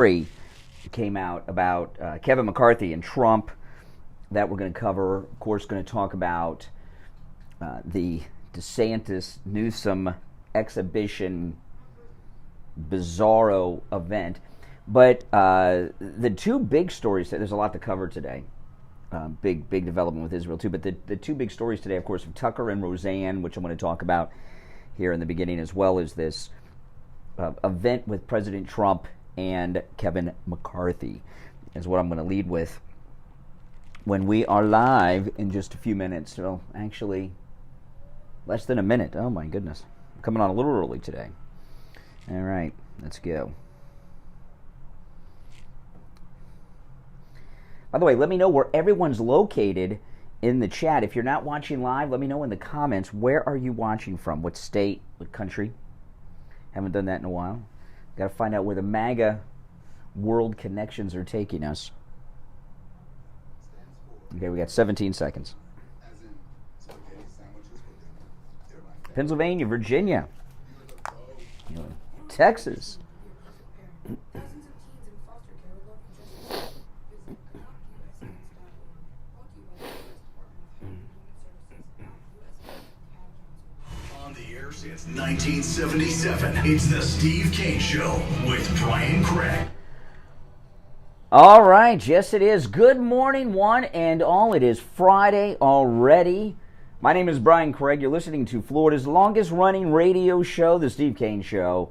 story came out about Kevin McCarthy and Trump that we're going to cover. Of course, going to talk about the DeSantis-Newsom exhibition bizarro event. But the two big stories, there's a lot to cover today. Big development with Israel, too. But the two big stories today, of course, of Tucker and Roseanne, which I'm going to talk about here in the beginning, as well as this event with President Trump and Kevin McCarthy, is what I'm going to lead with when we are live in just a few minutes. So, actually, less than a minute. Oh, my goodness. I'm coming on a little early today. All right, let's go. By the way, let me know where everyone's located in the chat. If you're not watching live, let me know in the comments, where are you watching from? What state? What country? Haven't done that in a while. Got to find out where the MAGA world connections are taking us. Okay, we got 17 seconds. Pennsylvania, Virginia, Texas. Since 1977, it's the Steve Kane Show with Brian Craig. All right, yes it is. Good morning, one and all. It is Friday already. My name is Brian Craig. You're listening to Florida's longest-running radio show, the Steve Kane Show.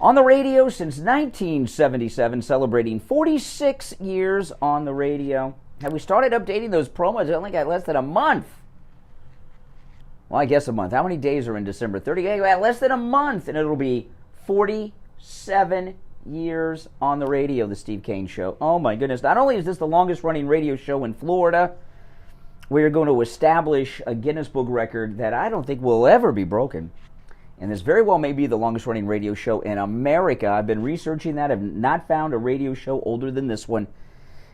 On the radio since 1977, celebrating 46 years on the radio. Have we started updating those promos? I only got less than a month. Well, I guess a month. How many days are in December 30? Less than a month, and it'll be 47 years on the radio, the Steve Kane Show. Oh, my goodness. Not only is this the longest-running radio show in Florida, we are going to establish a Guinness Book record that I don't think will ever be broken. And this very well may be the longest-running radio show in America. I've been researching that. I've not found a radio show older than this one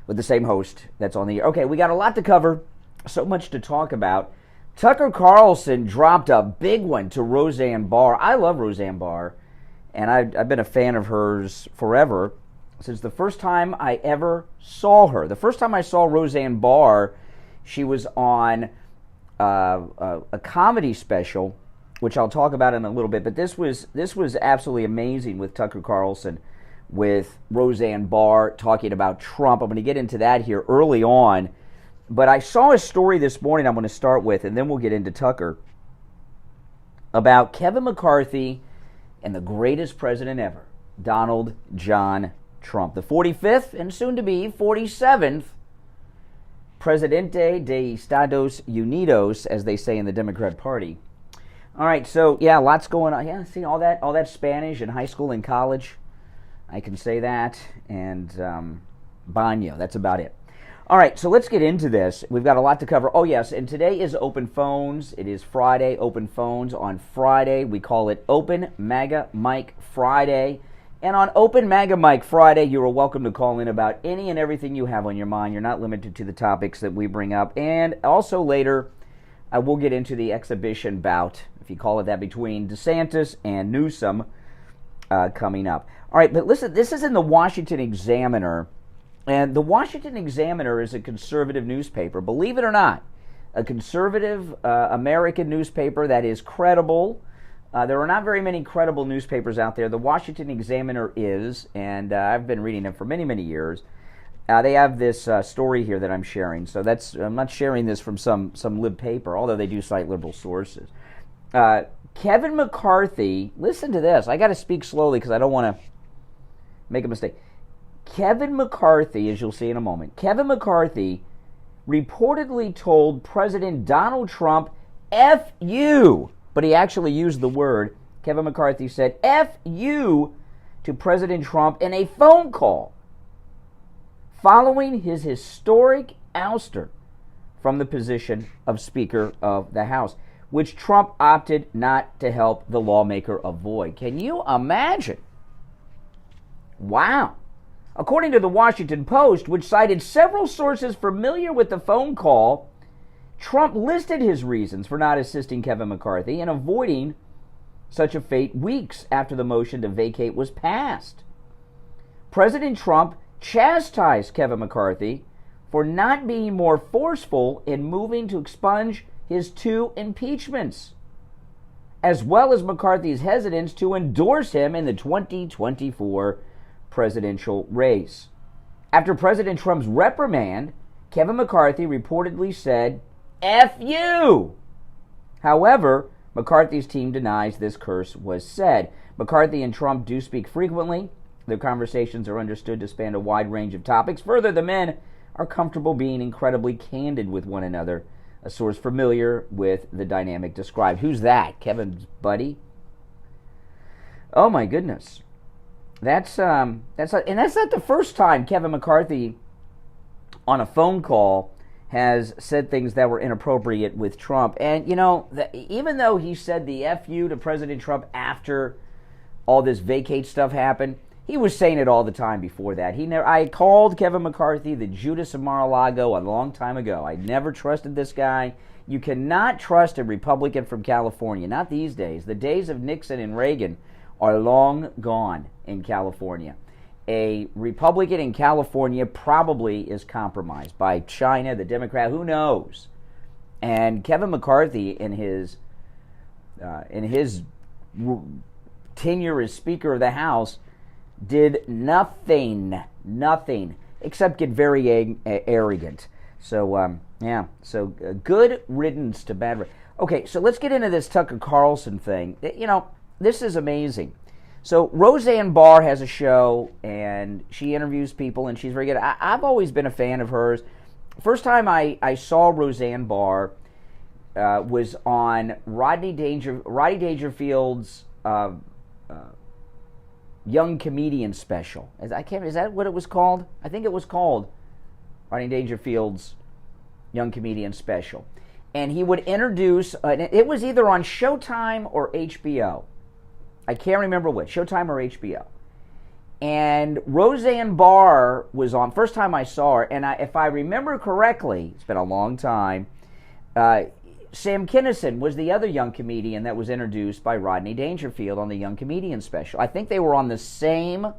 with the same host that's on the air. Okay, we got a lot to cover, so much to talk about. Tucker Carlson dropped a big one to Roseanne Barr. I love Roseanne Barr, and I've been a fan of hers forever, since the first time I ever saw her. The first time I saw Roseanne Barr, she was on a comedy special, which I'll talk about in a little bit, but this was absolutely amazing with Tucker Carlson, with Roseanne Barr talking about Trump. I'm going to get into that here early on. But I saw a story this morning I'm going to start with, and then we'll get into Tucker, about Kevin McCarthy and the greatest president ever, Donald John Trump, the 45th and soon-to-be 47th Presidente de Estados Unidos, as they say in the Democrat Party. All right, so, yeah, lots going on. Yeah, see, all that Spanish in high school and college, I can say that, and baño, that's about it. All right, so let's get into this. We've got a lot to cover. Oh, yes, and today is Open Phones. It is Friday, Open Phones. On Friday, we call it Open MAGA Mike Friday. And on Open MAGA Mike Friday, you are welcome to call in about any and everything you have on your mind. You're not limited to the topics that we bring up. And also later, I will get into the exhibition bout, if you call it that, between DeSantis and Newsom coming up. All right, but listen, this is in the Washington Examiner. And the Washington Examiner is a conservative newspaper, believe it or not, a conservative American newspaper that is credible. There are not very many credible newspapers out there. The Washington Examiner is, and I've been reading them for many, many years. They have this story here that I'm sharing. So I'm not sharing this from some lib paper, although they do cite liberal sources. Kevin McCarthy, listen to this. I got to speak slowly because I don't want to make a mistake. Kevin McCarthy, as you'll see in a moment, Kevin McCarthy reportedly told President Donald Trump, F you, but he actually used the word. Kevin McCarthy said, F you, to President Trump in a phone call following his historic ouster from the position of Speaker of the House, which Trump opted not to help the lawmaker avoid. Can you imagine? Wow. According to the Washington Post, which cited several sources familiar with the phone call, Trump listed his reasons for not assisting Kevin McCarthy and avoiding such a fate weeks after the motion to vacate was passed. President Trump chastised Kevin McCarthy for not being more forceful in moving to expunge his 2 impeachments, as well as McCarthy's hesitance to endorse him in the 2024 presidential race. After President Trump's reprimand, Kevin McCarthy reportedly said, "F you." However, McCarthy's team denies this curse was said. McCarthy and Trump do speak frequently. Their conversations are understood to span a wide range of topics. Further, the men are comfortable being incredibly candid with one another, a source familiar with the dynamic described. Who's that? Kevin's buddy? Oh my goodness. That's not the first time Kevin McCarthy on a phone call has said things that were inappropriate with Trump. And, you know, even though he said the F you to President Trump after all this vacate stuff happened, he was saying it all the time before that. I called Kevin McCarthy the Judas of Mar-a-Lago a long time ago. I never trusted this guy. You cannot trust a Republican from California, not these days. The days of Nixon and Reagan are long gone in California. A Republican in California probably is compromised by China, the Democrat, who knows? And Kevin McCarthy, in his tenure as Speaker of the House, did nothing except get very arrogant. So, good riddance to bad. Okay, so let's get into this Tucker Carlson thing. You know, this is amazing. So Roseanne Barr has a show, and she interviews people, and she's very good. I've always been a fan of hers. First time I saw Roseanne Barr was on Rodney Dangerfield's Young Comedian Special. Is that what it was called? I think it was called Rodney Dangerfield's Young Comedian Special. And he would introduce, it was either on Showtime or HBO. I can't remember which, Showtime or HBO. And Roseanne Barr was on, first time I saw her, and if I remember correctly, it's been a long time, Sam Kinison was the other young comedian that was introduced by Rodney Dangerfield on the Young Comedian Special. I think they were on the same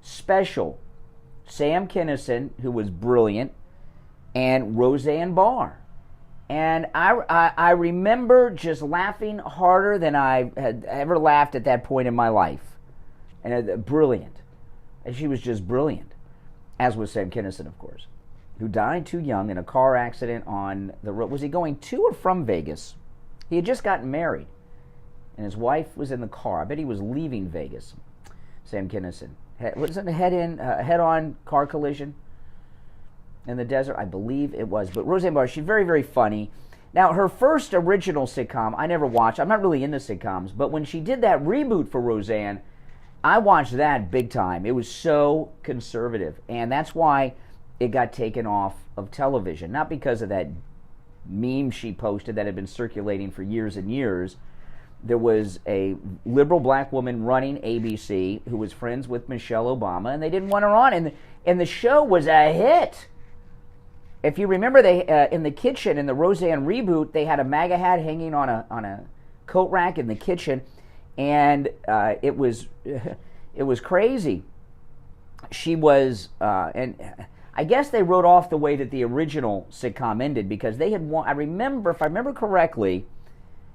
special. Sam Kinison, who was brilliant, and Roseanne Barr. And I remember just laughing harder than I had ever laughed at that point in my life. And brilliant. And she was just brilliant. As was Sam Kinison, of course, who died too young in a car accident on the road. Was he going to or from Vegas? He had just gotten married, and his wife was in the car. I bet he was leaving Vegas. Sam Kinison. Was it a head-on car collision in the desert? I believe it was. But Roseanne Barr, she's very, very funny. Now, her first original sitcom, I never watched. I'm not really into sitcoms, but when she did that reboot for Roseanne, I watched that big time. It was so conservative, and that's why it got taken off of television. Not because of that meme she posted that had been circulating for years and years. There was a liberal black woman running ABC who was friends with Michelle Obama, and they didn't want her on, and the show was a hit. If you remember, they in the kitchen in the Roseanne reboot, they had a MAGA hat hanging on a coat rack in the kitchen, and it was crazy. She was, and I guess they wrote off the way that the original sitcom ended because they had won. If I remember correctly,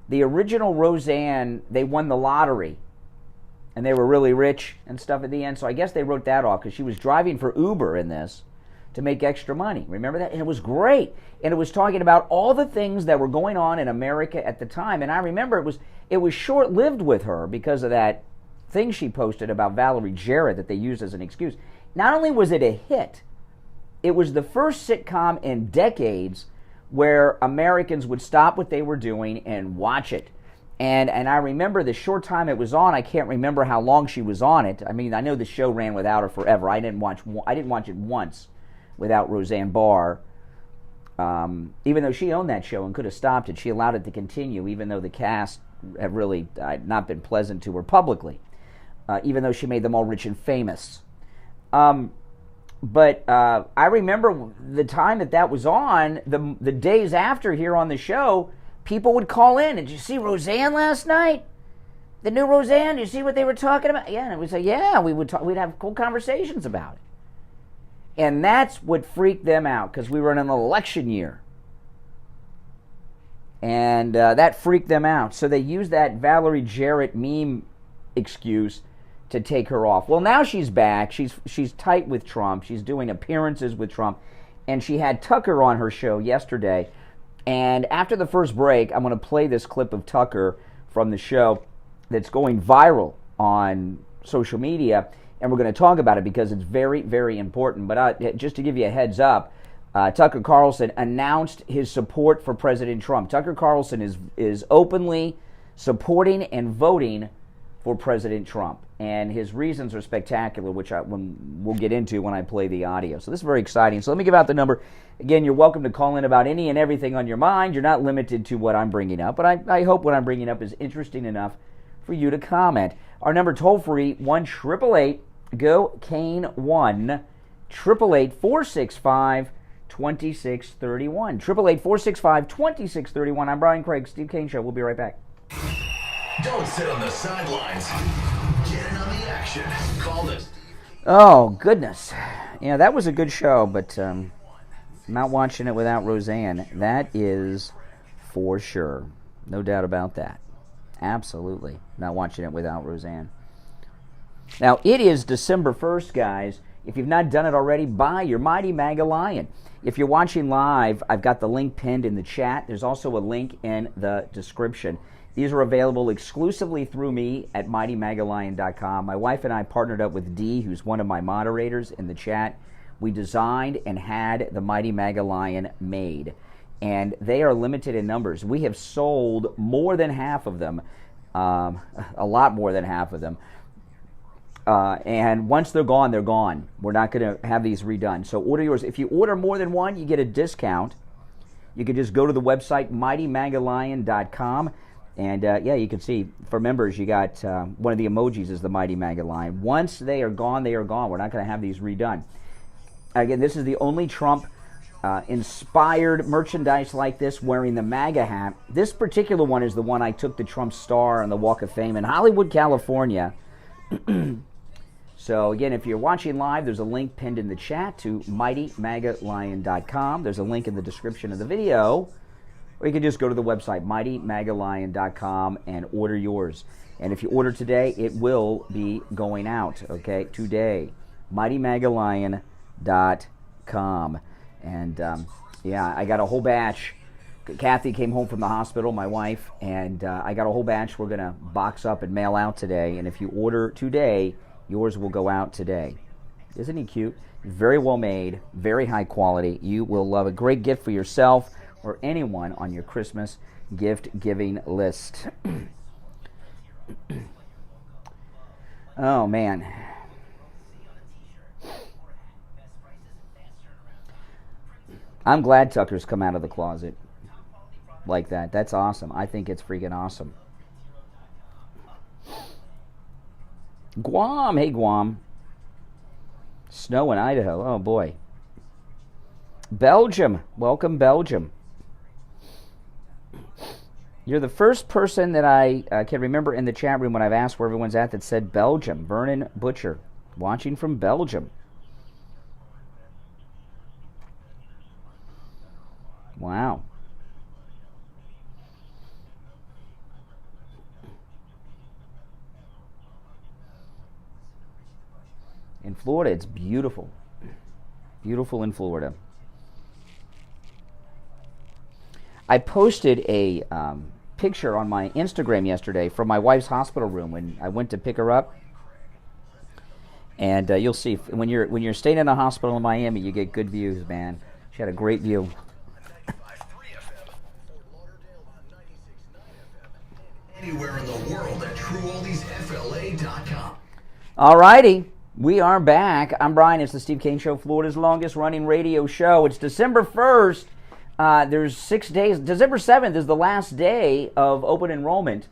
the original Roseanne, they won the lottery, and they were really rich and stuff at the end. So I guess they wrote that off because she was driving for Uber in this to make extra money. Remember that? And it was great. And it was talking about all the things that were going on in America at the time. And I remember it was short-lived with her because of that thing she posted about Valerie Jarrett that they used as an excuse. Not only was it a hit, it was the first sitcom in decades where Americans would stop what they were doing and watch it. And I remember the short time it was on. I can't remember how long she was on it. I mean, I know the show ran without her forever. I didn't watch it once without Roseanne Barr. Even though she owned that show and could have stopped it, she allowed it to continue, even though the cast have really not been pleasant to her publicly, even though she made them all rich and famous. But I remember the time that was on, the days after here on the show, people would call in, "Did you see Roseanne last night? the new Roseanne, you see what they were talking about? Yeah, and we'd say, yeah, we'd have cool conversations about it. And that's what freaked them out, because we were in an election year. And that freaked them out. So they used that Valerie Jarrett meme excuse to take her off. Well, now she's back. She's tight with Trump. She's doing appearances with Trump. And she had Tucker on her show yesterday. And after the first break, I'm going to play this clip of Tucker from the show that's going viral on social media. And we're going to talk about it because it's very, very important. But just to give you a heads up, Tucker Carlson announced his support for President Trump. Tucker Carlson is openly supporting and voting for President Trump. And his reasons are spectacular, which we'll get into when I play the audio. So this is very exciting. So let me give out the number. Again, you're welcome to call in about any and everything on your mind. You're not limited to what I'm bringing up. But I hope what I'm bringing up is interesting enough for you to comment. Our number toll-free, 1-888-GO-KANE-1, 888-465-2631. 888-465-2631. I'm Brian Craig, Steve Kane Show. We'll be right back. Don't sit on the sidelines. Get in on the action. Call this. Oh, goodness. Yeah, that was a good show, but not watching it without Roseanne. That is for sure. No doubt about that. Absolutely. Not watching it without Roseanne. Now, it is December 1st, guys. If you've not done it already, buy your Mighty Maga Lion. If you're watching live, I've got the link pinned in the chat. There's also a link in the description. These are available exclusively through me at MightyMagaLion.com. My wife and I partnered up with Dee, who's one of my moderators in the chat. We designed and had the Mighty Maga Lion made. And they are limited in numbers. We have sold more than half of them, a lot more than half of them. And once they're gone, they're gone. We're not going to have these redone. So order yours. If you order more than one, you get a discount. You can just go to the website, MightyMagaLion.com. And, yeah, you can see, for members, you got one of the emojis is the Mighty Maga Lion. Once they are gone, they are gone. We're not going to have these redone. Again, this is the only Trump-inspired merchandise like this, wearing the MAGA hat. This particular one is the one I took the Trump star on the Walk of Fame in Hollywood, California. So, again, if you're watching live, there's a link pinned in the chat to MightyMagaLion.com. There's a link in the description of the video. Or you can just go to the website, MightyMagaLion.com, and order yours. And if you order today, it will be going out, okay, today. MightyMagaLion.com. And, yeah, I got a whole batch. Kathy came home from the hospital, my wife, and I got a whole batch we're going to box up and mail out today. And if you order today, yours will go out today. Isn't he cute? Very well made, very high quality. You will love a great gift for yourself or anyone on your Christmas gift-giving list. Oh, man. I'm glad Tucker's come out of the closet like that. That's awesome. I think it's freaking awesome. Guam. Hey, Guam. Snow in Idaho. Oh, boy. Belgium. Welcome, Belgium. You're the first person that I can remember in the chat room when I've asked where everyone's at that said Belgium. Vernon Butcher, watching from Belgium. Wow. In Florida, it's beautiful. Beautiful in Florida. I posted a picture on my Instagram yesterday from my wife's hospital room when I went to pick her up. And you'll see, when you're staying in a hospital in Miami, you get good views, man. She had a great view. Anywhere in the world at TrueOldiesFLA.com. All righty. We are back. I'm Brian. It's the Steve Kane Show, Florida's longest running radio show. It's December 1st. There's 6 days. December 7th is the last day of open enrollment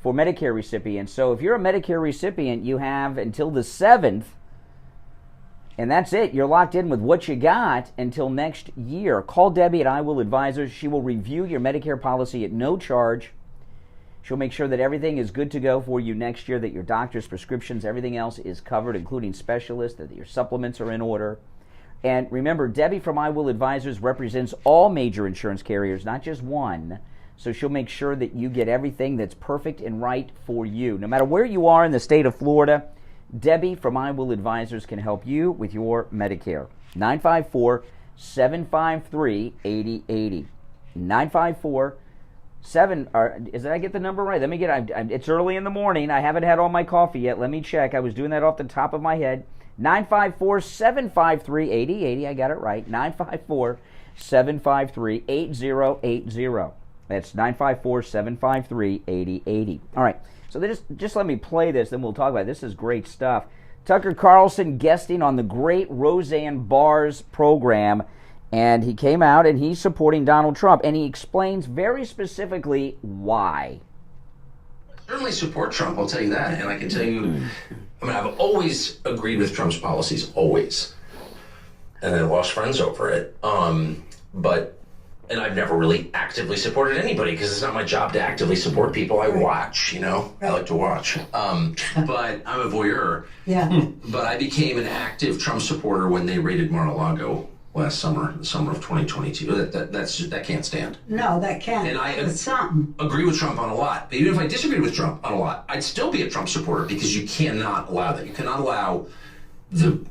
for Medicare recipients. So if you're a Medicare recipient, you have until the 7th, and that's it. You're locked in with what you got until next year. Call Debbie at I Will Advisors. She will review your Medicare policy at no charge. She'll make sure that everything is good to go for you next year, that your doctor's prescriptions, everything else is covered, including specialists, that your supplements are in order. And remember, Debbie from I Will Advisors represents all major insurance carriers, not just one. So she'll make sure that you get everything that's perfect and right for you. No matter where you are in the state of Florida, Debbie from I Will Advisors can help you with your Medicare. 954-753-8080. 954-7, did I get the number right? Let me get, it's early in the morning. I haven't had all my coffee yet. Let me check. I was doing that off the top of my head. 954-753-8080. I got it right. 954-753-8080. That's 954-753-8080. All right. So just let me play this, then we'll talk about it. This is great stuff. Tucker Carlson guesting on the great Roseanne Barr's program, and he came out and he's supporting Donald Trump, and he explains very specifically why. I certainly support Trump, I'll tell you that. And I can tell you, I mean, I've always agreed with Trump's policies, always. And I lost friends over it. And I've never really actively supported anybody because it's not my job to actively support people. I watch, you know, I like to watch. But I'm a voyeur. Yeah. But I became an active Trump supporter when they raided Mar-a-Lago last summer, the summer of 2022. That can't stand. No, that can't. And I It's something. agree with Trump on a lot. But even if I disagreed with Trump on a lot, I'd still be a Trump supporter because you cannot allow that. You cannot allow the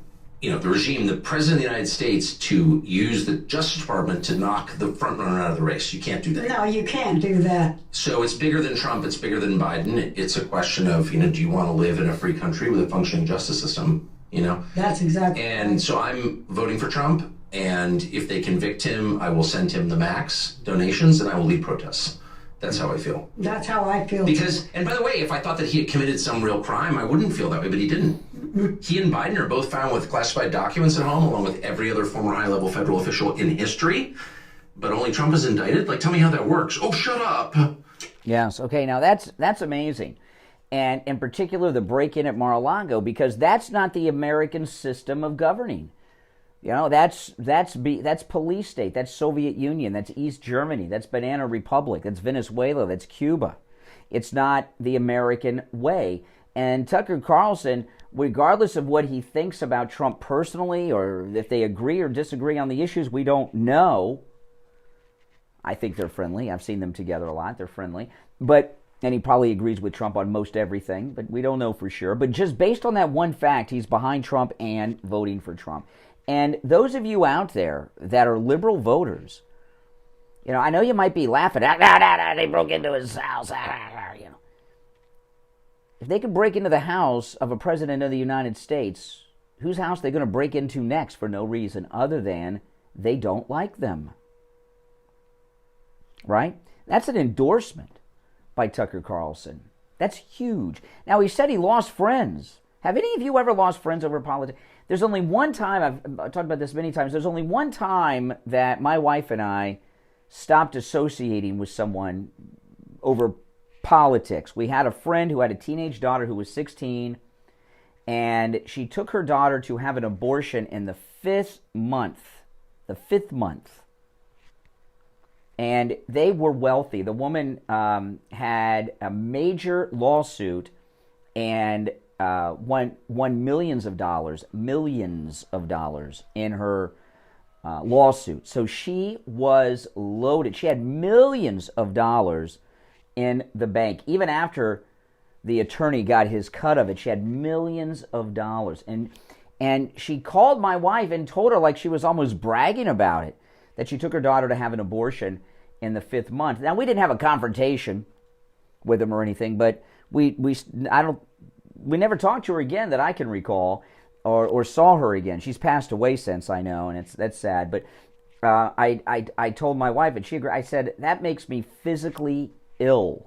regime, the president of the United States, to use the Justice Department to knock the front runner out of the race. You can't do that. No, you can't do that. So it's bigger than Trump. It's bigger than Biden. It's a question of, do you want to live in a free country with a functioning justice system? That's exactly And right. so I'm voting for Trump. And if they convict him, I will send him the max donations and I will lead protests. That's how I feel. That's how I feel. Because, and by the way, if I thought that he had committed some real crime, I wouldn't feel that way, but he didn't. He and Biden are both found with classified documents at home, along with every other former high-level federal official in history. But only Trump is indicted? Like, tell me how that works. Oh, shut up. Yes. Okay. Now that's amazing, and in particular the break-in at Mar-a-Lago, because that's not the American system of governing. That's police state. That's Soviet Union. That's East Germany. That's Banana Republic. That's Venezuela. That's Cuba. It's not the American way. And Tucker Carlson, regardless of what he thinks about Trump personally, or if they agree or disagree on the issues, we don't know. I think they're friendly. I've seen them together a lot. They're friendly. And he probably agrees with Trump on most everything, but we don't know for sure. But just based on that one fact, he's behind Trump and voting for Trump. And those of you out there that are liberal voters, I know you might be laughing. They broke into his house. If they could break into the house of a president of the United States, whose house are they going to break into next for no reason other than they don't like them? Right? That's an endorsement by Tucker Carlson. That's huge. Now, he said he lost friends. Have any of you ever lost friends over politics? There's only one time, I've talked about this many times, there's only one time that my wife and I stopped associating with someone over politics. We had a friend who had a teenage daughter who was 16, and she took her daughter to have an abortion in the fifth month. And they were wealthy. The woman had a major lawsuit and won millions of dollars in her lawsuit. So she was loaded. She had millions of dollars in the bank. Even after the attorney got his cut of it, she had millions of dollars. And she called my wife and told her, like she was almost bragging about it, that she took her daughter to have an abortion in the fifth month. Now, we didn't have a confrontation with him or anything, but we never talked to her again that I can recall, or saw her again. She's passed away since, I know, and that's sad. But I told my wife, and she agreed. I said, that makes me physically ill,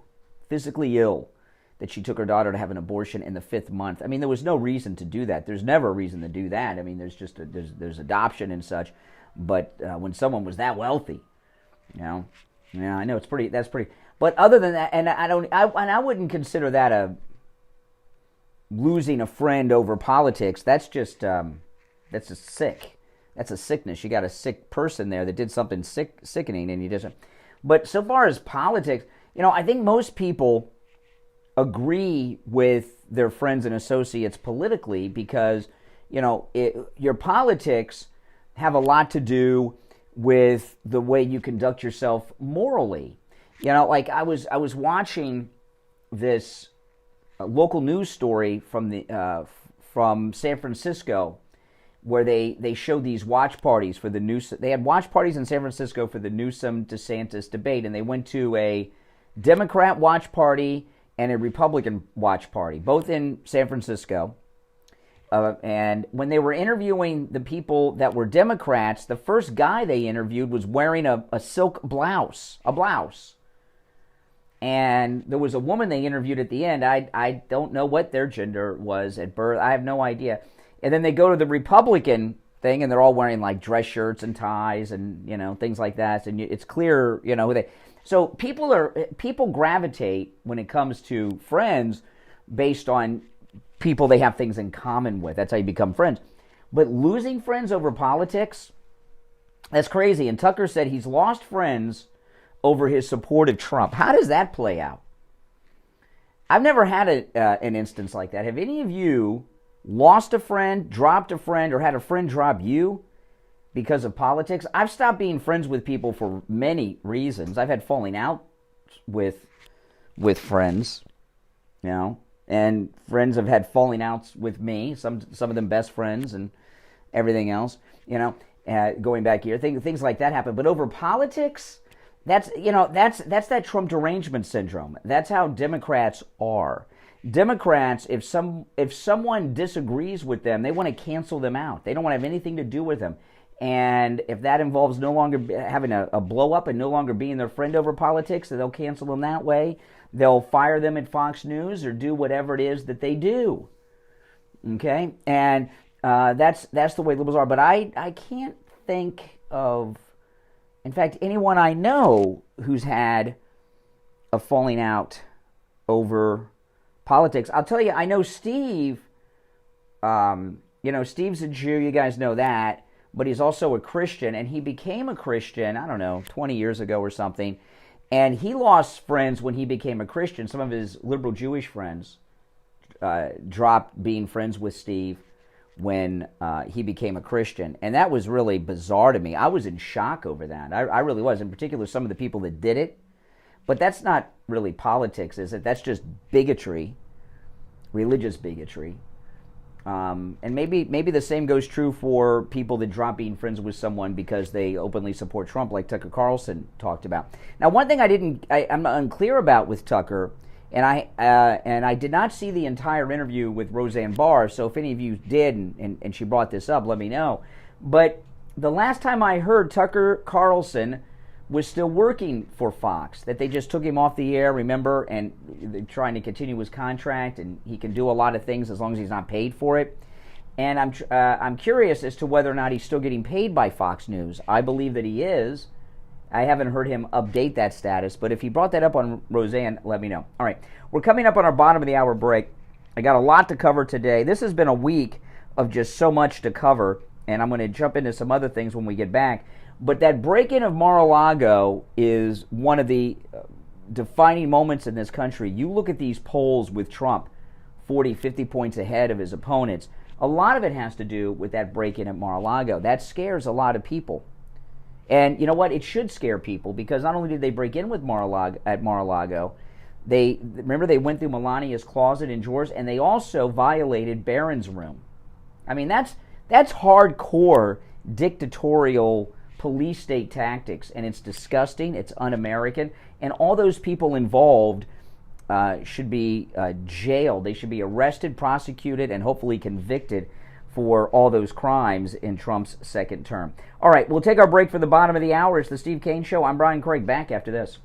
that she took her daughter to have an abortion in the fifth month. I mean, there was no reason to do that. There's never a reason to do that. I mean, there's adoption and such, but when someone was that wealthy, I know that's pretty. But other than that, and I wouldn't consider that a losing a friend over politics. That's just that's a sickness. You got a sick person there that did something sickening, and you just. But so far as politics, I think most people agree with their friends and associates politically because, your politics have a lot to do with the way you conduct yourself morally. Like I was watching this local news story from San Francisco, where they showed these watch parties for the Newsom. They had watch parties in San Francisco for the Newsom-DeSantis debate, and they went to a Democrat watch party and a Republican watch party, both in San Francisco. And when they were interviewing the people that were Democrats, the first guy they interviewed was wearing a silk blouse, And there was a woman they interviewed at the end. I don't know what their gender was at birth. I have no idea. And then they go to the Republican thing, and they're all wearing like dress shirts and ties and things like that. And it's clear who they. So people gravitate when it comes to friends based on people they have things in common with. That's how you become friends. But losing friends over politics, that's crazy. And Tucker said he's lost friends over his support of Trump. How does that play out? I've never had an instance like that. Have any of you lost a friend, dropped a friend, or had a friend drop you because of politics? I've stopped being friends with people for many reasons. I've had falling out with friends, and friends have had falling outs with me. Some of them best friends and everything else. Going back here, things like that happen. But over politics, that's that Trump derangement syndrome. That's how Democrats are. Democrats, if someone disagrees with them, they want to cancel them out. They don't want to have anything to do with them. And if that involves no longer having a blow up and no longer being their friend over politics, they'll cancel them that way. They'll fire them at Fox News or do whatever it is that they do. Okay? And that's the way liberals are. But I can't think of, in fact, anyone I know who's had a falling out over politics. I'll tell you, I know Steve. Steve's a Jew. You guys know that. But he's also a Christian. And he became a Christian, 20 years ago or something. And he lost friends when he became a Christian. Some of his liberal Jewish friends dropped being friends with Steve when he became a Christian. And that was really bizarre to me. I was in shock over that. I really was. In particular, some of the people that did it. But that's not really politics, is it? That's just bigotry, religious bigotry. And maybe the same goes true for people that drop being friends with someone because they openly support Trump, like Tucker Carlson talked about. Now, one thing I'm unclear about with Tucker, and I did not see the entire interview with Roseanne Barr. So if any of you did, and she brought this up, let me know. But the last time I heard, Tucker Carlson was still working for Fox, that they just took him off the air, remember, and they're trying to continue his contract, and he can do a lot of things as long as he's not paid for it. And I'm curious as to whether or not he's still getting paid by Fox News. I believe that he is. I haven't heard him update that status, but if he brought that up on Roseanne, let me know. All right, we're coming up on our bottom of the hour break. I got a lot to cover today. This has been a week of just so much to cover, and I'm going to jump into some other things when we get back. But that break-in of Mar-a-Lago is one of the defining moments in this country. You look at these polls with Trump, 40, 50 points ahead of his opponents. A lot of it has to do with that break-in at Mar-a-Lago. That scares a lot of people. And you know what? It should scare people, because not only did they break in with Mar-a-Lago, they went through Melania's closet and drawers, and they also violated Barron's room. I mean, that's hardcore dictatorial police state tactics, and it's disgusting, it's un-American, and all those people involved should be jailed. They should be arrested, prosecuted, and hopefully convicted for all those crimes in Trump's second term. All right, we'll take our break for the bottom of the hour. It's the Steve Kane Show. I'm Brian Craig, back after this.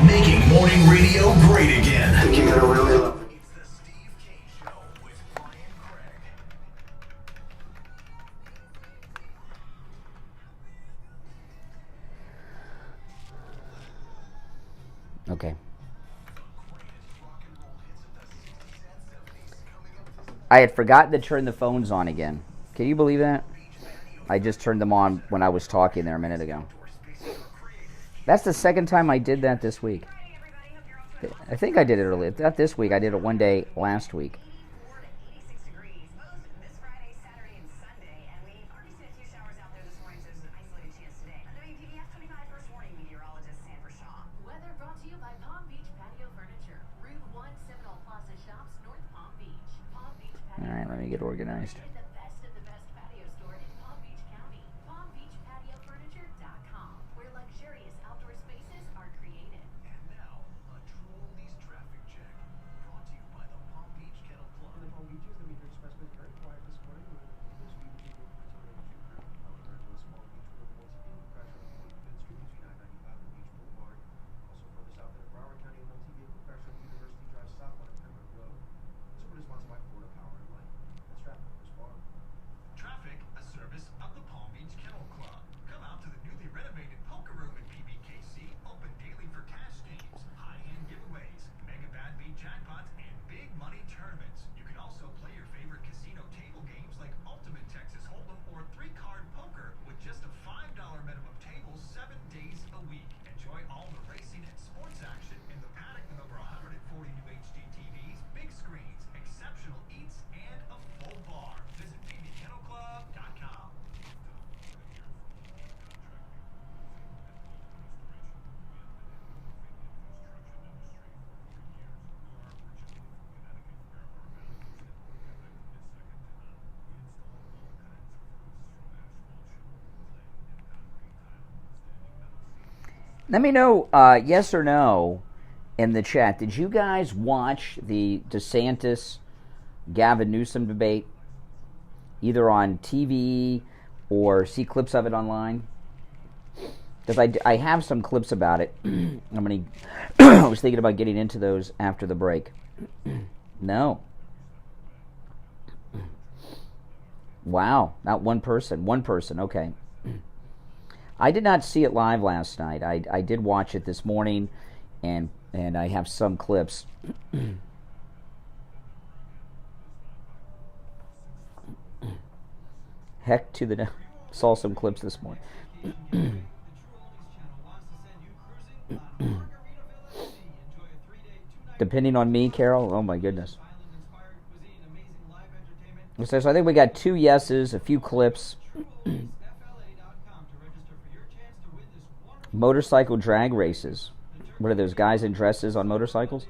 Making morning radio great again. I think you're gonna really love it. It's the Steve Kane Show with Brian Craig. Okay. I had forgotten to turn the phones on again. Can you believe that? I just turned them on when I was talking there a minute ago. That's the second time I did that this week. I think I did it earlier. Not this week. I did it one day last week. All right, let me get organized. Let me know, yes or no, in the chat. Did you guys watch the DeSantis-Gavin Newsom debate, either on TV or see clips of it online? Because I have some clips about it. I was thinking about getting into those after the break. No. Wow, not one person. One person, okay. I did not see it live last night. I did watch it this morning, and I have some clips. Heck to the no. Saw some clips this morning. Depending on me, Carol. Oh my goodness. So I think we got 2 yeses, a few clips. Motorcycle drag races. What are those guys in dresses on motorcycles?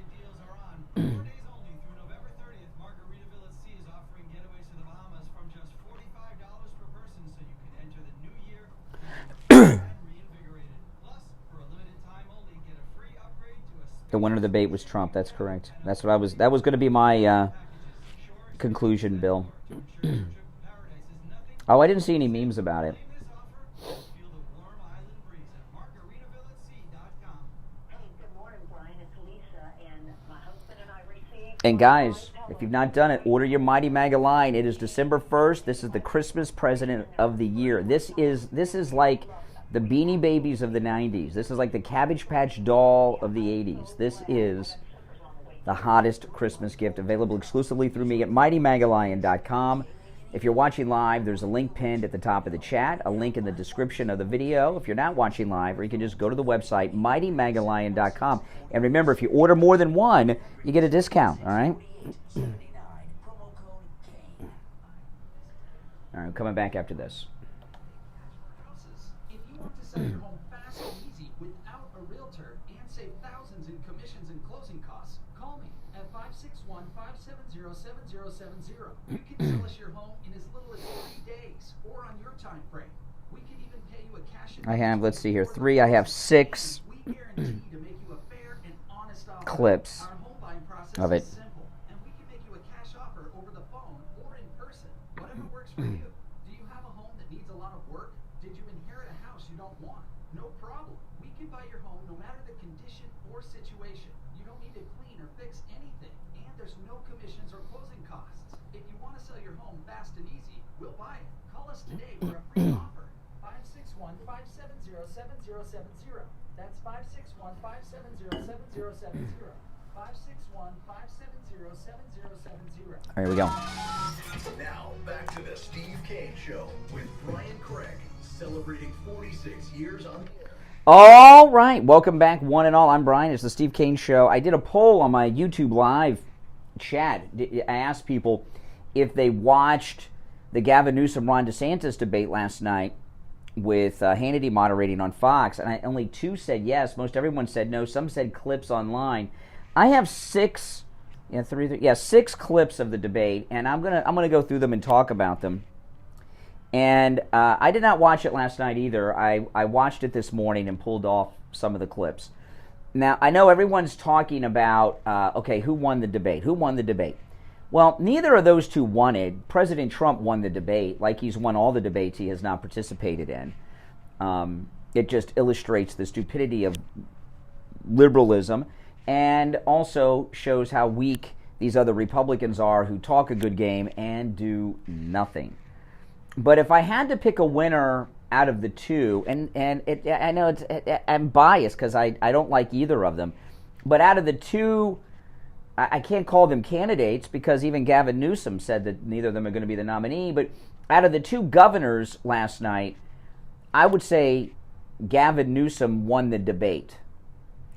The winner of the debate was Trump. That's correct. That's what I was. That was going to be my conclusion, Bill. Oh, I didn't see any memes about it. And guys, if you've not done it, order your Mighty Maga line. It is December 1st. This is the Christmas present of the year. This is like the Beanie Babies of the 90s. This is like the Cabbage Patch Doll of the 80s. This is the hottest Christmas gift, available exclusively through me at MightyMagaLion.com. If you're watching live, there's a link pinned at the top of the chat, a link in the description of the video. If you're not watching live, or you can just go to the website, MightyMagaLion.com. And remember, if you order more than one, you get a discount, all right? All right, I'm coming back after this. If you want to sell your home fast and easy without a realtor and save thousands in commissions and closing costs, call me at 561-570-7070. You can sell us your home in as little as 3 days or on your time frame. We can even pay you a cash. I have, let's see here, 3. I have 6 We guarantee to make you a fair and honest offer. clips Our home buying process of it. is simple, and we can make you a cash offer over the phone or in person, whatever works for you. Do you have a home that needs a lot of work? Did you inherit a house you don't want? No problem. We can buy your home no matter the condition or situation. You don't need to clean or fix anything, and there's no commissions or closing costs. If you want to sell your home fast and easy, we'll buy it. Call us today for a free offer. 561-570-7070. That's 561-570-7070. 561-570-7070. All right, here we go. Now, back to the Steve Kane Show with Brian Craig, celebrating 46 years on the air. All right, welcome back, one and all. I'm Brian. It's the Steve Kane Show. I did a poll on my YouTube live chat. I asked people if they watched the Gavin Newsom-Ron DeSantis debate last night with Hannity moderating on Fox, and only 2 said yes. Most everyone said no. Some said clips online. I have 6 clips of the debate, and I'm gonna go through them and talk about them. And I did not watch it last night either. I watched it this morning and pulled off some of the clips. Now, I know everyone's talking about, okay, who won the debate? Who won the debate? Well, neither of those two won it. President Trump won the debate, like he's won all the debates he has not participated in. It just illustrates the stupidity of liberalism and also shows how weak these other Republicans are who talk a good game and do nothing. But if I had to pick a winner out of the two, and I know I'm biased because I don't like either of them, but out of the two, I can't call them candidates because even Gavin Newsom said that neither of them are going to be the nominee, but out of the 2 governors last night, I would say Gavin Newsom won the debate.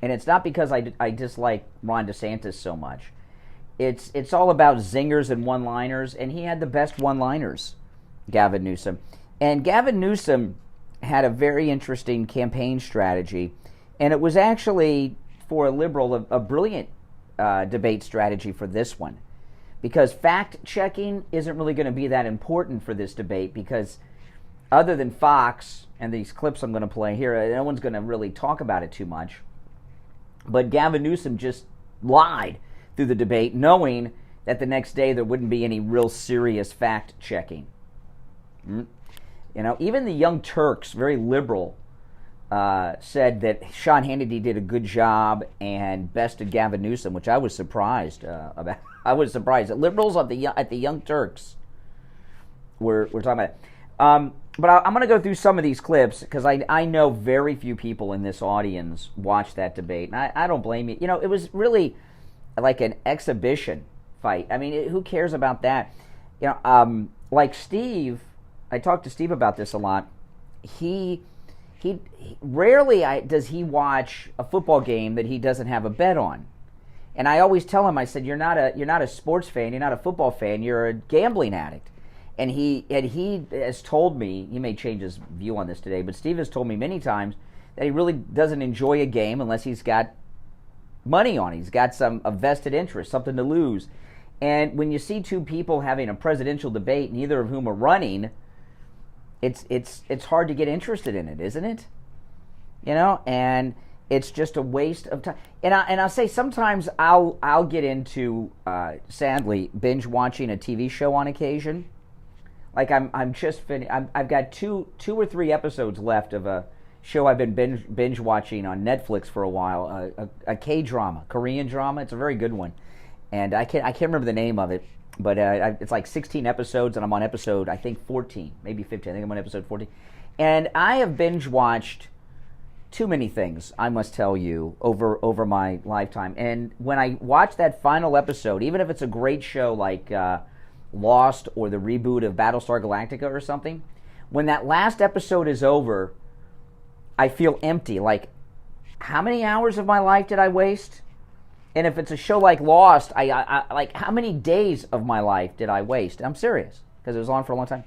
And it's not because I dislike Ron DeSantis so much. It's all about zingers and one-liners, and he had the best one-liners, Gavin Newsom. And Gavin Newsom had a very interesting campaign strategy, and it was actually, for a liberal, a brilliant debate strategy for this one. Because fact-checking isn't really going to be that important for this debate, because other than Fox and these clips I'm going to play here, no one's going to really talk about it too much. But Gavin Newsom just lied through the debate, knowing that the next day there wouldn't be any real serious fact-checking. You know, even the Young Turks, very liberal, said that Sean Hannity did a good job and bested Gavin Newsom, which I was surprised about. I was surprised that liberals at the Young Turks were talking about it. But I'm going to go through some of these clips because I know very few people in this audience watched that debate, and I don't blame you. You know, it was really like an exhibition fight. I mean, who cares about that? You know, like Steve, I talked to Steve about this a lot. He rarely does he watch a football game that he doesn't have a bet on. And I always tell him, I said, you're not a sports fan, you're not a football fan, you're a gambling addict. And he has told me, he may change his view on this today, but Steve has told me many times that he really doesn't enjoy a game unless he's got money on it. He's got a vested interest, something to lose. And when you see 2 people having a presidential debate, neither of whom are running, it's hard to get interested in it, isn't it? You know, and it's just a waste of time. And I'll say sometimes I'll get into sadly binge watching a TV show on occasion. Like I'm just finished. I've got two or three episodes left of a show I've been binge watching on Netflix for a while. A K-drama, Korean drama. It's a very good one, and I can't remember the name of it, but it's like 16 episodes, and I'm on episode I think 14, maybe 15. I think I'm on episode 14, and I have binge watched too many things, I must tell you, over my lifetime. And when I watch that final episode, even if it's a great show like Lost or the reboot of Battlestar Galactica or something, when that last episode is over, I feel empty. Like, how many hours of my life did I waste? And if it's a show like Lost, I like, how many days of my life did I waste? I'm serious, because it was on for a long time.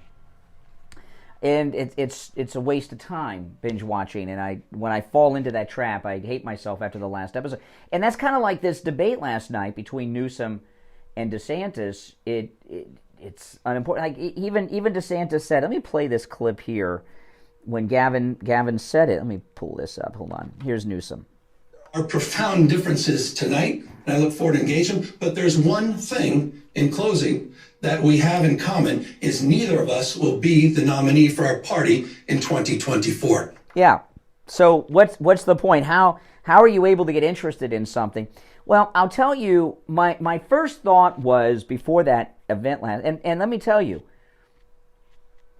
And it's a waste of time, binge watching. And when I fall into that trap, I hate myself after the last episode. And that's kind of like this debate last night between Newsom and DeSantis. It's unimportant. Like even DeSantis said, let me play this clip here when Gavin said it. Let me pull this up. Hold on. Here's Newsom. Our profound differences tonight, and I look forward to engaging them. But there's one thing in closing that we have in common is neither of us will be the nominee for our party in 2024. Yeah. So what's the point? How are you able to get interested in something? Well, I'll tell you, my first thought was before that event last, and let me tell you,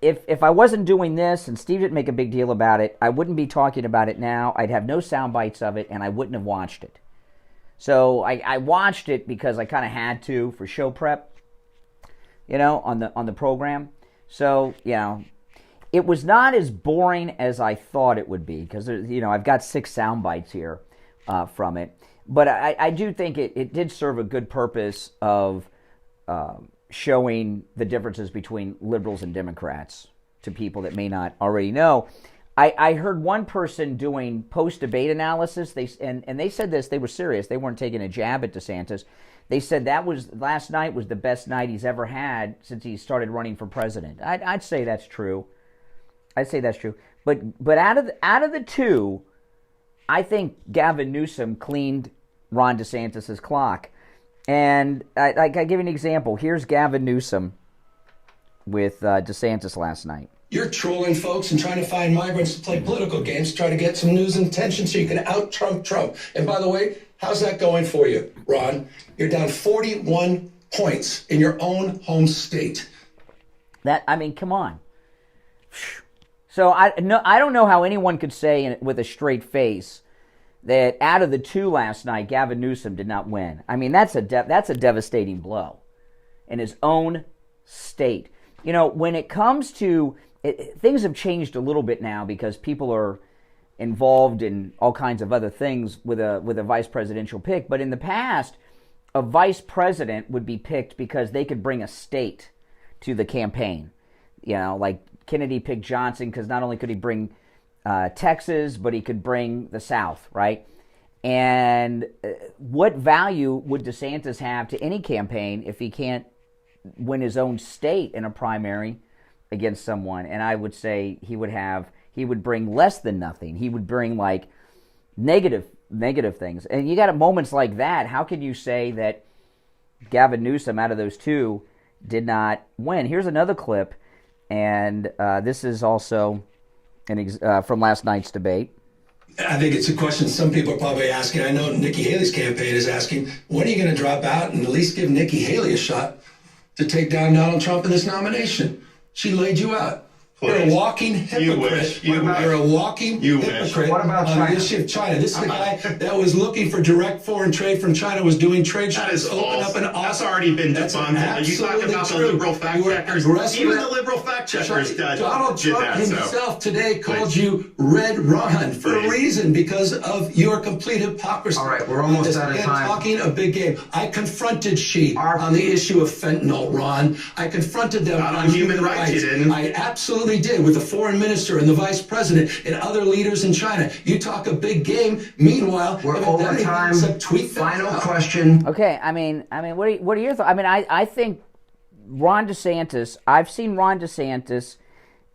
if I wasn't doing this and Steve didn't make a big deal about it, I wouldn't be talking about it now. I'd have no sound bites of it, and I wouldn't have watched it. So I watched it because I kind of had to for show prep, on the program. So, it was not as boring as I thought it would be, because I've got 6 sound bites here from it. But I do think it did serve a good purpose of showing the differences between liberals and Democrats to people that may not already know. I heard one person doing post-debate analysis, and they said this, they were serious, they weren't taking a jab at DeSantis. They said last night was the best night he's ever had since he started running for president. I'd say that's true. But out of the two, I think Gavin Newsom cleaned Ron DeSantis' clock. And I give you an example. Here's Gavin Newsom with DeSantis last night. You're trolling folks and trying to find migrants to play political games, try to get some news and attention so you can out-Trump Trump. And by the way, how's that going for you, Ron? You're down 41 points in your own home state. Come on. So I don't know how anyone could say with a straight face that out of the two last night, Gavin Newsom did not win. I mean, that's a devastating blow in his own state. When it comes to things have changed a little bit now because people are involved in all kinds of other things with a vice presidential pick. But in the past, a vice president would be picked because they could bring a state to the campaign. Like Kennedy picked Johnson because not only could he bring Texas, but he could bring the South, right? And what value would DeSantis have to any campaign if he can't win his own state in a primary against someone? And I would say he would bring less than nothing. He would bring like negative things. And you got moments like that. How can you say that Gavin Newsom out of those two did not win? Here's another clip, and this is also from last night's debate. I think it's a question some people are probably asking. I know Nikki Haley's campaign is asking, when are you going to drop out and at least give Nikki Haley a shot to take down Donald Trump in this nomination? She laid you out. Please. You're a walking hypocrite. You're a walking hypocrite on the issue of China. This is the guy that was looking for direct foreign trade from China, was doing trade shows, open up an office. That's already been debunked. You talk about the liberal fact checkers. Even the liberal fact checkers Donald Trump himself today called you Red Ron for a reason, because of your complete hypocrisy. All right, we're almost out of time. Talking a big game. I confronted Xi on the issue of fentanyl, Ron. I confronted them on human rights. You didn't. I absolutely did, with the foreign minister and the vice president and other leaders in China. You talk a big game. Meanwhile, we're over time. Final question. Okay, I mean, what are your thoughts? I mean, I think Ron DeSantis. I've seen Ron DeSantis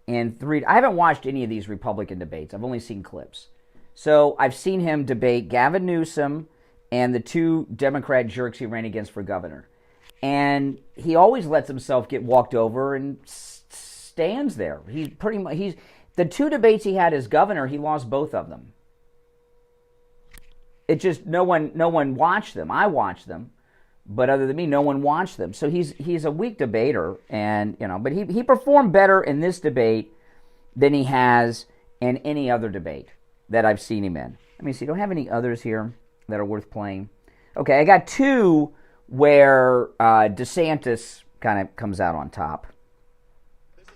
in I haven't watched any of these Republican debates. I've only seen clips. So I've seen him debate Gavin Newsom and the two Democrat jerks he ran against for governor, and he always lets himself get walked over and stands there. He's the two debates he had as governor, he lost both of them. It just no one watched them. I watched them, but other than me, no one watched them. So he's a weak debater, and but he performed better in this debate than he has in any other debate that I've seen him in. Let me see. Don't have any others here that are worth playing. Okay, I got two where DeSantis kind of comes out on top.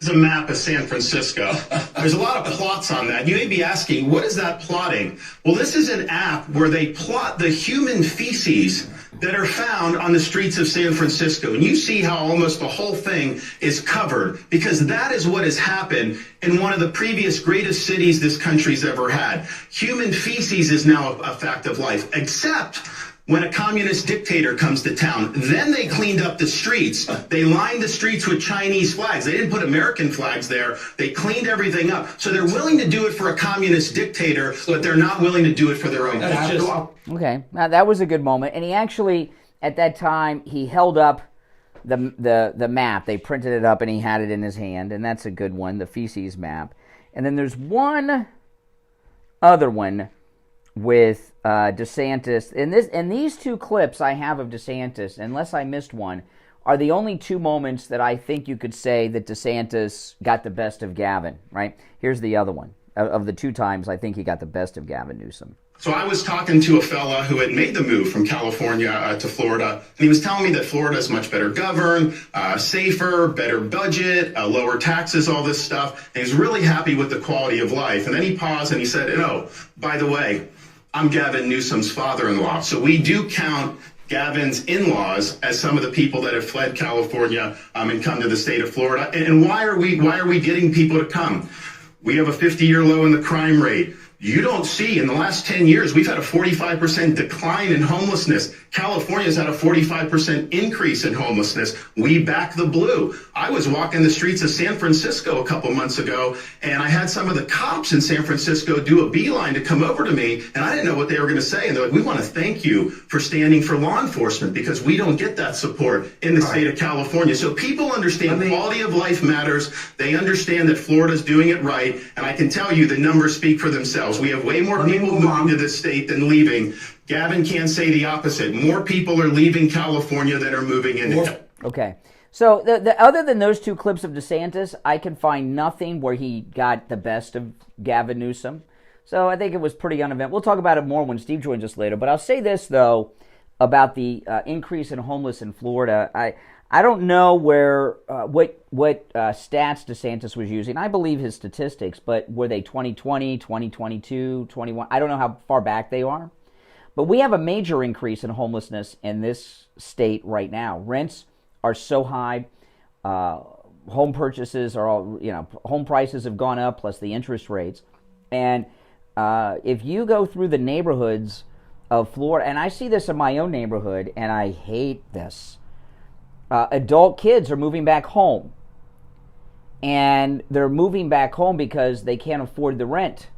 This is a map of San Francisco. There's a lot of plots on that. You may be asking, what is that plotting? Well, this is an app where they plot the human feces that are found on the streets of San Francisco. And you see how almost the whole thing is covered, because that is what has happened in one of the previous greatest cities this country's ever had. Human feces is now a fact of life, except when a communist dictator comes to town. Then they cleaned up the streets. They lined the streets with Chinese flags. They didn't put American flags there. They cleaned everything up. So they're willing to do it for a communist dictator, but they're not willing to do it for their own people. Okay, now that was a good moment. And he actually, at that time, he held up the map. They printed it up and he had it in his hand, and that's a good one, the feces map. And then there's one other one with DeSantis, and these two clips I have of DeSantis, unless I missed one, are the only two moments that I think you could say that DeSantis got the best of Gavin, right? Here's the other one. of the 2 times, I think he got the best of Gavin Newsom. So I was talking to a fella who had made the move from California to Florida, and he was telling me that Florida is much better governed, safer, better budget, lower taxes, all this stuff. And he's really happy with the quality of life. And then he paused and he said, "Oh, by the way, I'm Gavin Newsom's father-in-law." So we do count Gavin's in-laws as some of the people that have fled California and come to the state of Florida. And why are we getting people to come? We have a 50-year low in the crime rate. You don't see in the last 10 years, we've had a 45% decline in homelessness. California's had a 45% increase in homelessness. We back the blue. I was walking the streets of San Francisco a couple months ago, and I had some of the cops in San Francisco do a beeline to come over to me, and I didn't know what they were going to say. And they're like, "We want to thank you for standing for law enforcement because we don't get that support in the state of California." So people understand quality of life matters. They understand that Florida's doing it right, and I can tell you the numbers speak for themselves. We have way more people moving to this state than leaving. Gavin can't say the opposite. More people are leaving California than are moving into. Okay. So the other than those 2 clips of DeSantis, I can find nothing where he got the best of Gavin Newsom. So I think it was pretty uneventful. We'll talk about it more when Steve joins us later. But I'll say this, though, about the increase in homeless in Florida. I don't know what stats DeSantis was using. I believe his statistics, but were they 2020, 2022, 21? I don't know how far back they are. But we have a major increase in homelessness in this state right now. Rents are so high. Home purchases are all, home prices have gone up, plus the interest rates. And if you go through the neighborhoods of Florida, and I see this in my own neighborhood, and I hate this. Adult kids are moving back home. And they're moving back home because they can't afford the rent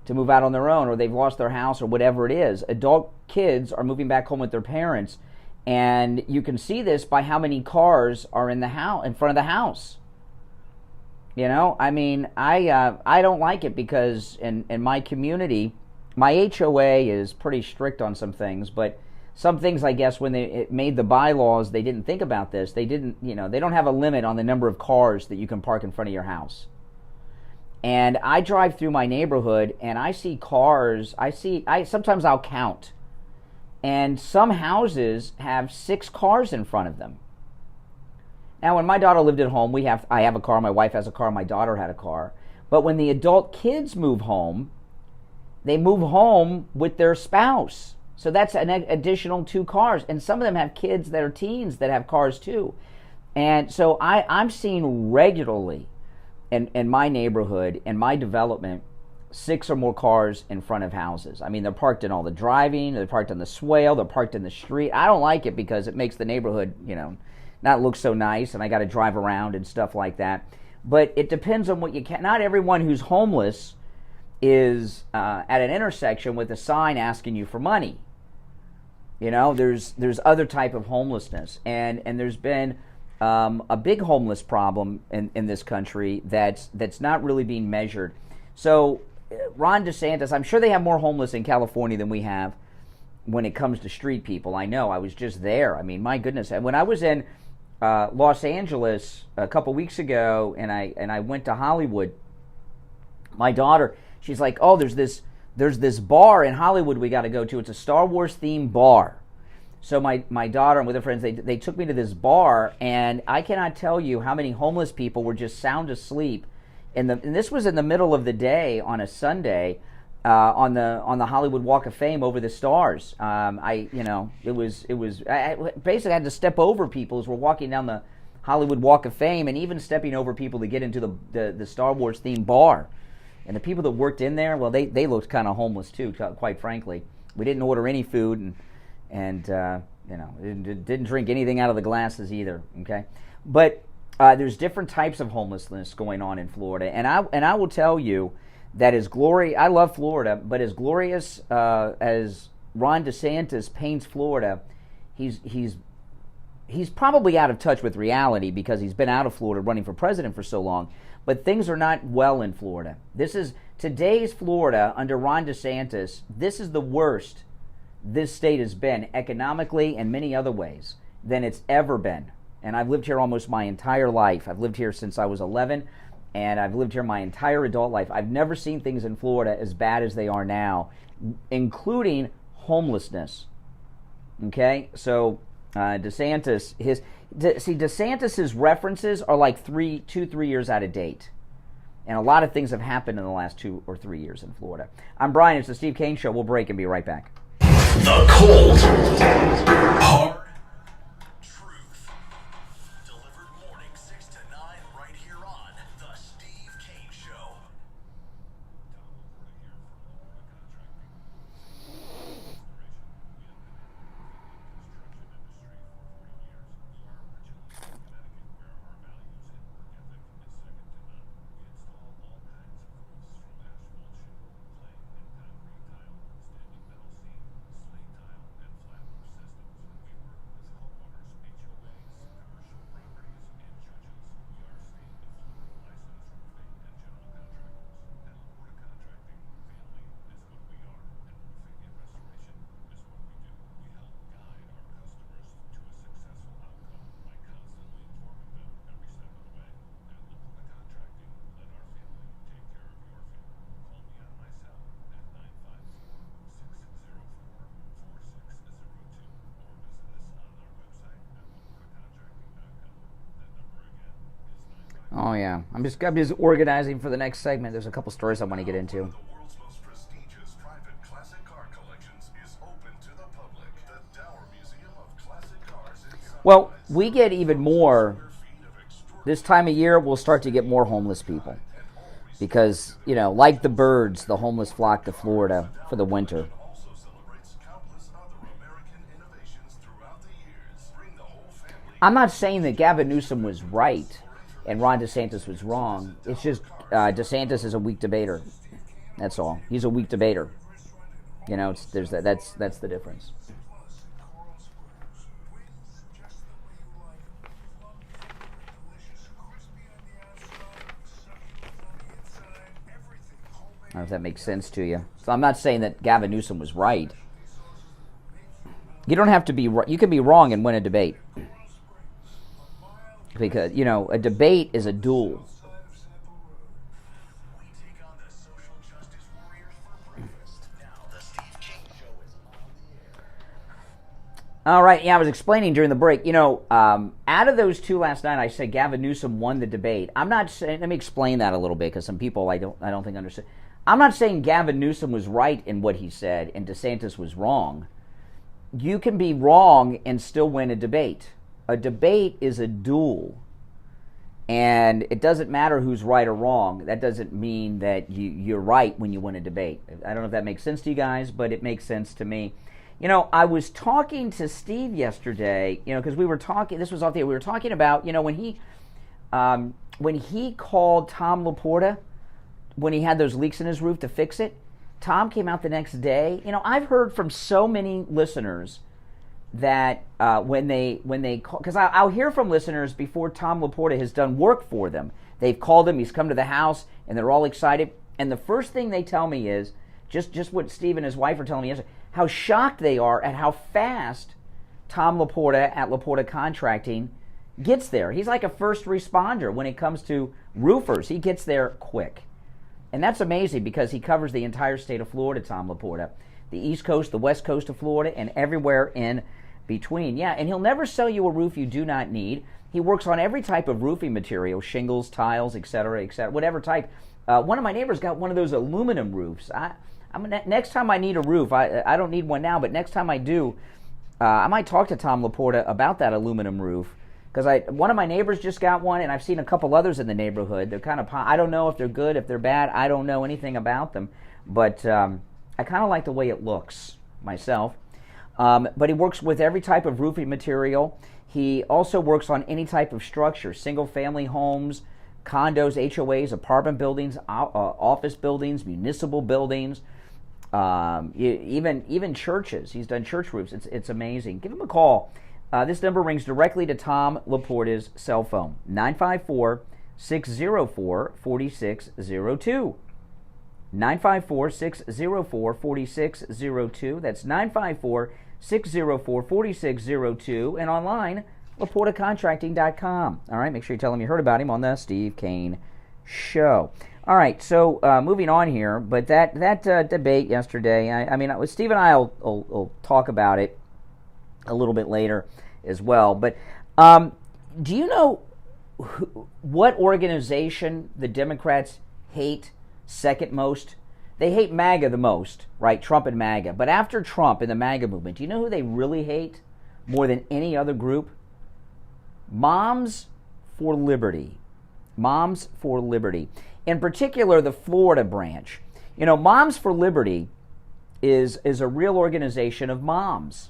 to move out on their own, or they've lost their house, or whatever it is. Adult kids are moving back home with their parents. And you can see this by how many cars are in front of the house. I mean, I don't like it because in my community, my HOA is pretty strict on some things, but some things, I guess, when they made the bylaws, they didn't think about this. They didn't, they don't have a limit on the number of cars that you can park in front of your house. And I drive through my neighborhood and I see cars. Sometimes I'll count. And some houses have 6 cars in front of them. Now, when my daughter lived at home, I have a car, my wife has a car, my daughter had a car. But when the adult kids move home, they move home with their spouse. So that's an additional 2 cars. And some of them have kids that are teens that have cars too. And so I'm seeing regularly in my neighborhood, in my development, 6 or more cars in front of houses. I mean, they're parked in all the driving, they're parked on the swale, they're parked in the street. I don't like it because it makes the neighborhood, not look so nice, and I got to drive around and stuff like that. But it depends on what you can. Not everyone who's homeless is at an intersection with a sign asking you for money. There's other type of homelessness, and there's been a big homeless problem in this country that's not really being measured. So Ron DeSantis, I'm sure they have more homeless in California than we have when it comes to street people. I know. I was just there. I mean, my goodness. And when I was in Los Angeles a couple weeks ago, and I went to Hollywood, my daughter, she's like, "Oh, there's this bar in Hollywood we got to go to. It's a Star Wars themed bar." So my daughter and with her friends, they took me to this bar, and I cannot tell you how many homeless people were just sound asleep. And this was in the middle of the day on a Sunday, on the Hollywood Walk of Fame over the stars. I basically had to step over people as we're walking down the Hollywood Walk of Fame, and even stepping over people to get into the Star Wars themed bar. And the people that worked in there, well, they looked kind of homeless too, quite frankly. We didn't order any food, and didn't drink anything out of the glasses either. Okay, but there's different types of homelessness going on in Florida, and I will tell you that I love Florida, but as glorious as Ron DeSantis paints Florida, he's probably out of touch with reality because he's been out of Florida running for president for so long. But things are not well in Florida. This is today's Florida under Ron DeSantis. This is the worst this state has been economically and many other ways than it's ever been. And I've lived here almost my entire life. I've lived here since I was 11, and I've lived here my entire adult life. I've never seen things in Florida as bad as they are now, including homelessness. Okay, so DeSantis, DeSantis's references are like 3 years out of date, and a lot of things have happened in the last 2 or 3 years in Florida. I'm Brian. It's the Steve Kane Show. We'll break and be right back. The cold, hard truth. Delivered morning 6 to 9 right here on The Steve Kane Show. Oh yeah, I'm just organizing for the next segment. There's a couple stories I want to get into. The world's most prestigious private classic car collections is open to the public. The Dower Museum of Classic Cars in Well, we get even more this time of year. We'll start to get more homeless people because, you know, like the birds, the homeless flock to Florida for the winter. also celebrates countless other American innovations throughout the years. Bring the whole family. I'm not saying that Gavin Newsom was right and Ron DeSantis was wrong. It's just DeSantis is a weak debater. That's all. He's a weak debater. You know, there's that. That's the difference. I don't know if that makes sense to you. So I'm not saying that Gavin Newsom was right. You don't have to be right. You can be wrong and win a debate. Because, you know, a debate is a duel. We take on the social justice warriors for breakfast. Now, the Steve Kane Show is on the air. All right, yeah, I was explaining during the break. You know, out of those two last night, I said Gavin Newsom won the debate. I'm not saying. Let me explain that a little bit because some people I don't think understand. I'm not saying Gavin Newsom was right in what he said and DeSantis was wrong. You can be wrong and still win a debate. A debate is a duel, and it doesn't matter who's right or wrong. That doesn't mean that you're right when you win a debate. I don't know if that makes sense to you guys, but it makes sense to me. You know, I was talking to Steve yesterday, you know, because we were talking, this was off the air, we were talking about, you know, when he called Tom Laporta, when he had those leaks in his roof to fix it, Tom came out the next day. You know, I've heard from so many listeners that when they call, because I'll hear from listeners before Tom Laporta has done work for them. They've called him, he's come to the house, and they're all excited. And the first thing they tell me is, just what Steve and his wife were telling me yesterday, how shocked they are at how fast Tom Laporta at Laporta Contracting gets there. He's like a first responder when it comes to roofers. He gets there quick. And that's amazing because he covers the entire state of Florida, Tom Laporta. The East Coast, the West Coast of Florida, and everywhere in between. Yeah, and he'll never sell you a roof you do not need. He works on every type of roofing material, shingles, tiles, etc., whatever type. One of my neighbors got one of those aluminum roofs. Next time I need a roof, I don't need one now, but next time I do, I might talk to Tom Laporta about that aluminum roof. Because one of my neighbors just got one, and I've seen a couple others in the neighborhood. They're kind of, I don't know if they're good, if they're bad. I don't know anything about them. But I kind of like the way it looks myself. But he works with every type of roofing material. He also works on any type of structure, single-family homes, condos, HOAs, apartment buildings, office buildings, municipal buildings, even churches. He's done church roofs. It's amazing. Give him a call. This number rings directly to Tom Laporta's cell phone, 954-604-4602. 954-604-4602. That's 954-604-4602. And online, LaportaContracting.com. All right, make sure you tell him you heard about him on the Steve Kane show. All right, so moving on here, but that debate yesterday, I mean, Steve and I will talk about it a little bit later as well, but do you know what organization the Democrats hate second most? They hate MAGA the most, right? Trump and MAGA. But after Trump and the MAGA movement, do you know who they really hate more than any other group? Moms for Liberty. Moms for Liberty. In particular, the Florida branch. You know, Moms for Liberty is a real organization of moms.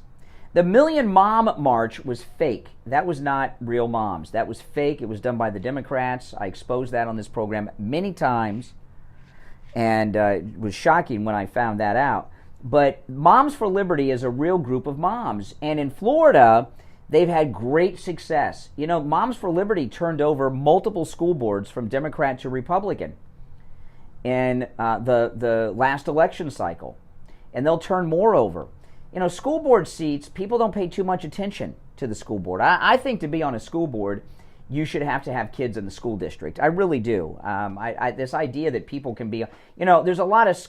The Million Mom March was fake. That was not real moms. That was fake. It was done by the Democrats. I exposed that on this program many times, and it was shocking when I found that out. But Moms for Liberty is a real group of moms. And in Florida, they've had great success. You know, Moms for Liberty turned over multiple school boards from Democrat to Republican in the last election cycle. And they'll turn more over. You know, school board seats, people don't pay too much attention to the school board. I think to be on a school board, you should have to have kids in the school district. I really do. This idea that people can be, you know, there's a lot of,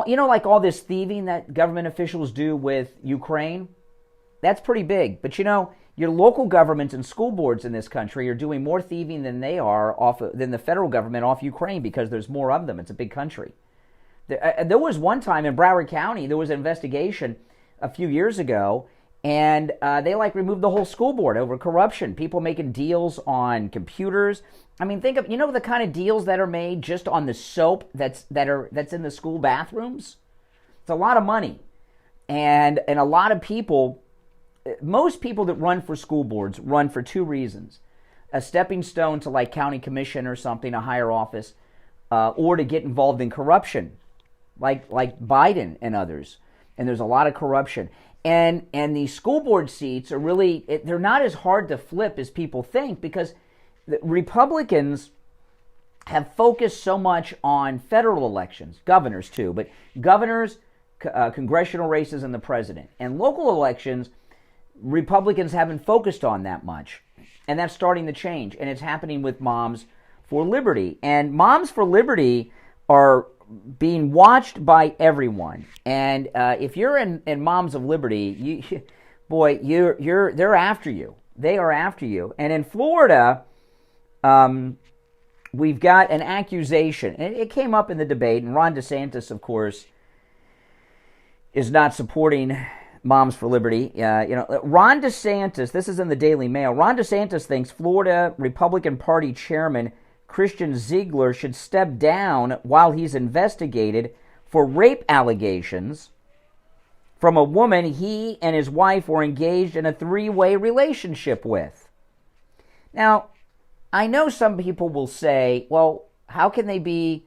you know, like all this thieving that government officials do with Ukraine. That's pretty big. But, you know, your local governments and school boards in this country are doing more thieving than they are than the federal government off Ukraine because there's more of them. It's a big country. There was one time in Broward County, there was an investigation a few years ago, and they removed the whole school board over corruption. People making deals on computers. I mean, think of, you know, the kind of deals that are made just on the soap that's in the school bathrooms. It's a lot of money, and a lot of people. Most people that run for school boards run for two reasons: a stepping stone to like county commission or something, a higher office, or to get involved in corruption. Like Biden and others, and there's a lot of corruption, and the school board seats are really, they're not as hard to flip as people think, because the Republicans have focused so much on federal elections, governors too, but governors, congressional races, and the president, and local elections, Republicans haven't focused on that much, and that's starting to change, and it's happening with Moms for Liberty, and Moms for Liberty are being watched by everyone, and if you're in Moms of Liberty, they're after you. They are after you. And in Florida, we've got an accusation, and it came up in the debate. And Ron DeSantis, of course, is not supporting Moms for Liberty. Ron DeSantis. This is in the Daily Mail. Ron DeSantis thinks Florida Republican Party Chairman Christian Ziegler should step down while he's investigated for rape allegations from a woman he and his wife were engaged in a three-way relationship with. Now, I know some people will say, well, how can they be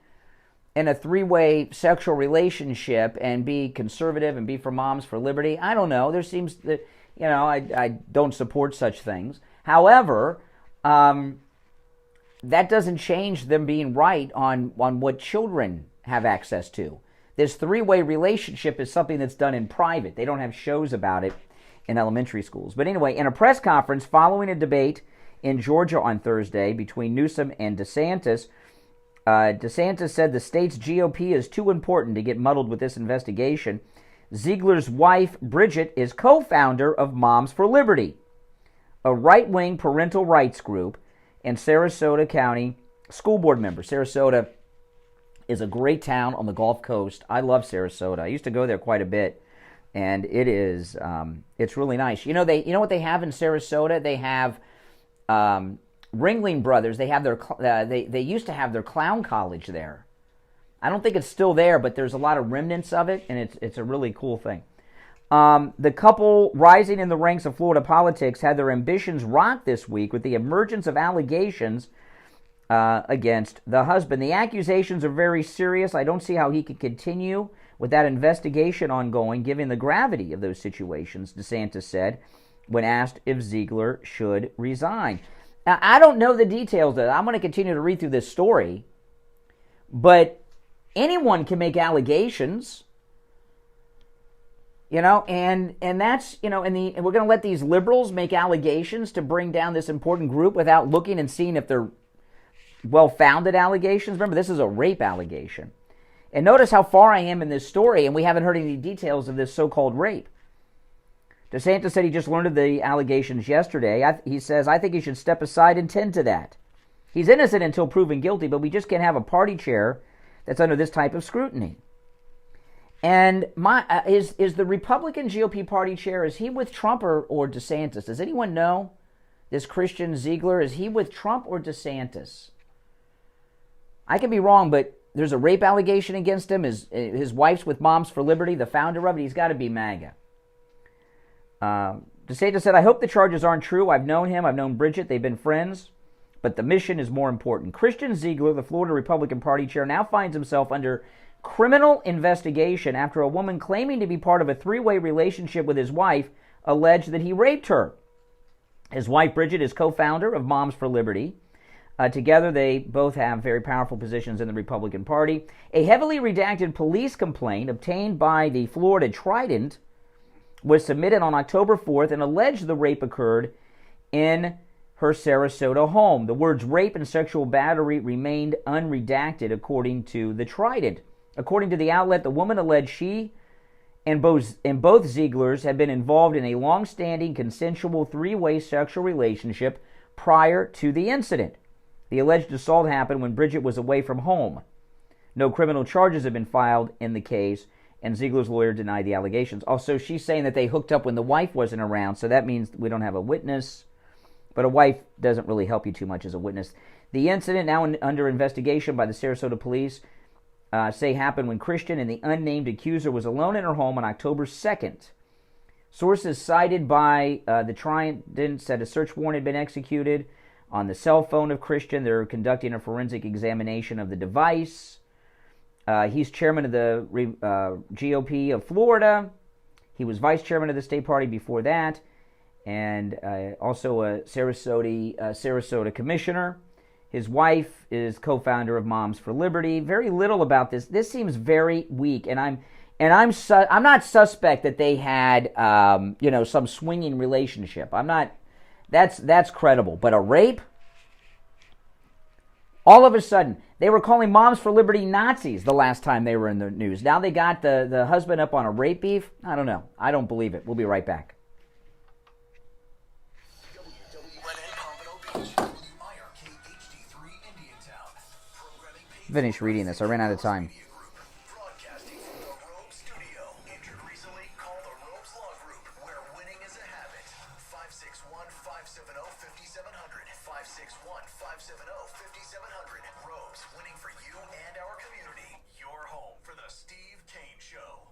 in a three-way sexual relationship and be conservative and be for Moms for Liberty? I don't know. There seems that, I don't support such things. However, that doesn't change them being right on what children have access to. This three-way relationship is something that's done in private. They don't have shows about it in elementary schools. But anyway, in a press conference following a debate in Georgia on Thursday between Newsom and DeSantis, DeSantis said the state's GOP is too important to get muddled with this investigation. Ziegler's wife, Bridget, is co-founder of Moms for Liberty, a right-wing parental rights group, and Sarasota County school board member. Sarasota is a great town on the Gulf Coast. I love Sarasota. I used to go there quite a bit, and it is it's really nice. You know what they have in Sarasota? They have Ringling Brothers. They have their they used to have their clown college there. I don't think it's still there, but there's a lot of remnants of it, and it's a really cool thing. The couple rising in the ranks of Florida politics had their ambitions rocked this week with the emergence of allegations against the husband. The accusations are very serious. I don't see how he could continue with that investigation ongoing, given the gravity of those situations, DeSantis said when asked if Ziegler should resign. Now, I don't know the details of it. I'm going to continue to read through this story, but anyone can make allegations. And that's, and we're going to let these liberals make allegations to bring down this important group without looking and seeing if they're well-founded allegations. Remember, this is a rape allegation. And notice how far I am in this story, and we haven't heard any details of this so-called rape. DeSantis said he just learned of the allegations yesterday. He says, I think he should step aside and tend to that. He's innocent until proven guilty, but we just can't have a party chair that's under this type of scrutiny. And is the Republican GOP party chair, is he with Trump or DeSantis? Does anyone know? This Christian Ziegler, is he with Trump or DeSantis? I could be wrong, but there's a rape allegation against him. His wife's with Moms for Liberty, the founder of it. He's got to be MAGA. DeSantis said, I hope the charges aren't true. I've known him. I've known Bridget. They've been friends. But the mission is more important. Christian Ziegler, the Florida Republican Party chair, now finds himself under criminal investigation after a woman claiming to be part of a three-way relationship with his wife alleged that he raped her. His wife, Bridget, is co-founder of Moms for Liberty. Together, they both have very powerful positions in the Republican Party. A heavily redacted police complaint obtained by the Florida Trident was submitted on October 4th and alleged the rape occurred in her Sarasota home. The words rape and sexual battery remained unredacted, according to the Trident. According to the outlet, the woman alleged she and both Zieglers had been involved in a long-standing consensual three-way sexual relationship prior to the incident. The alleged assault happened when Bridget was away from home. No criminal charges have been filed in the case, and Ziegler's lawyer denied the allegations. Also, she's saying that they hooked up when the wife wasn't around, so that means we don't have a witness. But a wife doesn't really help you too much as a witness. The incident, now under investigation by the Sarasota police, say happened when Christian and the unnamed accuser was alone in her home on October 2nd. Sources cited by the Trident said a search warrant had been executed on the cell phone of Christian. They're conducting a forensic examination of the device. He's chairman of the GOP of Florida. He was vice chairman of the state party before that, and also a Sarasota commissioner. His wife is co-founder of Moms for Liberty. Very little about this. This seems very weak, and I'm not suspect that they had some swinging relationship. I'm not. That's credible, but a rape. All of a sudden, they were calling Moms for Liberty Nazis the last time they were in the news. Now they got the husband up on a rape beef. I don't know. I don't believe it. We'll be right back. Finish reading this. I ran out of time. Broadcasting from the Robe Studio. Injured recently? Call the Robe's Law Group, where winning is a habit. 561-570-5700. 561-570-5700. Robes, winning for you and our community. Your home for the Steve Kane Show.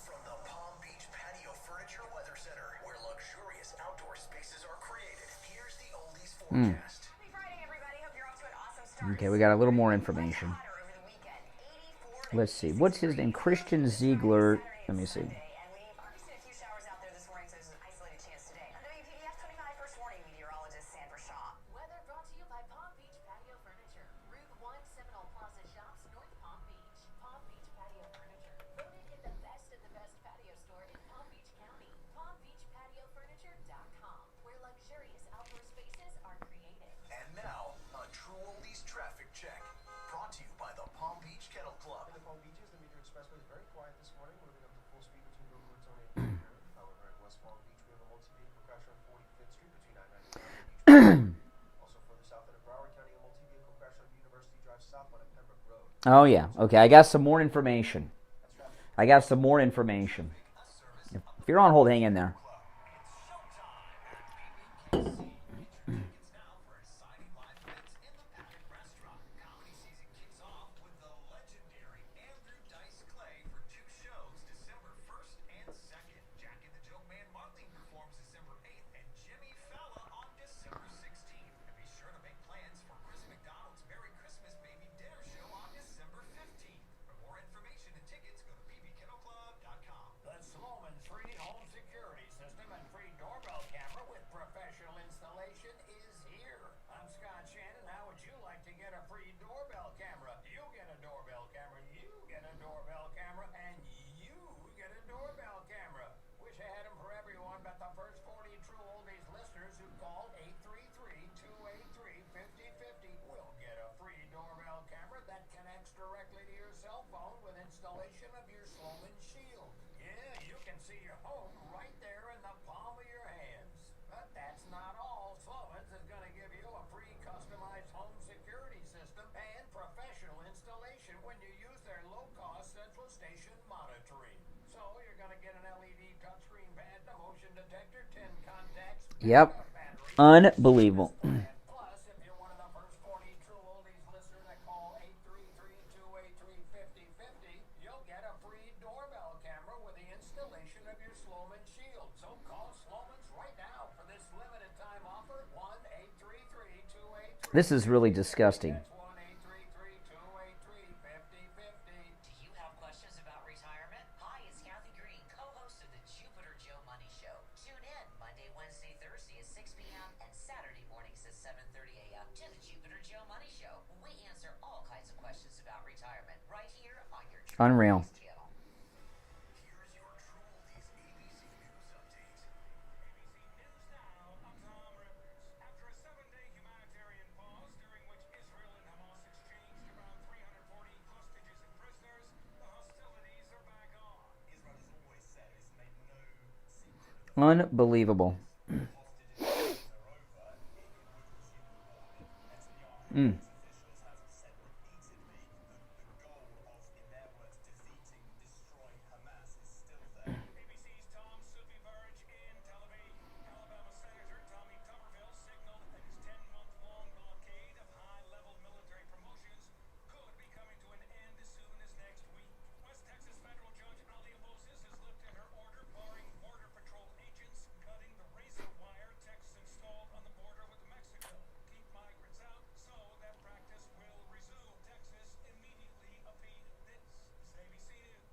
From the Palm Beach Patio Furniture Weather Center, where luxurious outdoor spaces are created, here's the Oldies forecast. Okay, we got a little more information. Let's see. What's his name? Christian Ziegler. Let me see. Oh, yeah. Okay, I got some more information. If you're on hold, hang in there. installation of your Sloman Shield. Yeah, you can see your home right there in the palm of your hands. But that's not all. Sloman's is going to give you a free customized home security system and professional installation when you use their low-cost central station monitoring. So you're going to get an LED touchscreen pad, a motion detector, 10 contacts. Yep. Unbelievable. Plus, if you're one of the first 40 true oldies listeners that call 833-283-5050, you'll get a free doorbell camera with the installation of your Sloman Shield. So call Sloman's right now for this limited time offer, 1-833-283. This is really disgusting. That's 1-833-283-5050. Do you have questions about retirement? Hi, it's Kathy Green, co-host of the Jupiter Joe Money Show. Tune in Monday, Wednesday, Thursday at 6 p.m. and Saturday mornings at 7:30 a.m. to the Jupiter Joe Money Show. We answer all kinds of questions about retirement right here on your Jupiter Unreal. News channel. Here's your true oldies ABC News update. ABC News Now, I'm Tom Rivers. After a 7-day humanitarian pause during which Israel and Hamas exchanged around 340 hostages and prisoners, the hostilities are back on. Israel has always said it's made no secret of the Unbelievable. hostages are over. It would resume the war. Netanyahu Mm. officials have said repeatedly the goal of, in their words, defeating, destroying Hamas is still there. ABC's Tom Sufi Burrage in Tel Aviv. Alabama Senator Tommy Tuberville signaled that his 10-month-long blockade of high-level military promotions could be coming to an end as soon as next week. West Texas federal judge Alia Moses has lifted her order barring Border Patrol agents cutting the razor wire Texas installed on the border with Mexico. Keep migrants out so that practice will resume. Texas immediately appealed. This is ABC News.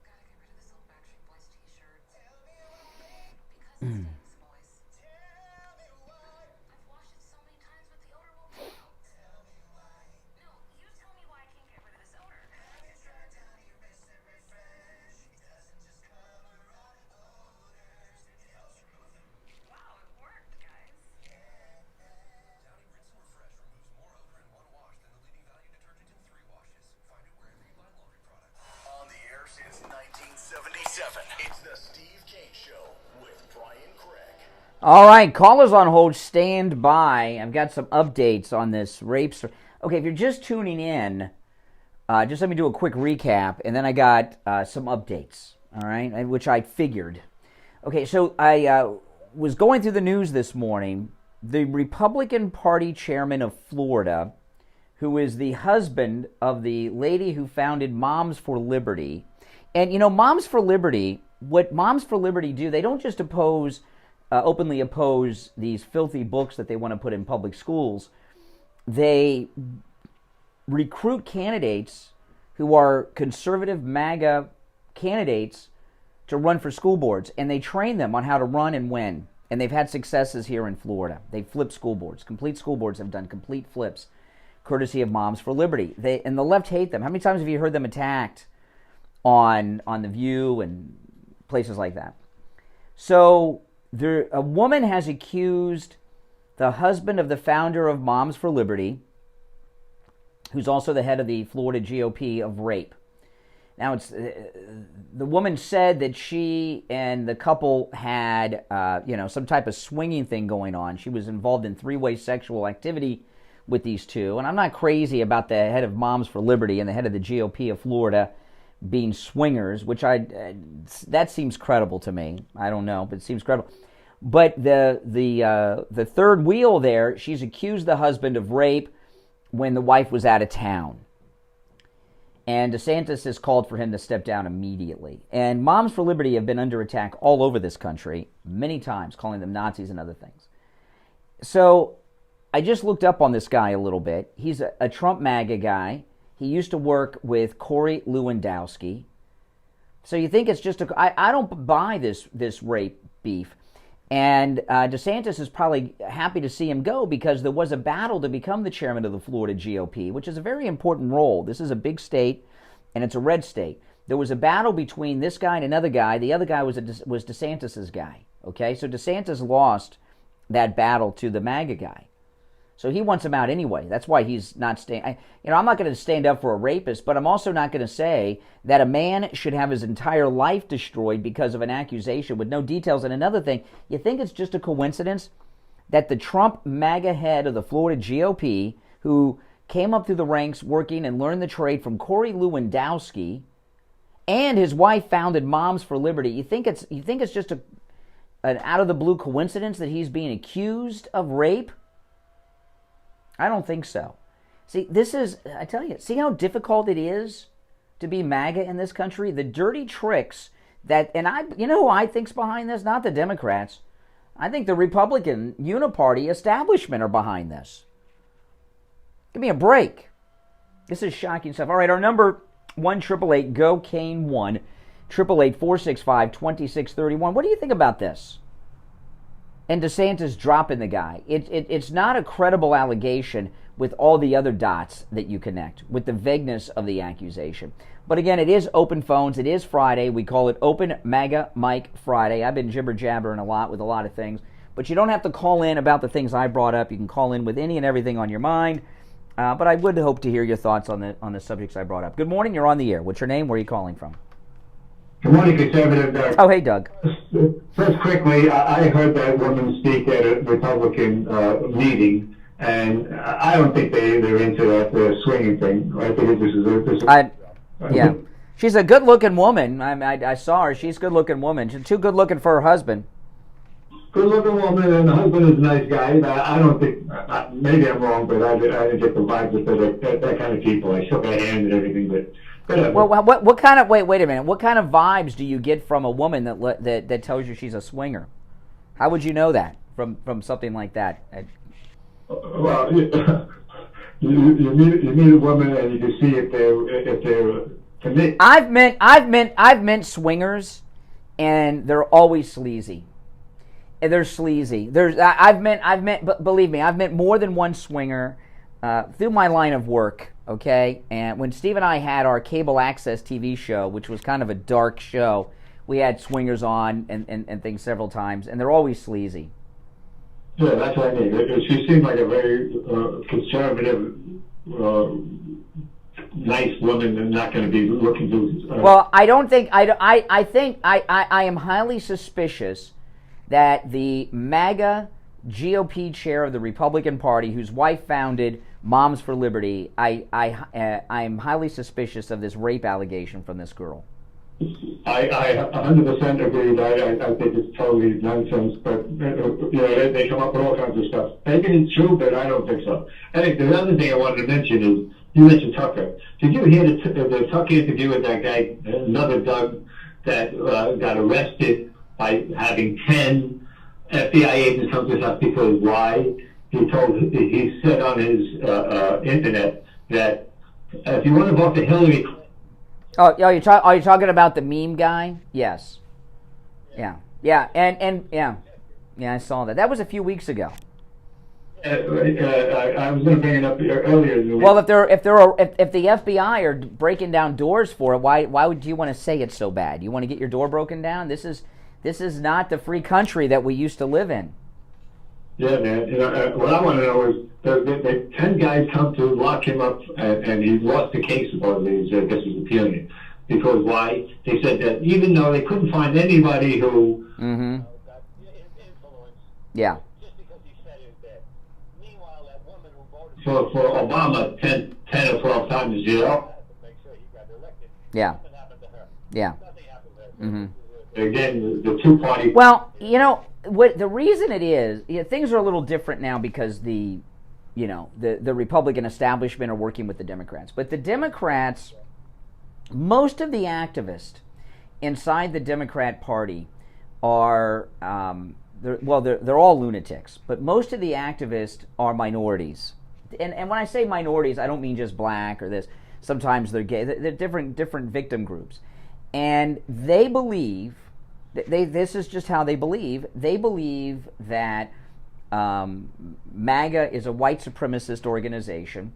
Gotta get rid of this old Backstreet Boys t-shirt. Because it stinks, boys. I've washed it so many times, but the odor won't go out. No, you tell me why I can't get rid of this odor. Wow, it worked, guys. Downy Rinse and Refresh removes more odor in one wash than the leading value detergent in 3 washes. Find it wherever you buy laundry products. On the air since 1977, it's the Steve Kane Show with Brian Craig. All right, callers on hold, stand by. I've got some updates on this rape story. Okay, if you're just tuning in, just let me do a quick recap, and then I got some updates, all right, which I figured. Okay, so I was going through the news this morning. The Republican Party chairman of Florida, who is the husband of the lady who founded Moms for Liberty, and you know, Moms for Liberty, what Moms for Liberty do, they don't just openly oppose these filthy books that they want to put in public schools. They recruit candidates who are conservative MAGA candidates to run for school boards, and they train them on how to run and win. And they've had successes here in Florida. They've flipped school boards. Complete school boards have done complete flips, courtesy of Moms for Liberty. And the left hate them. How many times have you heard them attacked on The View and places like that? So a woman has accused the husband of the founder of Moms for Liberty, who's also the head of the Florida GOP, of rape. Now, it's the woman said that she and the couple had, some type of swinging thing going on. She was involved in 3-way sexual activity with these two. And I'm not crazy about the head of Moms for Liberty and the head of the GOP of Florida being swingers, which that seems credible to me. I don't know, but it seems credible. But the third wheel there, she's accused the husband of rape when the wife was out of town. And DeSantis has called for him to step down immediately. And Moms for Liberty have been under attack all over this country many times, calling them Nazis and other things. So I just looked up on this guy a little bit. He's a Trump MAGA guy. He used to work with Corey Lewandowski. So you think it's just I don't buy this rape beef. And DeSantis is probably happy to see him go because there was a battle to become the chairman of the Florida GOP, which is a very important role. This is a big state, and it's a red state. There was a battle between this guy and another guy. The other guy was DeSantis's guy. Okay, so DeSantis lost that battle to the MAGA guy. So he wants him out anyway. That's why he's not staying. I'm not going to stand up for a rapist, but I'm also not going to say that a man should have his entire life destroyed because of an accusation with no details. And another thing, you think it's just a coincidence that the Trump MAGA head of the Florida GOP, who came up through the ranks working and learned the trade from Corey Lewandowski, and his wife founded Moms for Liberty, you think it's just an out of the blue coincidence that he's being accused of rape? I don't think so. See, I tell you, see how difficult it is to be MAGA in this country? The dirty tricks you know who I think's behind this? Not the Democrats. I think the Republican uniparty establishment are behind this. Give me a break. This is shocking stuff. All right, our number 1-888-GO-CANE-1, 888-465-2631. What do you think about this? And DeSantis dropping the guy. It's not a credible allegation with all the other dots that you connect, with the vagueness of the accusation. But again, it is open phones. It is Friday. We call it Open MAGA Mike Friday. I've been jibber-jabbering a lot with a lot of things. But you don't have to call in about the things I brought up. You can call in with any and everything on your mind. But I would hope to hear your thoughts on the subjects I brought up. Good morning. You're on the air. What's your name? Where are you calling from? Good morning, Conservative Doug. Oh, hey, Doug. First, quickly, I heard that woman speak at a Republican meeting, and I don't think they're into that swinging thing. I think this is yeah. She's a good-looking woman. I saw her. She's a good-looking woman. She's too good-looking for her husband. Good-looking woman, and the husband is a nice guy. I don't think, maybe I'm wrong, but I didn't get the vibes with that kind of people. I shook their hand and everything, but... Well, what kind of wait a minute? What kind of vibes do you get from a woman that tells you she's a swinger? How would you know that from something like that? Well, you meet a woman and you can see if they're committed. I've met swingers, and they're always sleazy. And they're sleazy. I've met, but believe me, I've met more than one swinger through my line of work. Okay, and when Steve and I had our cable access TV show, which was kind of a dark show, we had swingers on and things several times, and they're always sleazy. Yeah, that's what I mean. She seemed like a very conservative, nice woman, and not going to be looking to... Well, I don't think... I am highly suspicious that the MAGA GOP chair of the Republican Party, whose wife founded Moms for Liberty, I am highly suspicious of this rape allegation from this girl. I 100% agree. I think it's totally nonsense, but they come up with all kinds of stuff. Maybe it's true, but I don't think so. I think the other thing I wanted to mention is, you mentioned Tucker. Did you hear the Tucker interview with that guy, another Doug, that got arrested by having 10 FBI agents come to his house because why? He said on his internet that if you want to vote for Hillary... are you talking about the meme guy? Yes. Yeah. I saw that. That was a few weeks ago. I was going to bring it up earlier. Well, if the FBI are breaking down doors for it, why would you want to say it so bad? You want to get your door broken down? This is not the free country that we used to live in. Yeah, man. What I want to know is the 10 guys come to lock him up, and he lost the case supposedly. I guess he's appealing it. Because why? They said that even though they couldn't find anybody who... Mm-hmm. Yeah. For Obama 10 or 12 times, Yeah. Yeah. Mm-hmm. Again, the two-party... Well, what the reason it is, things are a little different now because the Republican establishment are working with the Democrats. But the Democrats, most of the activists inside the Democrat Party are, they're all lunatics, but most of the activists are minorities. And when I say minorities, I don't mean just black or this. Sometimes they're gay. They're different victim groups. And they believe... this is just how they believe. They believe that MAGA is a white supremacist organization,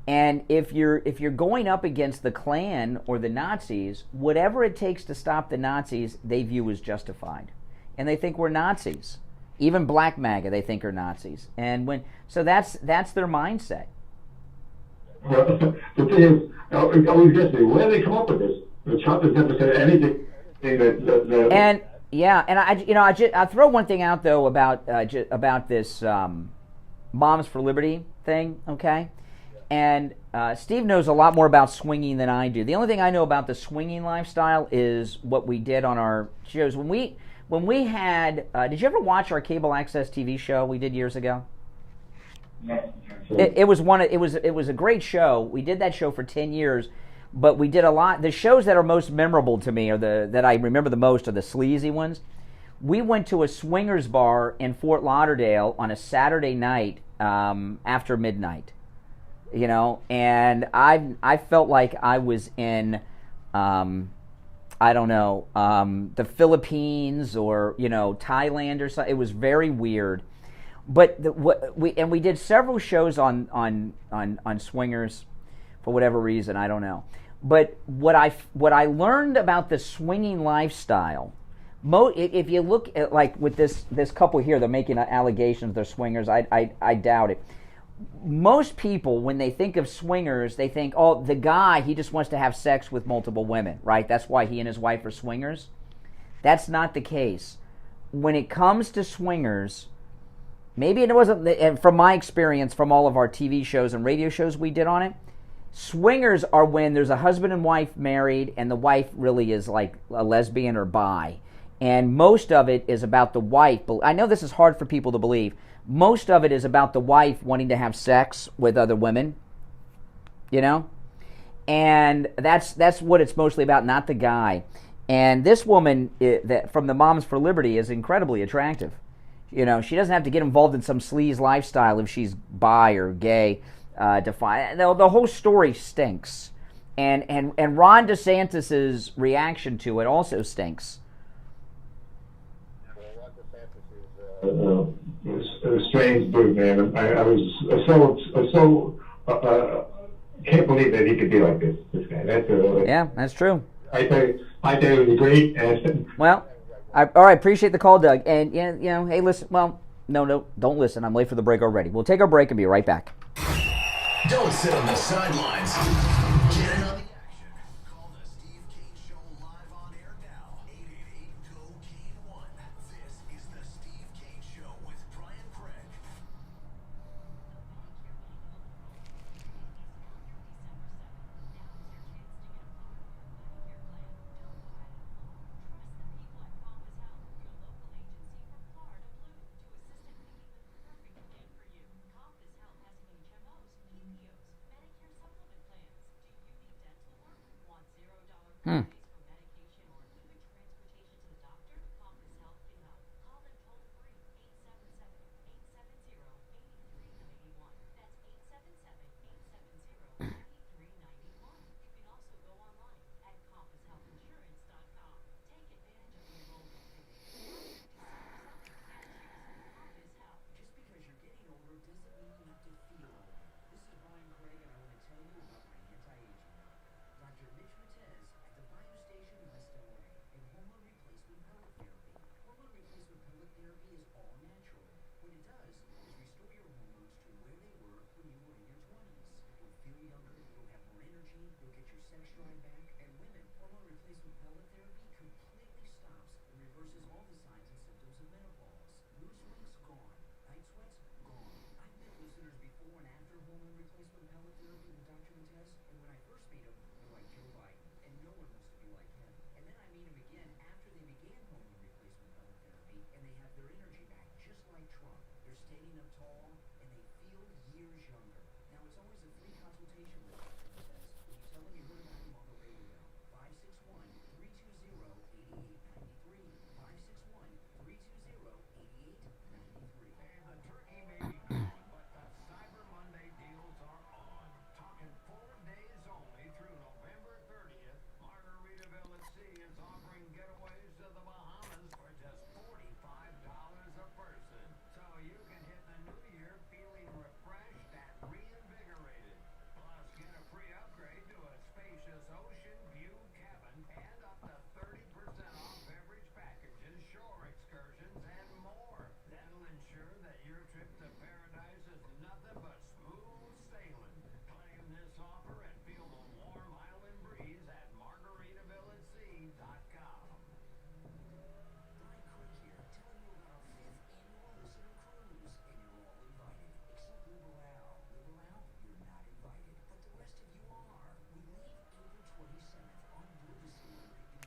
and if you're going up against the Klan or the Nazis, whatever it takes to stop the Nazis, they view as justified, and they think we're Nazis, Even black MAGA they think are Nazis, and so that's their mindset. Well, the thing is, I always guess me, where do they come up with this? Trump has never said anything that And yeah, and I throw one thing out though about this Moms for Liberty thing, okay? And Steve knows a lot more about swinging than I do. The only thing I know about the swinging lifestyle is what we did on our shows. When we had, did you ever watch our cable access TV show we did years ago? It was a great show. We did that show for 10 years, but we did a lot. The shows that are most memorable to me that I remember the most are the sleazy ones. We went to a swingers bar in Fort Lauderdale on a Saturday night after midnight, and I felt like I was in I don't know the Philippines or Thailand or something. It was very weird. But we did several shows on swingers for whatever reason, I don't know. But what I learned about the swinging lifestyle, if you look at like with this couple here, they're making allegations they're swingers. I doubt it. Most people, when they think of swingers, they think, oh, the guy, he just wants to have sex with multiple women, right? That's why he and his wife are swingers. That's not the case. When it comes to swingers, maybe it wasn't, and from my experience from all of our TV shows and radio shows we did on it, swingers are when there's a husband and wife married and the wife really is like a lesbian or bi. And most of it is about the wife. I know this is hard for people to believe. Most of it is about the wife wanting to have sex with other women, and that's what it's mostly about, not the guy. And this woman from the Moms for Liberty is incredibly attractive. She doesn't have to get involved in some sleaze lifestyle if she's bi or gay. The whole story stinks, and Ron DeSantis's reaction to it also stinks. A strange dude, man. I was so can't believe that he could be like this guy. Yeah, that's true. I thought it was great. Well, all right. Appreciate the call, Doug. And hey, listen. Well, no, don't listen. I'm late for the break already. We'll take our break and be right back. Don't sit on the sidelines. Get in on the action. Call the Steve Kane Show live on air now. 888-GO-KANE-1. This is the Steve Kane Show with Brian Craig.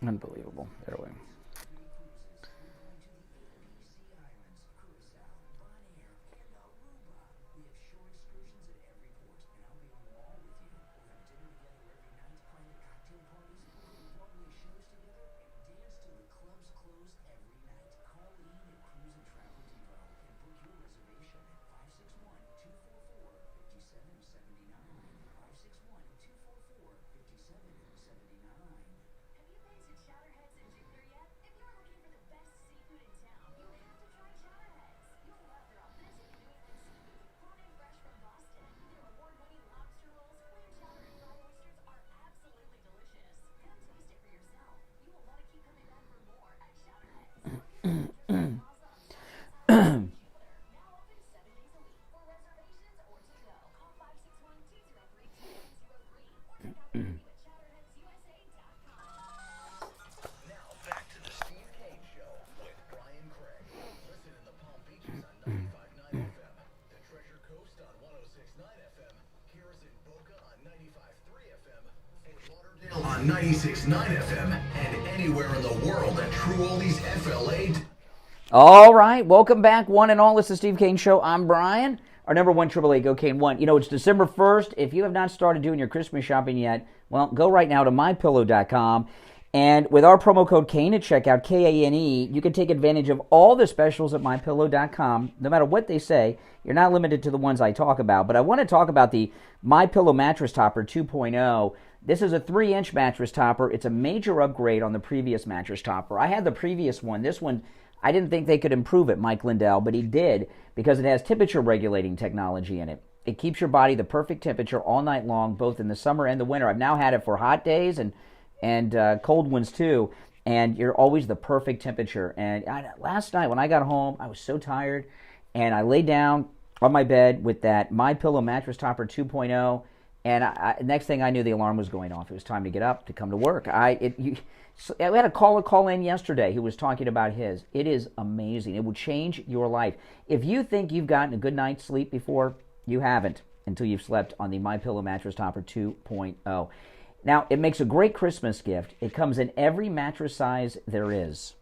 Unbelievable. There we go. On 96.9 FM and anywhere in the world at True Oldies FLA. All right, welcome back, one and all. It's the Steve Kane Show. I'm Brian. Our number 1-888-GO-KANE-1. You know, it's December 1st. If you have not started doing your Christmas shopping yet, well, go right now to mypillow.com. And with our promo code KANE at checkout, K-A-N-E, you can take advantage of all the specials at mypillow.com. No matter what they say, you're not limited to the ones I talk about. But I want to talk about the MyPillow Mattress Topper 2.0. This is a 3-inch mattress topper. It's a major upgrade on the previous mattress topper. I had the previous one. This one, I didn't think they could improve it, Mike Lindell, but he did because it has temperature regulating technology in it. It keeps your body the perfect temperature all night long, both in the summer and the winter. I've now had it for hot days and cold ones too, and you're always the perfect temperature. And last night when I got home, I was so tired, and I lay down on my bed with that MyPillow Mattress Topper 2.0, and next thing I knew, the alarm was going off. It was time to get up to come to work. We had a caller call in yesterday who was talking about his. It is amazing. It will change your life. If you think you've gotten a good night's sleep before, you haven't until you've slept on the MyPillow Mattress Topper 2.0. Now, it makes a great Christmas gift. It comes in every mattress size there is.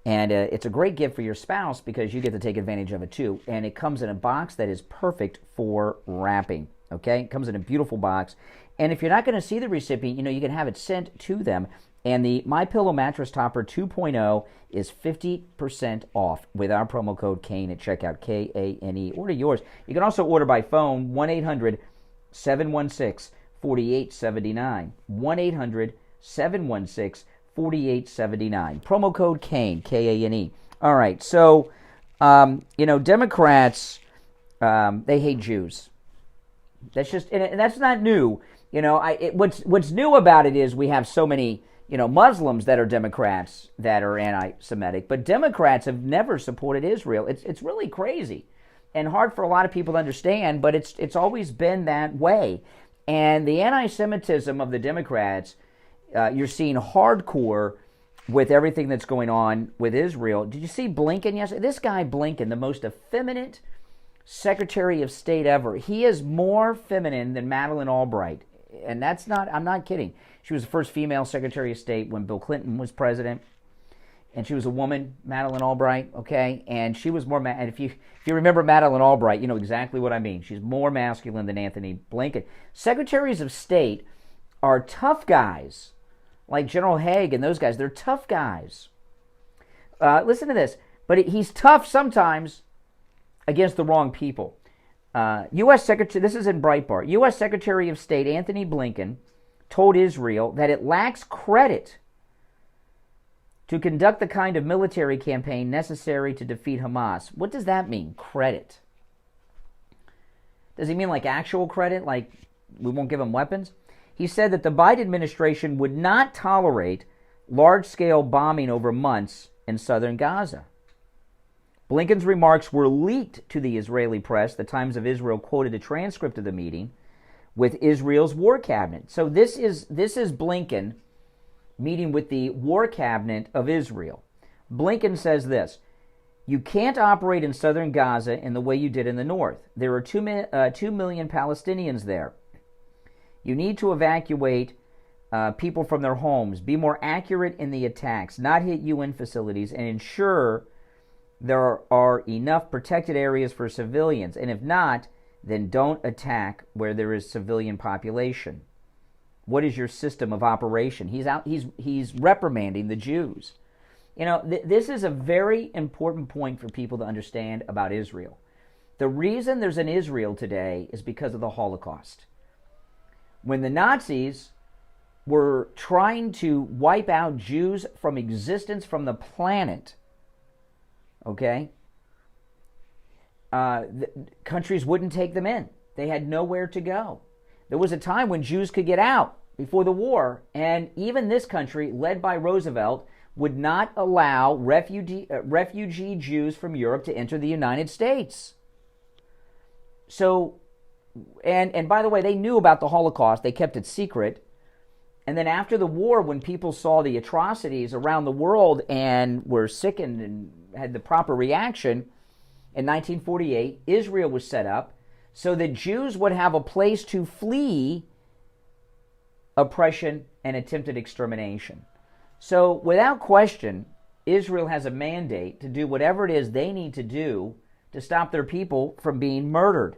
And it's a great gift for your spouse because you get to take advantage of it too. And it comes in a box that is perfect for wrapping. Okay? It comes in a beautiful box. And if you're not going to see the recipient, you can have it sent to them. And the MyPillow Mattress Topper 2.0 is 50% off with our promo code KANE at checkout, K-A-N-E. Order yours. You can also order by phone, 1-800-716-4879. 1-800-716-4879. Promo code KANE, K-A-N-E. All right, so, Democrats, they hate Jews. That's just, and that's not new. What's new about it is we have so many, Muslims that are Democrats that are anti-Semitic, but Democrats have never supported Israel. It's really crazy and hard for a lot of people to understand, but it's always been that way. And the anti-Semitism of the Democrats, you're seeing hardcore with everything that's going on with Israel. Did you see Blinken yesterday? This guy Blinken, the most effeminate Secretary of State ever. He is more feminine than Madeleine Albright. And I'm not kidding. She was the first female Secretary of State when Bill Clinton was president. And she was a woman, Madeleine Albright, okay? And she was more, and if you remember Madeleine Albright, you know exactly what I mean. She's more masculine than Anthony Blinken. Secretaries of State are tough guys, like General Haig and those guys. They're tough guys. Listen to this. But he's tough sometimes against the wrong people. U.S. Secretary, this is in Breitbart, U.S. Secretary of State Anthony Blinken told Israel that it lacks credit to conduct the kind of military campaign necessary to defeat Hamas. What does that mean, credit? Does he mean like actual credit, like we won't give them weapons? He said that the Biden administration would not tolerate large-scale bombing over months in southern Gaza. Blinken's remarks were leaked to the Israeli press. The Times of Israel quoted a transcript of the meeting with Israel's war cabinet. So this is Blinken meeting with the war cabinet of Israel. Blinken says this: you can't operate in southern Gaza in the way you did in the north. There are 2 million Palestinians there. You need to evacuate people from their homes, be more accurate in the attacks, not hit UN facilities, and ensure there are enough protected areas for civilians. And if not, then don't attack where there is civilian population. What is your system of operation? He's reprimanding the Jews. You know, this is a very important point for people to understand about Israel. The reason there's an Israel today is because of the Holocaust. When the Nazis were trying to wipe out Jews from existence from the planet, okay, countries wouldn't take them in. They had nowhere to go. There was a time when Jews could get out before the war, and even this country, led by Roosevelt, would not allow refugee Jews from Europe to enter the United States. So, and by the way, they knew about the Holocaust. They kept it secret. And then after the war, when people saw the atrocities around the world and were sickened and had the proper reaction, in 1948, Israel was set up so that Jews would have a place to flee oppression and attempted extermination. So, without question, Israel has a mandate to do whatever it is they need to do to stop their people from being murdered.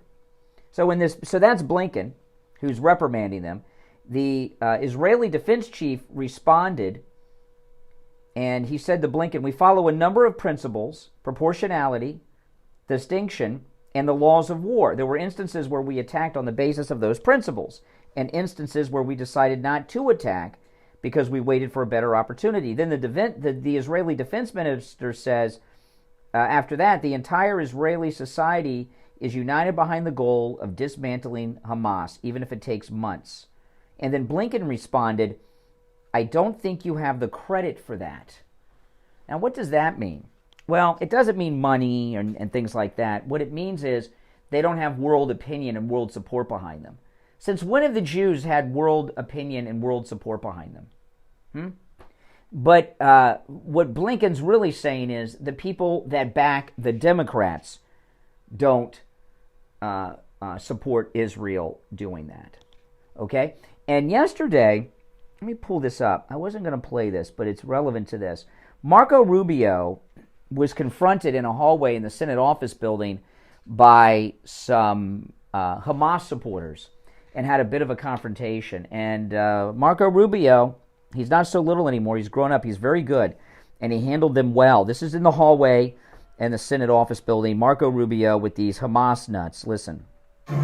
So that's Blinken, who's reprimanding them. The Israeli defense chief responded, and he said to Blinken, "We follow a number of principles: proportionality, distinction, and the laws of war. There were instances where we attacked on the basis of those principles, and instances where we decided not to attack because we waited for a better opportunity." Then the Israeli defense minister says, after that, the entire Israeli society is united behind the goal of dismantling Hamas, even if it takes months. And then Blinken responded, "I don't think you have the credit for that." Now, what does that mean? Well, it doesn't mean money and things like that. What it means is they don't have world opinion and world support behind them. Since when have the Jews had world opinion and world support behind them? But what Blinken's really saying is the people that back the Democrats don't support Israel doing that. Okay? And yesterday, let me pull this up. I wasn't going to play this, but it's relevant to this. Marco Rubio was confronted in a hallway in the Senate office building by some Hamas supporters and had a bit of a confrontation. And Marco Rubio, he's not so little anymore. He's grown up. He's very good. And he handled them well. This is in the hallway in the Senate office building. Marco Rubio with these Hamas nuts. Listen.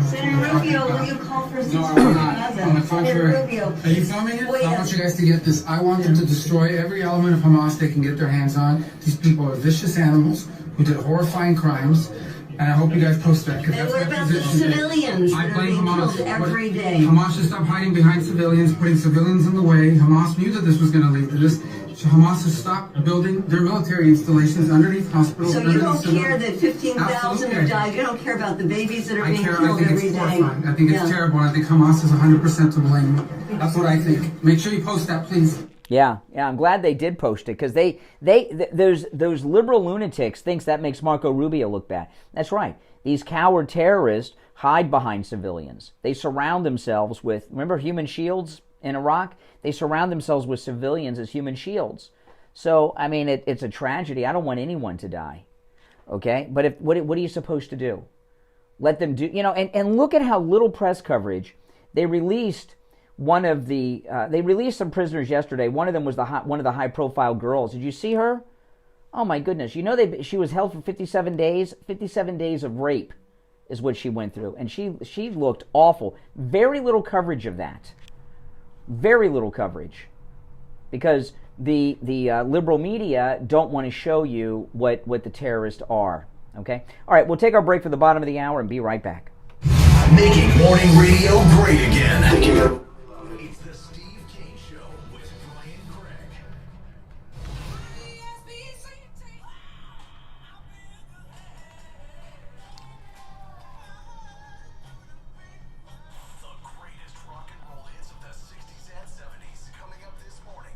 Senator Rubio, will you call for No, I will not. On the contrary. Rubio. Are you filming it? I want you guys to get this. I want them to destroy every element of Hamas they can get their hands on. These people are vicious animals who did horrifying crimes. And I hope you guys post that. And what about the civilians that are being killed every day? Hamas should stop hiding behind civilians, putting civilians in the way. Hamas knew that this was going to lead to this. So Hamas has stopped building their military installations underneath hospitals. So you don't care that 15,000 have died? You don't care about the babies that are being killed every day? I think it's horrifying. I think it's terrible. I think Hamas is 100% to blame. That's what I think. Make sure you post that, please. Yeah, I'm glad they did post it because those liberal lunatics thinks that makes Marco Rubio look bad. That's right. These coward terrorists hide behind civilians. They surround themselves with, remember human shields in Iraq? They surround themselves with civilians as human shields. So, I mean, it's a tragedy. I don't want anyone to die. Okay? But what are you supposed to do? Let them do, and look at how little press coverage. They released they released some prisoners yesterday. One of them was one of the high-profile girls. Did you see her? Oh, my goodness. She was held for 57 days. 57 days of rape is what she went through. And she looked awful. Very little coverage of that. Very little coverage. Because the liberal media don't want to show you what the terrorists are. Okay? All right, we'll take our break for the bottom of the hour and be right back. Making morning radio great again. Thank you. It's the Steve Kane Show with Brian Craig. The greatest rock and roll hits of the 60s and 70s coming up this morning.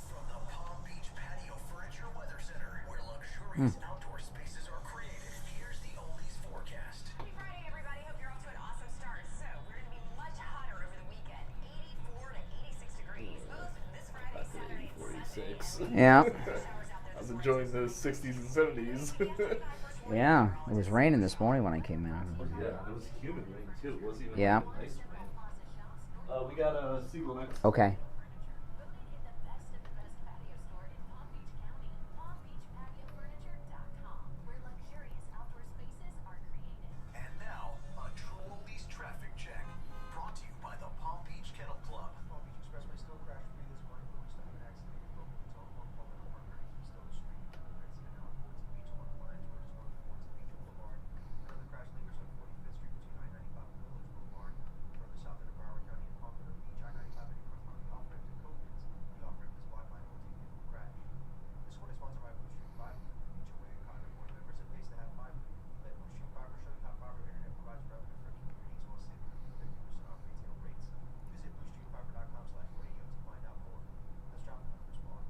From the Palm Beach Patio Furniture Weather Center, where luxurious outdoor spaces are created, here's the oldies forecast. Happy Friday, everybody. Hope you're off to an awesome start. So, we're going to be much hotter over the weekend. 80 books. Yeah. I was enjoying the 60s and 70s. Yeah, it was raining this morning when I came out. Yeah, it was humid rain too. It wasn't even Yeah. like a nice rain. We got a sequel next. Okay. And now, a true oldies traffic check. Brought to you by the Palm Beach Kennel Club. Palm Beach Expressway still crashed for me this morning. We stuck in an accident. Broken into a home called the Parker. Still the street. Accident now on 14 Beach along the line towards north of 14 Beach Boulevard. Another crash lingers on 45th Street between I-95 and Village Boulevard. Further south into Broward County and Pompano Beach, I-95 heading from off-ramp to Covens. The off-ramp is blocked by a multi-vehicle crash. This one is sponsored by Blue Street Fiber. HOA and Connie board members, it pays to have fiber. Let Blue Street Fiber show you how fiber internet provides revenue for communities while saving up to 50% off retail rates. Visit bluestreetfiber.com/radio to find out more. Let's drop the numbers, Paul.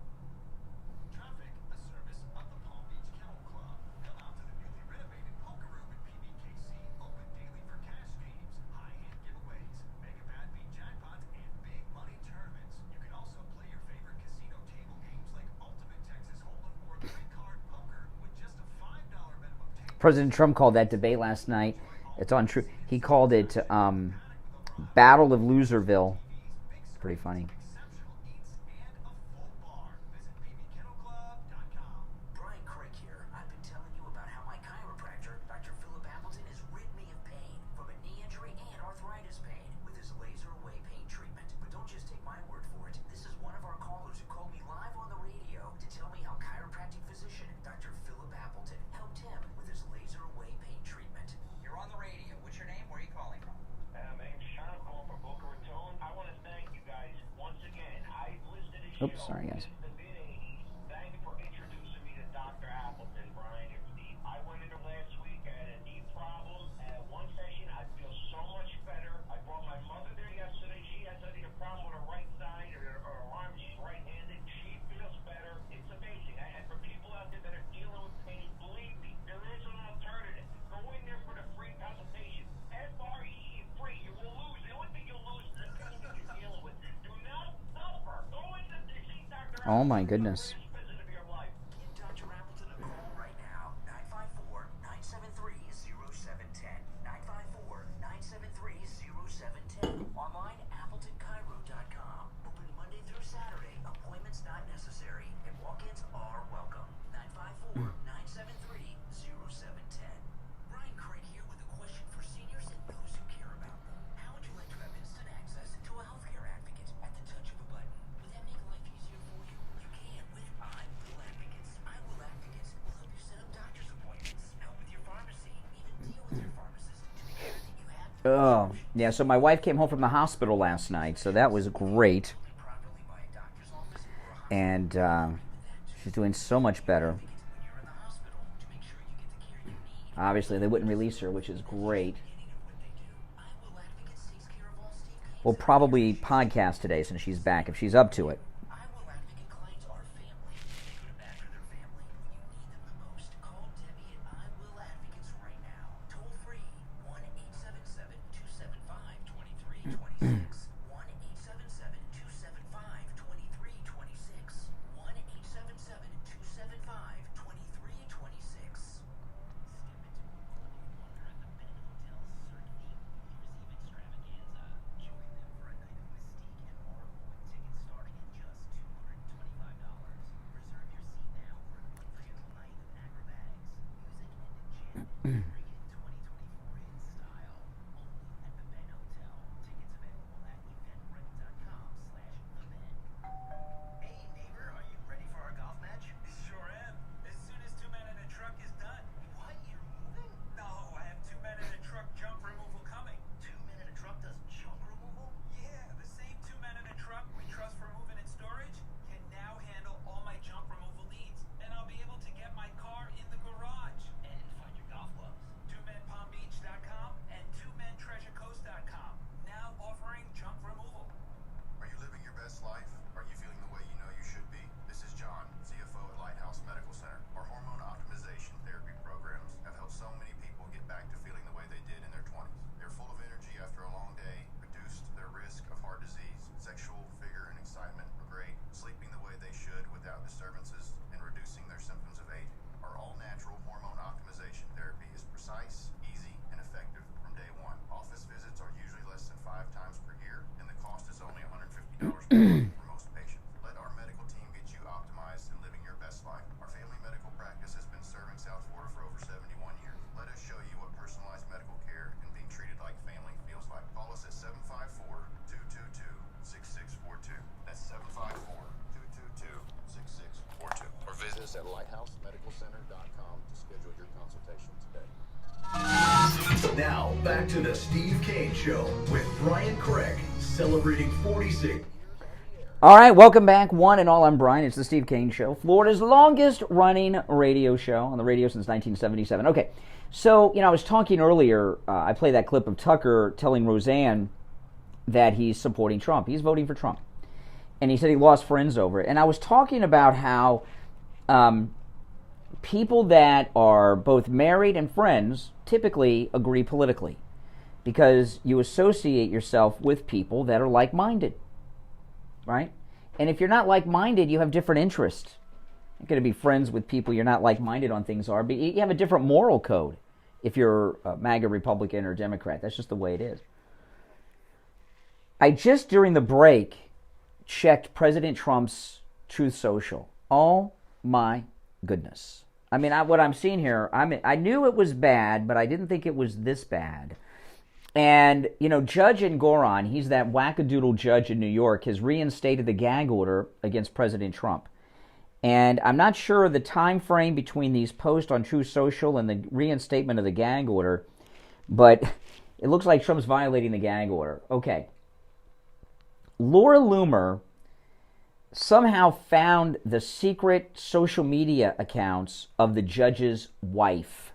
Traffic, a service of the Palm Beach Kennel Club. Come out to the newly renovated poker room at PBKC, open daily for cash games, high-end giveaways, mega bad beat jackpots, and big money tournaments. You can also play your favorite casino table games like Ultimate Texas Hold'em or Three Card Poker with just a $5 minimum table. President Trump called that debate last night. It's on true. He called it Battle of Loserville. Pretty funny. Brian Craig here. I've been telling you about how my chiropractor, Dr. Philip Appleton, has rid me of pain from a knee injury and arthritis pain with his laser away pain treatment. But don't just take my word for it. This is one of our callers who called me live on the radio to tell me how chiropractic physician Dr. Philip Appleton helped him with his laser away pain treatment. You're on the radio. What's your name? Where are you calling from? My name's Sean. I'm calling from Boca Raton. I want to thank you guys once again. I've listened to this Oops, show sorry guys. since the mid-'80s. Thank you for introducing me to Dr. Appleton, Brian and Steve. I went in there last week. I had a knee problem. At one session, I feel so much better. I brought my mother there yesterday. She has a problem with her right side or her arm. She's right-handed. She feels better. It's amazing. And for people out there that are dealing with pain, believe me, there is an alternative. Go in there for the free consultation. FRE free. You will lose. The only thing you'll lose is the pain that you're dealing with. Do not suffer. Go in to see Dr. Oh my goodness. Give Dr. Appleton a call right now. 954-973-0710. 954-973-0710. Online, AppletonChiro.com. Open Monday through Saturday. Appointments not necessary. And walk-ins are welcome. 954-973-0710. Brian Craig here with a question for seniors and those who care about them. How would you like to have instant access to a healthcare advocate at the touch of a button? Would that make life easier for you? You can with I Will Advocates. I Will Advocates will help you set up doctor's appointments, help with your pharmacy, even deal with your pharmacist to ensure that you have Oh, yeah, so my wife came home from the hospital last night, so that was great. And she's doing so much better. Obviously, they wouldn't release her, which is great. We'll probably podcast today since she's back, if she's up to it. at lighthousemedicalcenter.com to schedule your consultation today. Now, back to the Steve Kane Show with Brian Craig, celebrating 46. All right, welcome back, one and all. I'm Brian. It's the Steve Kane Show, Florida's longest-running radio show on the radio since 1977. Okay, so, I was talking earlier, I played that clip of Tucker telling Roseanne that he's supporting Trump. He's voting for Trump. And he said he lost friends over it. And I was talking about how people that are both married and friends typically agree politically because you associate yourself with people that are like-minded, right? And if you're not like-minded, you have different interests. You're going to be friends with people you're not like-minded on things are, but you have a different moral code if you're a MAGA Republican or Democrat. That's just the way it is. I just, during the break, checked President Trump's Truth Social. Oh, my goodness. I mean, what I'm seeing here, I knew it was bad, but I didn't think it was this bad. And, Judge Engoron, he's that wackadoodle judge in New York, has reinstated the gag order against President Trump. And I'm not sure the time frame between these posts on Truth Social and the reinstatement of the gag order, but it looks like Trump's violating the gag order. Okay. Laura Loomer somehow found the secret social media accounts of the judge's wife.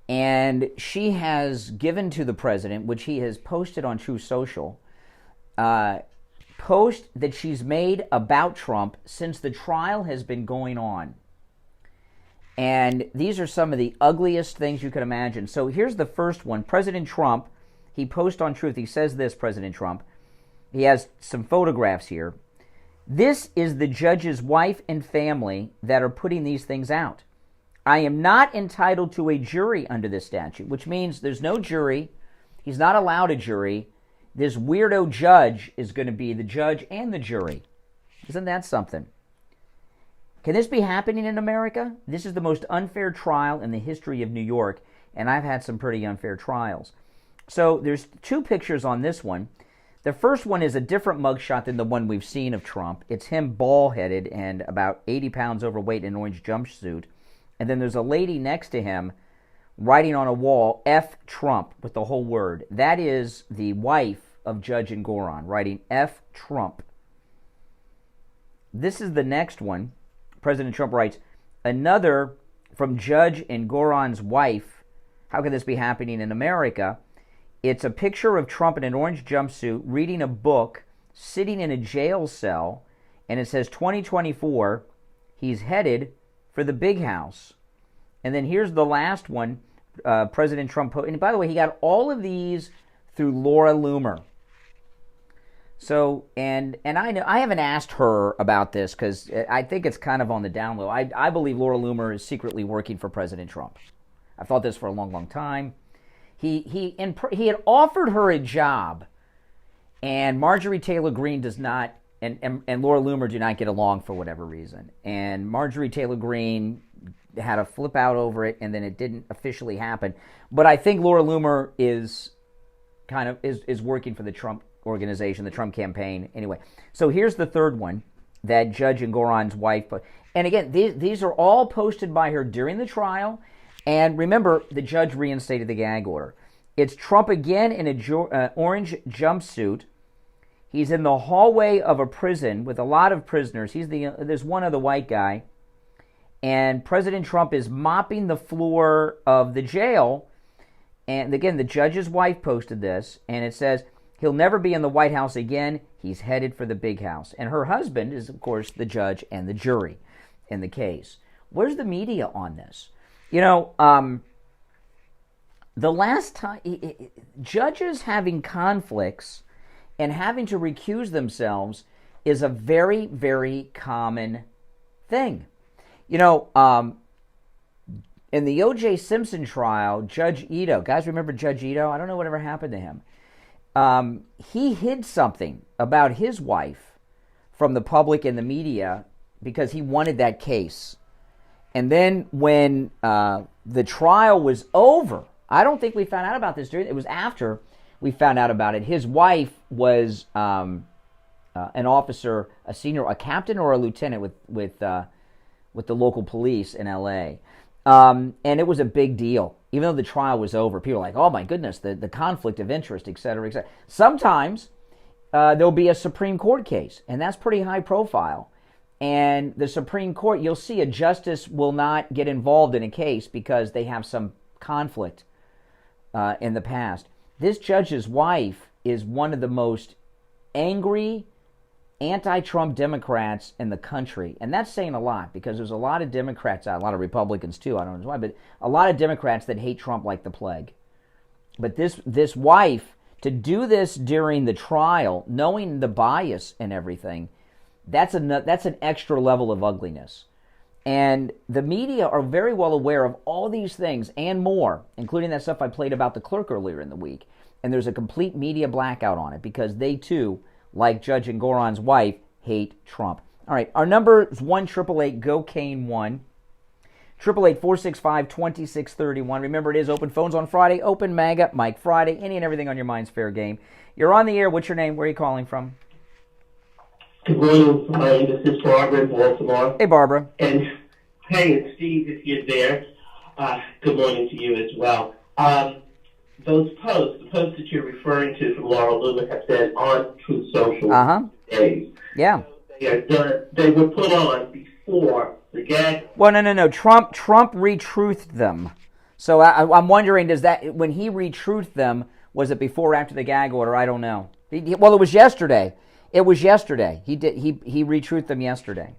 And she has given to the president, which he has posted on Truth Social, post that she's made about Trump since the trial has been going on. And these are some of the ugliest things you could imagine. So here's the first one. President Trump, he posts on Truth, he says this, President Trump. He has some photographs here. This is the judge's wife and family that are putting these things out. I am not entitled to a jury under this statute, which means there's no jury. He's not allowed a jury. This weirdo judge is going to be the judge and the jury. Isn't that something? Can this be happening in America? This is the most unfair trial in the history of New York, and I've had some pretty unfair trials. So there's two pictures on this one. The first one is a different mugshot than the one we've seen of Trump. It's him bald-headed and about 80 pounds overweight in an orange jumpsuit. And then there's a lady next to him writing on a wall, F Trump, with the whole word. That is the wife of Judge Engoron, writing F Trump. This is the next one. President Trump writes, another from Judge Engoron's wife. How could this be happening in America? It's a picture of Trump in an orange jumpsuit reading a book, sitting in a jail cell, and it says 2024, he's headed for the big house. And then here's the last one, President Trump. And by the way, he got all of these through Laura Loomer. So, and I know I haven't asked her about this because I think it's kind of on the down low. I believe Laura Loomer is secretly working for President Trump. I've thought this for a long, long time. He had offered her a job, and Marjorie Taylor Greene does not, and Laura Loomer do not get along for whatever reason. And Marjorie Taylor Greene had a flip out over it, and then it didn't officially happen. But I think Laura Loomer is working for the Trump organization, the Trump campaign. Anyway, so here's the third one that Judge Engoron's wife put. And again, these are all posted by her during the trial. And remember, the judge reinstated the gag order. It's Trump again in an orange jumpsuit. He's in the hallway of a prison with a lot of prisoners. There's one other white guy. And President Trump is mopping the floor of the jail. And again, the judge's wife posted this. And it says, he'll never be in the White House again. He's headed for the big house. And her husband is, of course, the judge and the jury in the case. Where's the media on this? The last time, judges having conflicts and having to recuse themselves is a very, very common thing. In the O.J. Simpson trial, Judge Ito, guys remember Judge Ito? I don't know whatever happened to him. He hid something about his wife from the public and the media because he wanted that case. And then when the trial was over, I don't think we found out about this it was after we found out about it. His wife was an officer, a captain or a lieutenant with with the local police in L.A. And it was a big deal. Even though the trial was over, people were like, oh my goodness, the conflict of interest, et cetera, et cetera. Sometimes there'll be a Supreme Court case, and that's pretty high profile. And the Supreme Court, you'll see a justice will not get involved in a case because they have some conflict in the past. This judge's wife is one of the most angry anti-Trump Democrats in the country. And that's saying a lot, because there's a lot of Democrats, a lot of Republicans too, I don't know why, but a lot of Democrats that hate Trump like the plague. But this wife, to do this during the trial, knowing the bias and everything, that's an extra level of ugliness. And the media are very well aware of all these things and more, including that stuff I played about the clerk earlier in the week. And there's a complete media blackout on it because they too, like Judge Engoron's wife, hate Trump. All right, our number is 1-888-GO-CANE-1. 888-465-2631. Remember, it is open phones on Friday, open MAGA, Mike Friday, any and everything on your mind's fair game. You're on the air. What's your name? Where are you calling from? Good morning. This is Barbara in Baltimore. Hey, Barbara. And hey, it's Steve, if you're there. Good morning to you as well. Those posts, the posts that you're referring to from Laura Loomis have been on Truth Social days. Yeah. They were put on before the gag. Well, no. Trump retruthed them. So I'm wondering, does that, when he retruthed them, was it before or after the gag order? I don't know. Well, it was yesterday. It was yesterday. He retruthed them yesterday.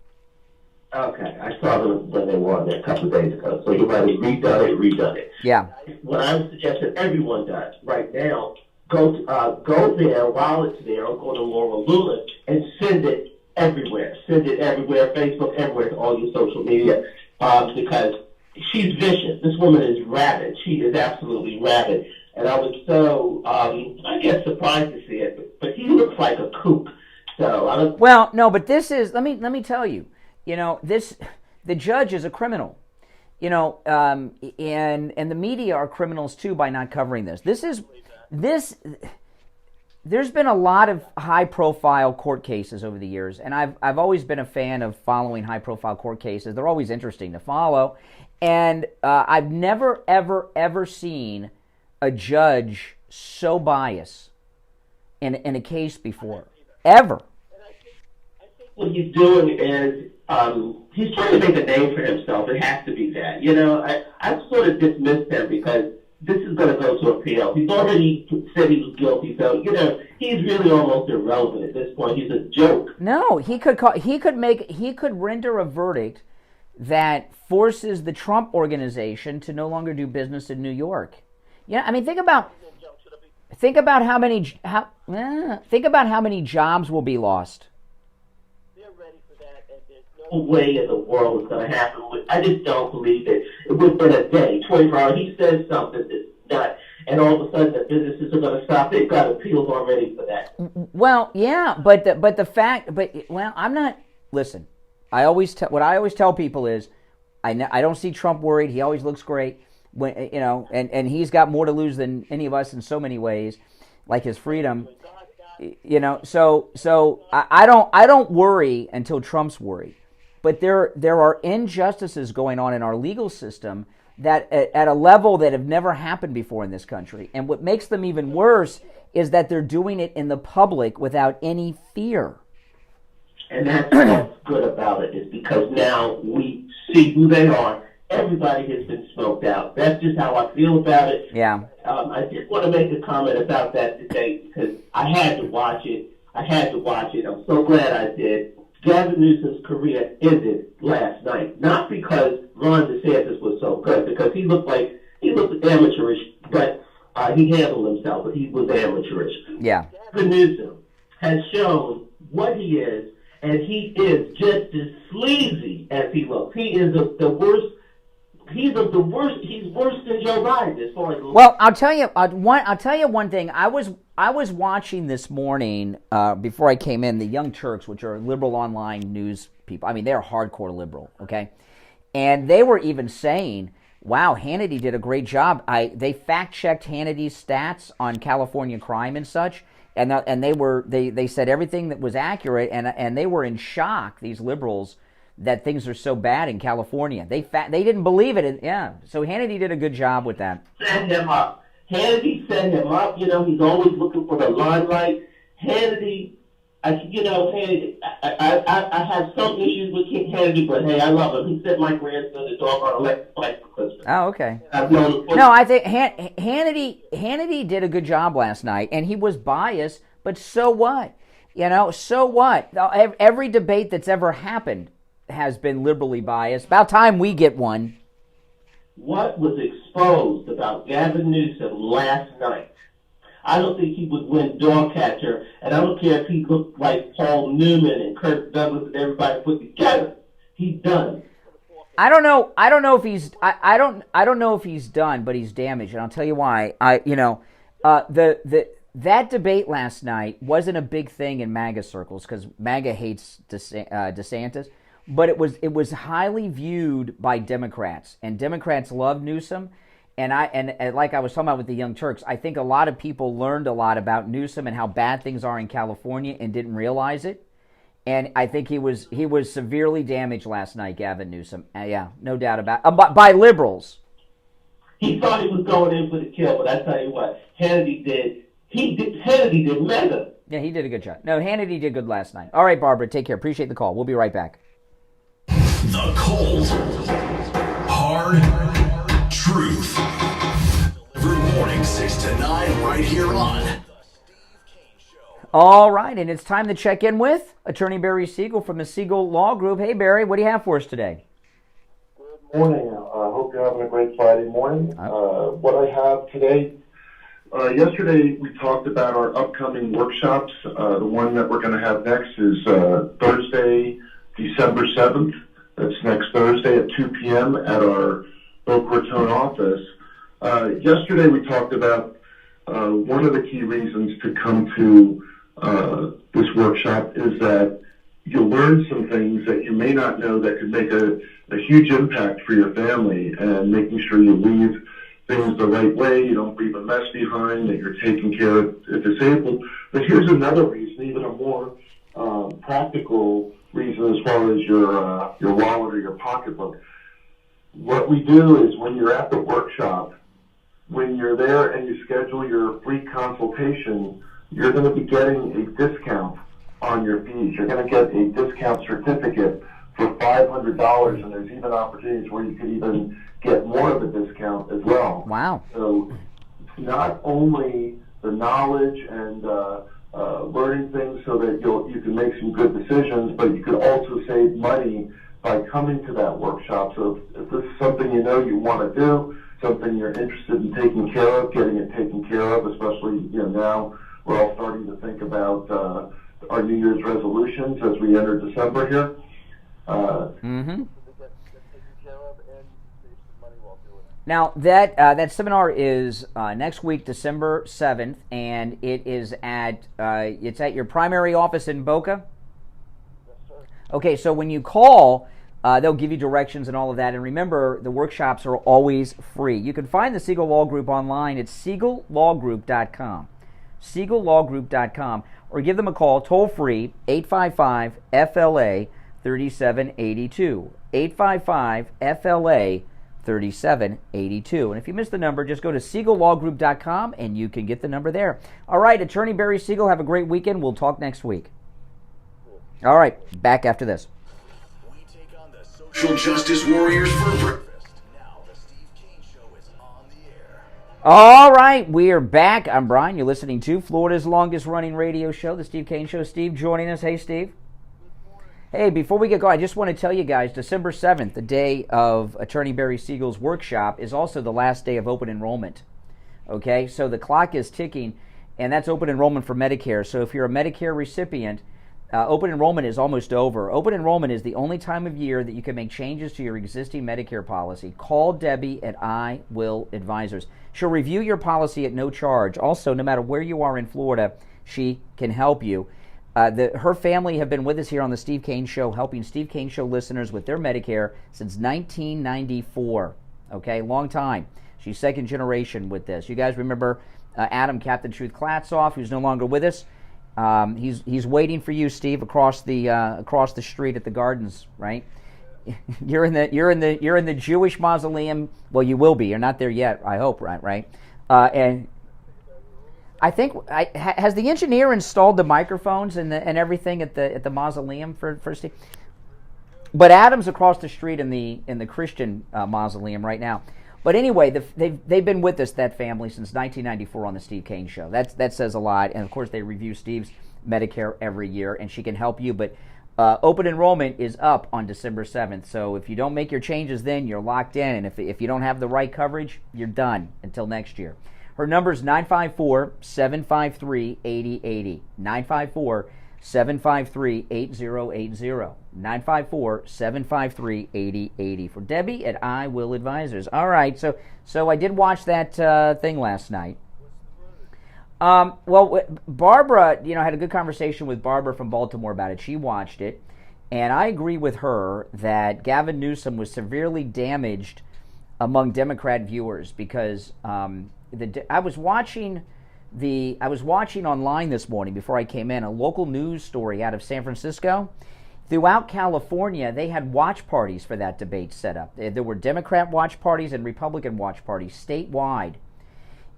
Okay, I saw them when they were on there a couple of days ago. So you might have redone it. Yeah. What I would suggest that everyone does right now, go there while it's there, or go to Laura Loomis and send it everywhere. Send it everywhere, Facebook, everywhere, to all your social media, because she's vicious. This woman is rabid. She is absolutely rabid. And I was so, I guess, surprised to see it. But he looks like a kook. So I don't. Well, no, but this is. Let me tell you. The judge is a criminal. And the media are criminals too by not covering this. There's been a lot of high-profile court cases over the years, and I've always been a fan of following high-profile court cases. They're always interesting to follow, and I've never, ever seen a judge so biased in a case before, ever. What he's doing is he's trying to make a name for himself. It has to be that. I sort of dismissed him because this is going to go to appeal. He's already said he was guilty, so he's really almost irrelevant at this point. He's a joke. No, he could render a verdict that forces the Trump organization to no longer do business in New York. Yeah, I mean, think about how many jobs will be lost. No way in the world is going to happen. I just don't believe it. Within a day, 24 hours, he says something that's not, and all of a sudden the businesses are going to stop. They've got appeals already for that. Well, yeah, I'm not. Listen, what I always tell people is, I don't see Trump worried. He always looks great. And he's got more to lose than any of us in so many ways, like his freedom. So I don't worry until Trump's worried. But there are injustices going on in our legal system that at a level that have never happened before in this country. And what makes them even worse is that they're doing it in the public without any fear. And that's what's good about it, is because now we see who they are. Everybody has been smoked out. That's just how I feel about it. Yeah. I just want to make a comment about that today because I had to watch it. I'm so glad I did. Gavin Newsom's career ended last night, not because Ron DeSantis was so good, because he looked amateurish, but he handled himself, but he was amateurish. Yeah. Gavin Newsom has shown what he is, and he is just as sleazy as he looks. He is the worst. He's worse than Joe Biden as far as. Well, I'll tell you one thing. I was watching this morning before I came in the Young Turks, which are liberal online news people. I mean, they're hardcore liberal, okay, and they were even saying, "Wow, Hannity did a great job." They fact checked Hannity's stats on California crime and such, and they said everything that was accurate, and they were in shock. These liberals that things are so bad in California. They didn't believe it. Yeah. So Hannity did a good job with that. Send him up. Hannity set him up. You know, he's always looking for the limelight. Hannity, Hannity, I have some issues with King Hannity, but hey, I love him. He sent my grandson the dog on electric bike for Christmas. Oh, okay. No, I think Hannity did a good job last night, and he was biased, but so what? You know, so what? Every debate that's ever happened has been liberally biased. About time we get one. What was exposed about Gavin Newsom last night? I don't think he would win dog catcher, and I don't care if he looked like Paul Newman and Kirk Douglas and everybody put together. He's done. I don't know if he's. I don't know if he's done, but he's damaged, and I'll tell you why. That debate last night wasn't a big thing in MAGA circles because MAGA hates DeSantis, but it was highly viewed by Democrats, and Democrats love Newsom. And like I was talking about with the Young Turks, I think a lot of people learned a lot about Newsom and how bad things are in California and didn't realize it. And I think he was severely damaged last night, Gavin Newsom. Yeah, no doubt about it. By liberals. He thought he was going in for the kill, but I tell you what, Hannity did mega. Yeah, he did a good job. No, Hannity did good last night. All right, Barbara, take care. Appreciate the call. We'll be right back. The cold, hard truth. Every morning, 6 to 9, right here on. All right, and it's time to check in with Attorney Barry Siegel from the Siegel Law Group. Hey, Barry, what do you have for us today? Good morning. I hope you're having a great Friday morning. What I have today, yesterday we talked about our upcoming workshops. The one that we're going to have next is Thursday, December 7th. That's next Thursday at 2 p.m. at our Boca Raton office. Yesterday we talked about one of the key reasons to come to this workshop is that you'll learn some things that you may not know that could make a huge impact for your family, and making sure you leave things the right way, you don't leave a mess behind, that you're taking care of the disabled. But here's another reason, even a more practical reason as far as your wallet or your pocketbook. What we do is when you're at the workshop, when you're there and you schedule your free consultation, you're going to be getting a discount on your fees. You're going to get a discount certificate for $500, and there's even opportunities where you could even get more of a discount as well. Wow. So not only the knowledge and learning things so that you can make some good decisions, but you could also save money by coming to that workshop. So if this is something you know you want to do, something you're interested in taking care of, getting it taken care of, especially now we're all starting to think about our New Year's resolutions as we enter December here. Now that seminar is next week, December 7th, and it is at your primary office in Boca. Yes, sir. Okay, so when you call, they'll give you directions and all of that. And remember, the workshops are always free. You can find the Siegel Law Group online at SiegelLawGroup.com. SiegelLawGroup.com, or give them a call toll free 855-FLA-3782. 855-FLA-3782. And if you missed the number, just go to SiegelLawGroup.com and you can get the number there. All right, Attorney Barry Siegel, have a great weekend. We'll talk next week. All right, back after this. We take on the social justice warriors for breakfast. Now the Steve Kane Show is on the air. All right, we are back. I'm Brian. You're listening to Florida's longest-running radio show, the Steve Kane Show. Steve joining us. Hey, Steve. Hey, before we get going, I just want to tell you guys, December 7th, the day of Attorney Barry Siegel's workshop, is also the last day of open enrollment. Okay, so the clock is ticking, and that's open enrollment for Medicare. So if you're a Medicare recipient, open enrollment is almost over. Open enrollment is the only time of year that you can make changes to your existing Medicare policy. Call Debbie at I Will Advisors. She'll review your policy at no charge. Also, no matter where you are in Florida, she can help you. Her family have been with us here on the Steve Kane Show, helping Steve Kane Show listeners with their Medicare since 1994. Okay, long time. She's second generation with this. You guys remember Adam, Captain Truth Klatzoff, who's no longer with us. He's waiting for you, Steve, across the street at the Gardens, right? You're in the Jewish mausoleum. Well, you will be. You're not there yet. I hope. Right. And I think has the engineer installed the microphones and everything at the mausoleum for Steve? But Adam's across the street in the Christian mausoleum right now. But anyway, they've been with us, that family, since 1994 on the Steve Kane Show. That says a lot. And of course, they review Steve's Medicare every year, and she can help you. But open enrollment is up on December 7th. So if you don't make your changes then, you're locked in. And if you don't have the right coverage, you're done until next year. Her number is 954-753-8080. 954-753-8080. 954-753-8080 for Debbie at I Will Advisors. All right, so I did watch that thing last night. Well, Barbara, had a good conversation with Barbara from Baltimore about it. She watched it, and I agree with her that Gavin Newsom was severely damaged among Democrat viewers because I was watching online this morning before I came in a local news story out of San Francisco. Throughout California, they had watch parties for that debate set up. There were Democrat watch parties and Republican watch parties statewide.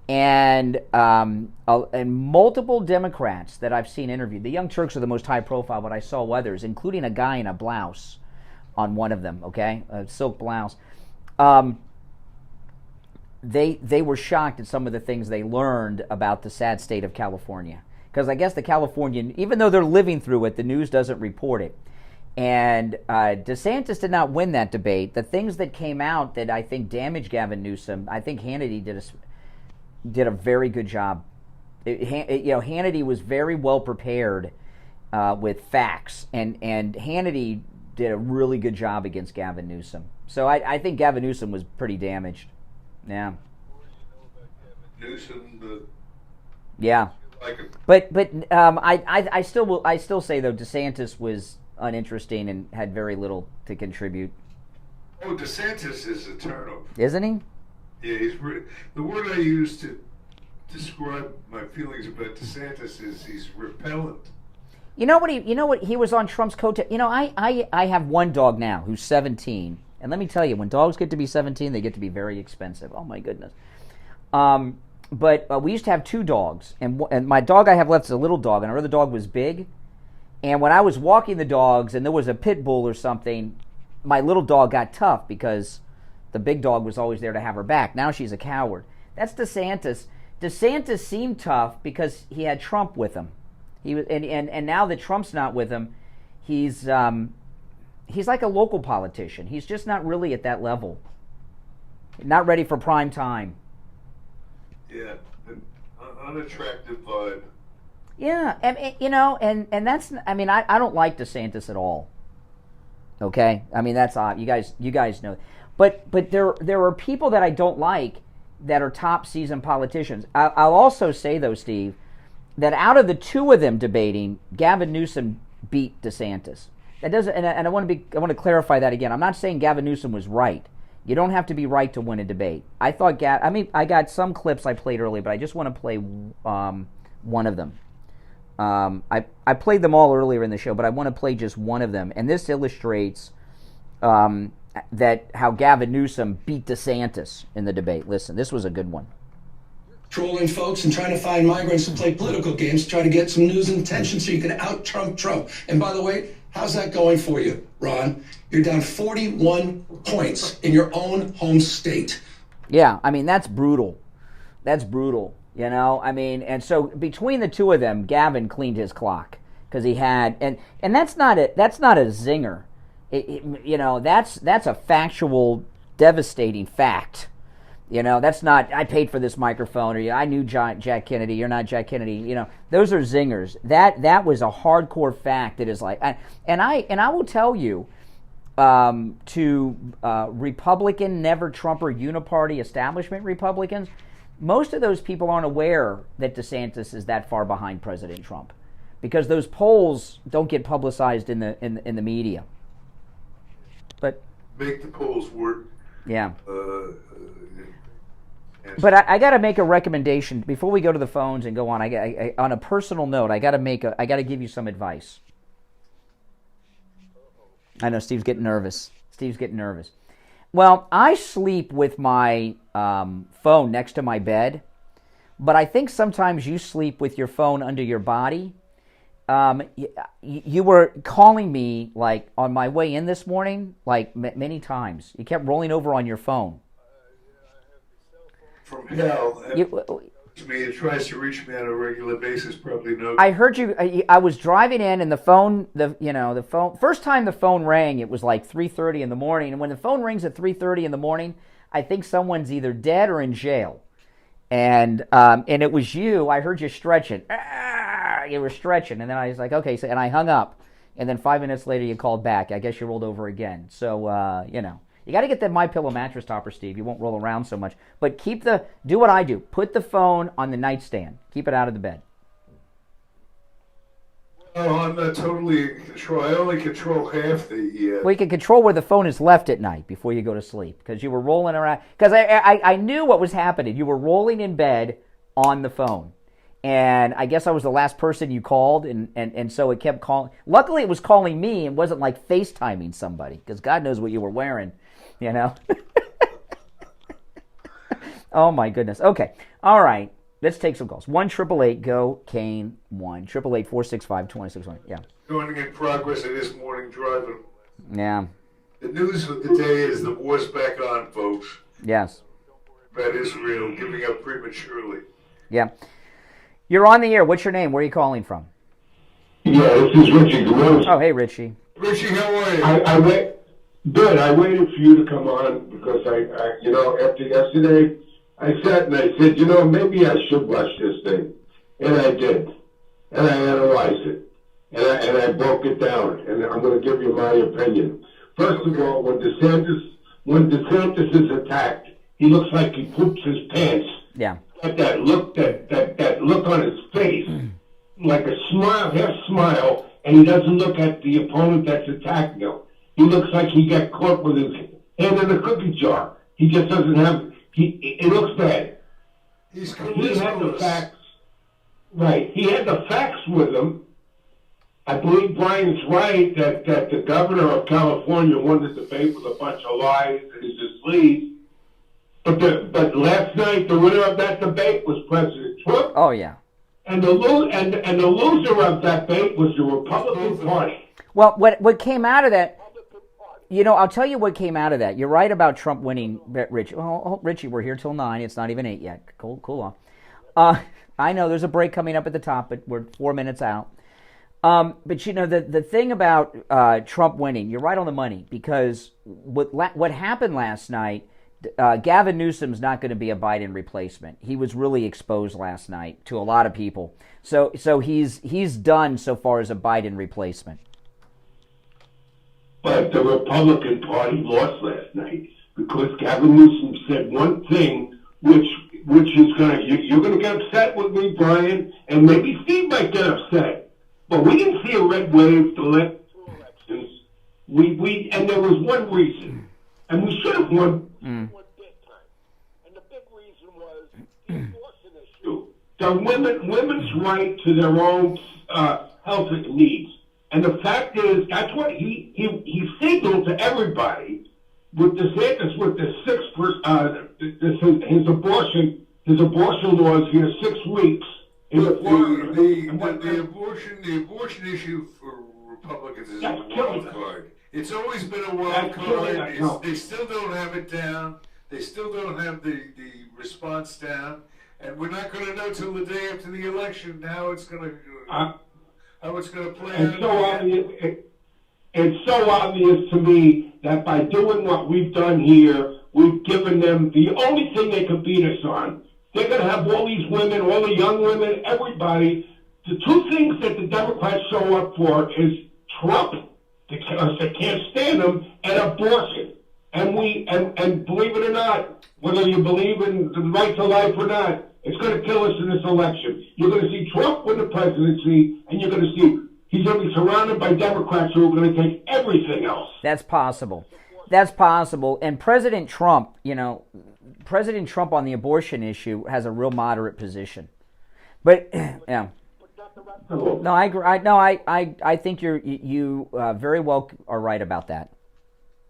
And multiple Democrats that I've seen interviewed. The Young Turks are the most high profile, but I saw others, including a guy in a blouse on one of them, okay? A silk blouse. They were shocked at some of the things they learned about the sad state of California. Because I guess the Californian, even though they're living through it, the news doesn't report it. And DeSantis did not win that debate. The things that came out that I think damaged Gavin Newsom, I think Hannity did a very good job. Hannity was very well prepared with facts, and Hannity did a really good job against Gavin Newsom. So I think Gavin Newsom was pretty damaged. Yeah. Newsom, yeah. But I still say though DeSantis was uninteresting and had very little to contribute. Oh, DeSantis is a turnover, isn't he? Yeah, he's the word I use to describe my feelings about DeSantis is he's repellent. You know what he was on Trump's coattail. I have one dog now who's 17, and let me tell you, when dogs get to be 17, they get to be very expensive. Oh my goodness. But we used to have two dogs, and my dog I have left is a little dog, and our other dog was big. And when I was walking the dogs, and there was a pit bull or something, my little dog got tough because the big dog was always there to have her back. Now she's a coward. That's DeSantis. DeSantis seemed tough because he had Trump with him. He was, and now that Trump's not with him, he's like a local politician. He's just not really at that level. Not ready for prime time. Yeah, an unattractive vibe. Yeah, and that's. I mean, I don't like DeSantis at all. Okay, I mean that's odd. You guys know. But there are people that I don't like that are top seasoned politicians. I'll also say though, Steve, that out of the two of them debating, Gavin Newsom beat DeSantis. That doesn't, and I want to clarify that again. I'm not saying Gavin Newsom was right. You don't have to be right to win a debate. I got some clips I played earlier, but I just want to play one of them. I played them all earlier in the show, but I want to play just one of them, and this illustrates that how Gavin Newsom beat DeSantis in the debate. Listen, this was a good one. Trolling folks and trying to find migrants to play political games, try to get some news and attention so you can out-Trump Trump. And by the way, how's that going for you, Ron? You're down 41 points in your own home state. Yeah, I mean, that's brutal. That's brutal, I mean, and so between the two of them, Gavin cleaned his clock because he had, and that's not a zinger. That's a factual, devastating fact. That's not, I paid for this microphone, or I knew Jack Kennedy, you're not Jack Kennedy. Those are zingers. That was a hardcore fact that is like, and I will tell you, to Republican, never Trumper, uniparty establishment Republicans, most of those people aren't aware that DeSantis is that far behind President Trump, because those polls don't get publicized in the media. But make the polls work. Yeah. But I got to make a recommendation before we go to the phones and go on. I on a personal note, I got to give you some advice. I know Steve's getting nervous. Steve's getting nervous. Well, I sleep with my phone next to my bed, but I think sometimes you sleep with your phone under your body. You were calling me like on my way in this morning, like many times. You kept rolling over on your phone. From hell. It tries to reach me on a regular basis. Probably no. I heard you. I was driving in, and the phone. The phone. First time the phone rang, it was like 3:30 in the morning. And when the phone rings at 3:30 in the morning, I think someone's either dead or in jail. And it was you. I heard you stretching. You were stretching, and then I was like, okay. So, and I hung up, and then 5 minutes later you called back. I guess you rolled over again. So you got to get that MyPillow mattress topper, Steve. You won't roll around so much. But do what I do. Put the phone on the nightstand. Keep it out of the bed. Oh, I'm not totally in control. I only control half the. Well, you can control where the phone is left at night before you go to sleep, because you were rolling around. Because I knew what was happening. You were rolling in bed on the phone. And I guess I was the last person you called, and so it kept calling. Luckily, it was calling me and wasn't like FaceTiming somebody, because God knows what you were wearing, you know. Oh, my goodness. Okay. All right. Let's take some calls. 1-888-GO-CANE. 1-888-465-2621. Yeah. Going in progress of this morning driving. Yeah. The news of the day is the war's back on, folks. Yes. About Israel giving up prematurely. Yeah. You're on the air. What's your name? Where are you calling from? Yeah, this is Richie Gross. Oh, hey, Richie. Richie, how are you? Good. I waited for you to come on because after yesterday, I sat and I said, maybe I should watch this thing. And I did. And I analyzed it. And I broke it down. And I'm going to give you my opinion. First of all, when DeSantis is attacked, he looks like he poops his pants. Yeah. That look on his face, like a smile, half smile, and he doesn't look at the opponent that's attacking him. He looks like he got caught with his hand in a cookie jar. He just doesn't have. It looks bad. He had the facts. Right. He had the facts with him. I believe Brian's right that the governor of California won the debate with a bunch of lies in his sleeve. But last night, the winner of that debate was President Trump. Oh, yeah. And the loser of that debate was the Republican Party. Well, what came out of that, I'll tell you what came out of that. You're right about Trump winning, Richie. Well, Richie, we're here till 9. It's not even 8 yet. Cool off. I know there's a break coming up at the top, but we're 4 minutes out. But, the thing about Trump winning, you're right on the money, because what happened last night, Gavin Newsom's not going to be a Biden replacement. He was really exposed last night to a lot of people. So he's done so far as a Biden replacement. But the Republican Party lost last night because Gavin Newsom said one thing, which is you're gonna get upset with me, Brian, and maybe Steve might get upset. But we didn't see a red wave the last 2 elections. And there was one reason, and we should have won. One big time. And the big reason was the abortion issue. The women's right to their own health needs. And the fact is, that's what he signaled to everybody with DeSantis with the his abortion laws here 6 weeks in Florida. The abortion issue for Republicans is a wild card. It's always been a wild card. They still don't have it down. They still don't have the response down. And we're not going to know till the day after the election how it's going to play out. It's so obvious to me that by doing what we've done here, we've given them the only thing they can beat us on. They're going to have all these women, all the young women, everybody. The 2 things that the Democrats show up for is Trump, because they can't stand him, and abortion. And believe it or not, whether you believe in the right to life or not, it's going to kill us in this election. You're going to see Trump win the presidency, and you're going to see he's going to be surrounded by Democrats who are going to take everything else. That's possible. And President Trump, on the abortion issue has a real moderate position. But yeah. No, I agree. I think you very well are right about that.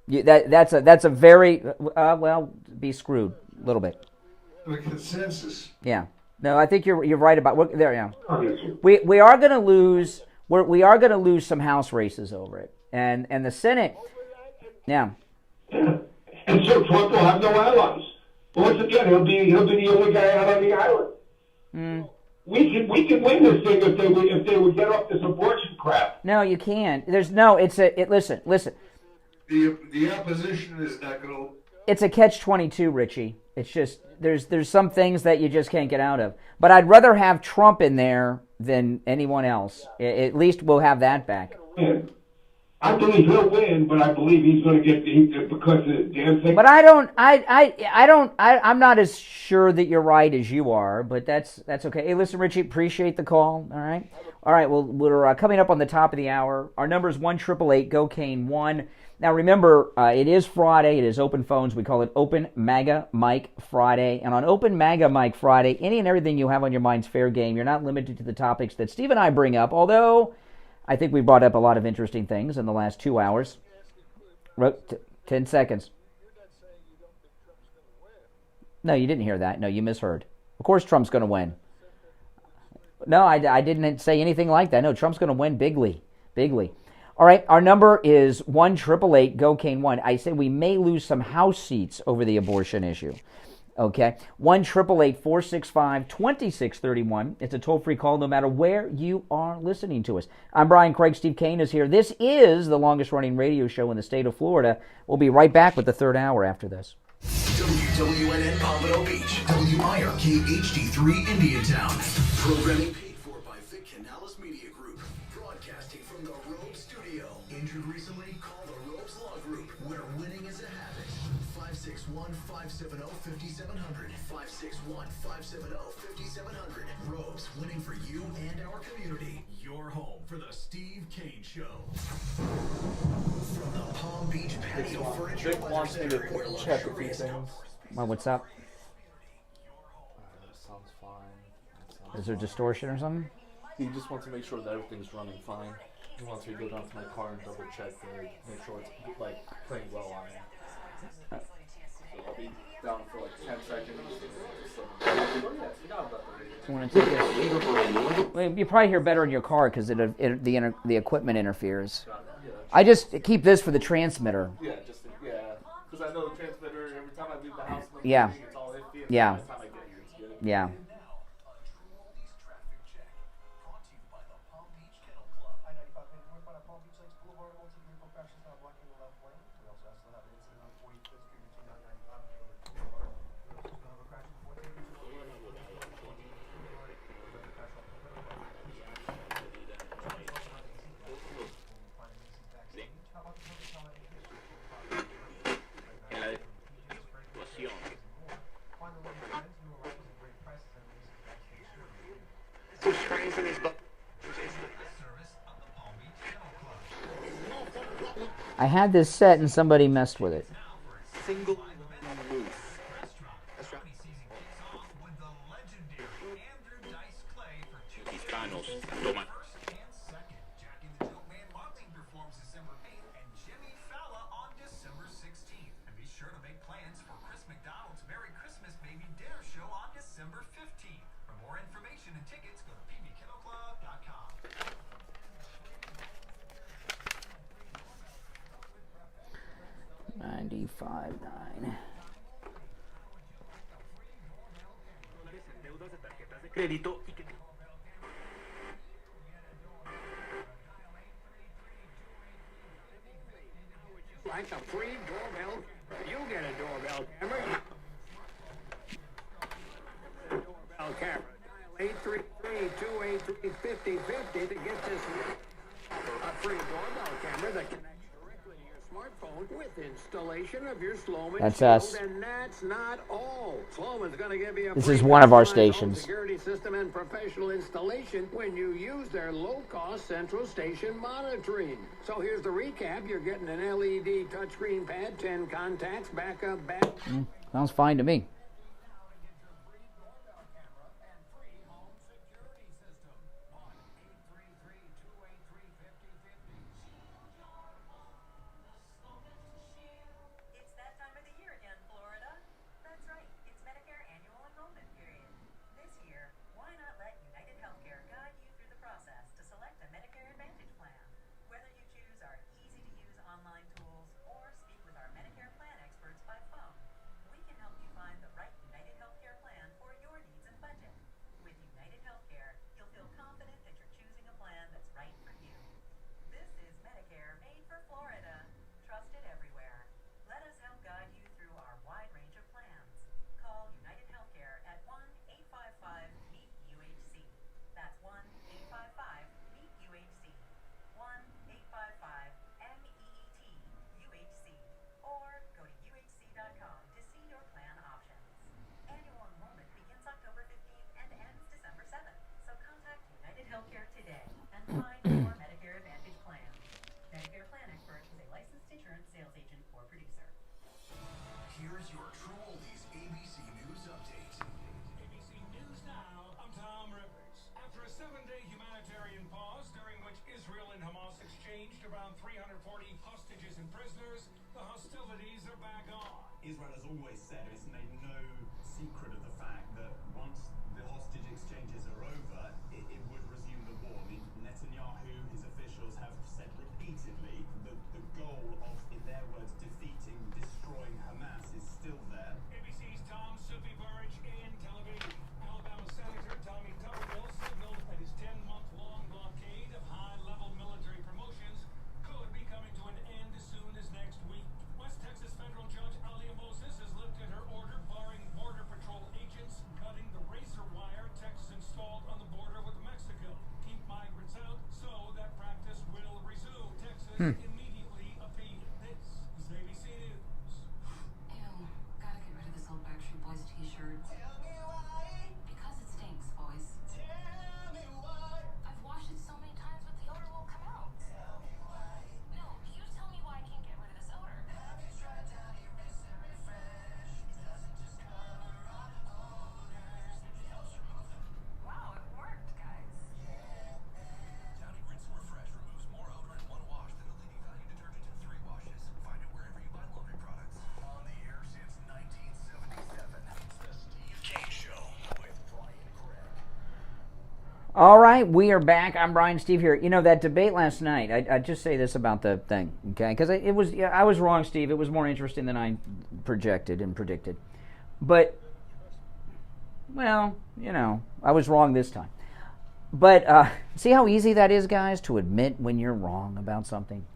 That's a very well, be screwed a little bit. The consensus. Yeah. No, I think you're right about there. Yeah. We are going to lose. We are going to lose some House races over it, and the Senate. Yeah. And so Trump will have no allies. Once again, he'll be the only guy out on the island. We can win this thing if they would get off this abortion crap. No, you can't. There's no. Listen. The opposition is not going to. It's a catch-22, Richie. It's just there's some things that you just can't get out of. But I'd rather have Trump in there than anyone else. At least we'll have that back. Yeah. I believe he'll win, but I believe he's going to get because of the damn thing. But I'm not as sure that you're right as you are. But that's okay. Hey, listen, Richie, appreciate the call. All right. Well, we're coming up on the top of the hour. Our number is 1-888-GO-CANE-1. Now, remember, it is Friday. It is open phones. We call it Open MAGA Mike Friday. And on Open MAGA Mike Friday, any and everything you have on your mind's fair game. You're not limited to the topics that Steve and I bring up, although I think we brought up a lot of interesting things in the last 2 hours. 10 seconds. No, you didn't hear that. No, you misheard. Of course Trump's going to win. No, I didn't say anything like that. No, Trump's going to win bigly. All right, our number is 1-888-GO-CANE-1. I say we may lose some House seats over the abortion issue. Okay, 1-888-465-2631. It's a toll-free call no matter where you are listening to us. I'm Brian Craig. Steve Kane is here. This is the longest-running radio show in the state of Florida. We'll be right back with the third hour after this. WWNN Pompano Beach, WIRK HD3 Indiantown. Programming paid for by Vic Canales Media Group. Broadcasting from the Robe Studio. Injured recently? Call the Robes Law Group, where winning is a habit. 561-570-5700. 561-570-5700. Robes, winning for you and our community. Your home for the Steve Kane Show. From the Palm Beach Patio Furniture Weather Center, where luxurious Well, what's up? Sounds fine. Is there distortion or something? He just wants to make sure that everything's running fine. He wants me to go down to my car and double check to make sure it's playing well on it. So I'll be down for 10 seconds. You want to take this? Well, you probably hear better in your car because the equipment interferes. I just keep this for the transmitter. Because I know the transmitter every time I leave the house. Yeah. It's all iffy. Yeah. By the time I get here, it's good. Yeah. I had this set and somebody messed with it. Single move. Like a free doorbell, you get a doorbell camera. Doorbell camera. Dial 833-283-5050 to get this a free doorbell camera that connects directly to your smartphone with installation of your Sloman That's Shield. us. And that's not all. Sloman's going to give you a This free is one of our customized home stations. security system and professional installation when you use their low-cost central station monitoring. So here's the recap. You're getting an LED touchscreen pad, 10 contacts, backup back. Sounds fine to me. around 340 hostages and prisoners. The hostilities are back on. Israel has always said it's made no secret of the fact that once the hostage exchanges are over, it would resume the war. I mean, Netanyahu, his officials have said repeatedly the goal of, in their words, defeating, destroying Hamas is still there. ABC's Tom Soupy Burridge in Tel Aviv. Alabama Senator Tommy Tuberville signaled that his 10-month-long blockade of high-level military promotions could be coming to an end as soon as next week. West Texas federal judge Alia Moses has lifted her order barring Border Patrol agents cutting the razor wire Texas installed on the border with Mexico. Keep migrants out so that practice will resume. Texas immediately appealed. This is ABC News. Ew, gotta get rid of this old Backstreet Boys t-shirt. Tell me why. Because it stinks, boys. Tell me why. I've washed it so many times, but the odor won't come out. Tell me why. No, you tell me why I can't get rid of this odor. Have you tried Downy Rinse and Refresh? It doesn't just cover up odors, it helps remove them. Wow, it worked, guys. Downy Rinse and Refresh removes more odor in one wash than the leading value detergent in 3 washes. Find it wherever you buy laundry products. On the air since 1977, it's the Steve Kane Show with Brian Craig. All right, we are back. I'm Brian, Steve here. You know, that debate last night, I'd just say this about the thing, okay? Because I was wrong, Steve. It was more interesting than I projected and predicted. But, well, you know, I was wrong this time. But see how easy that is, guys, to admit when you're wrong about something?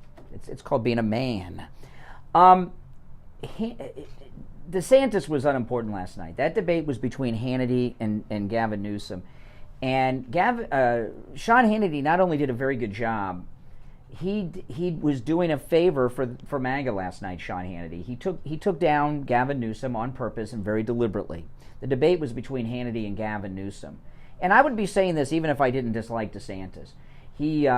It's called being a man. DeSantis was unimportant last night. That debate was between Hannity and Gavin Newsom. And Sean Hannity not only did a very good job, he was doing a favor for MAGA last night, Sean Hannity. He took down Gavin Newsom on purpose and very deliberately. The debate was between Hannity and Gavin Newsom. And I would be saying this even if I didn't dislike DeSantis. He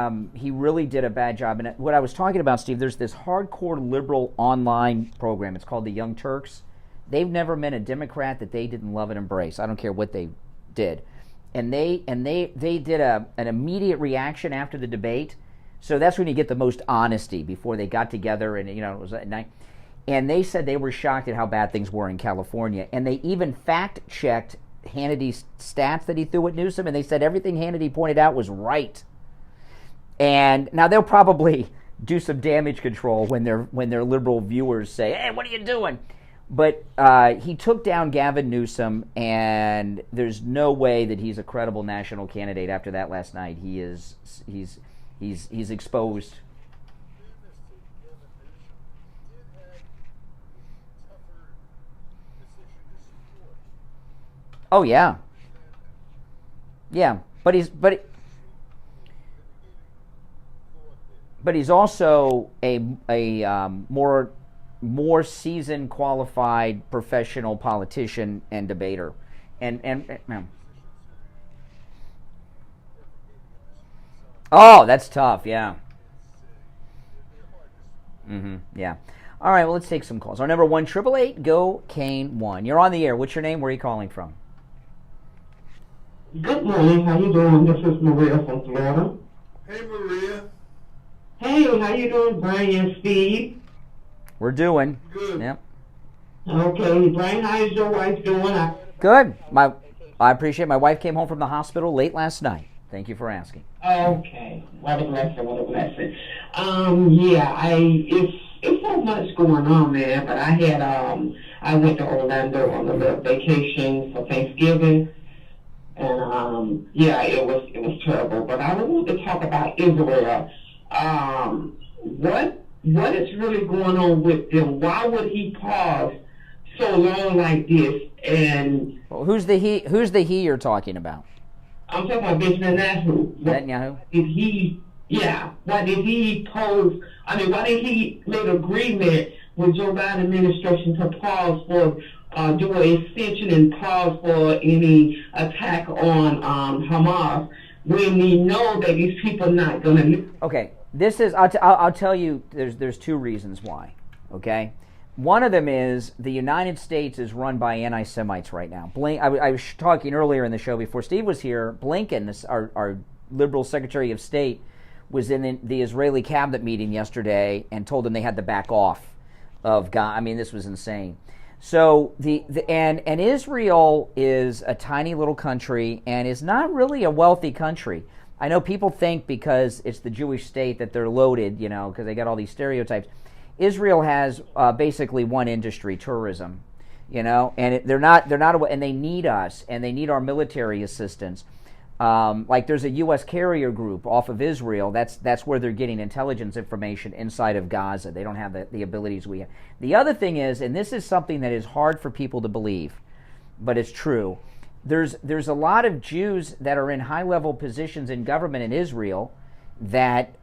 really did a bad job. And what I was talking about, Steve, there's this hardcore liberal online program. It's called the Young Turks. They've never met a Democrat that they didn't love and embrace. I don't care what they did. And they did an immediate reaction after the debate. So that's when you get the most honesty before they got together, and it was at night. And they said they were shocked at how bad things were in California. And they even fact-checked Hannity's stats that he threw at Newsom, and they said everything Hannity pointed out was right. And now they'll probably do some damage control when their liberal viewers say, "Hey, what are you doing?" But he took down Gavin Newsom, and there's no way that he's a credible national candidate after that last night. He's exposed. Oh yeah, but he's also a more seasoned, qualified, professional politician and debater, and oh, that's tough, yeah. Yeah. All right, well, let's take some calls. Our number 1-888-GO-KANE-1. You're on the air. What's your name? Where are you calling from? Good morning. How you doing? This is Maria from Florida. Hey, Maria. Hey, how you doing, Brian and Steve? We're doing. Good. Yep. Okay, Brian, how is your wife doing? Good. I appreciate it. My wife came home from the hospital late last night. Thank you for asking. Okay. What a blessing, what a blessing. It's so much going on, man, but I went to Orlando on a little vacation for Thanksgiving, and it was terrible. But I want to talk about Israel. What is really going on with them? Why would he pause so long like this? And well, who's the he you're talking about? I'm talking about Netanyahu. Netanyahu? Why did he pose? I mean, why did he make agreement with Joe Biden administration to pause for do an extension and pause for any attack on Hamas when we know that these people are not going to? Okay, this is I'll tell you. There's two reasons why. Okay. One of them is the United States is run by anti-Semites right now. I was talking earlier in the show before Steve was here. Blinken, our liberal Secretary of State, was in the Israeli cabinet meeting yesterday and told them they had to back off of Gaza. I mean, this was insane. So and Israel is a tiny little country and is not really a wealthy country. I know people think because it's the Jewish state that they're loaded, you know, because they got all these stereotypes. Israel has basically one industry, tourism, you know, and they're not, and they need us, and they need our military assistance. Like there's a U.S. carrier group off of Israel. That's where they're getting intelligence information inside of Gaza. They don't have the abilities we have. The other thing is, and this is something that is hard for people to believe, but it's true. There's a lot of Jews that are in high-level positions in government in Israel that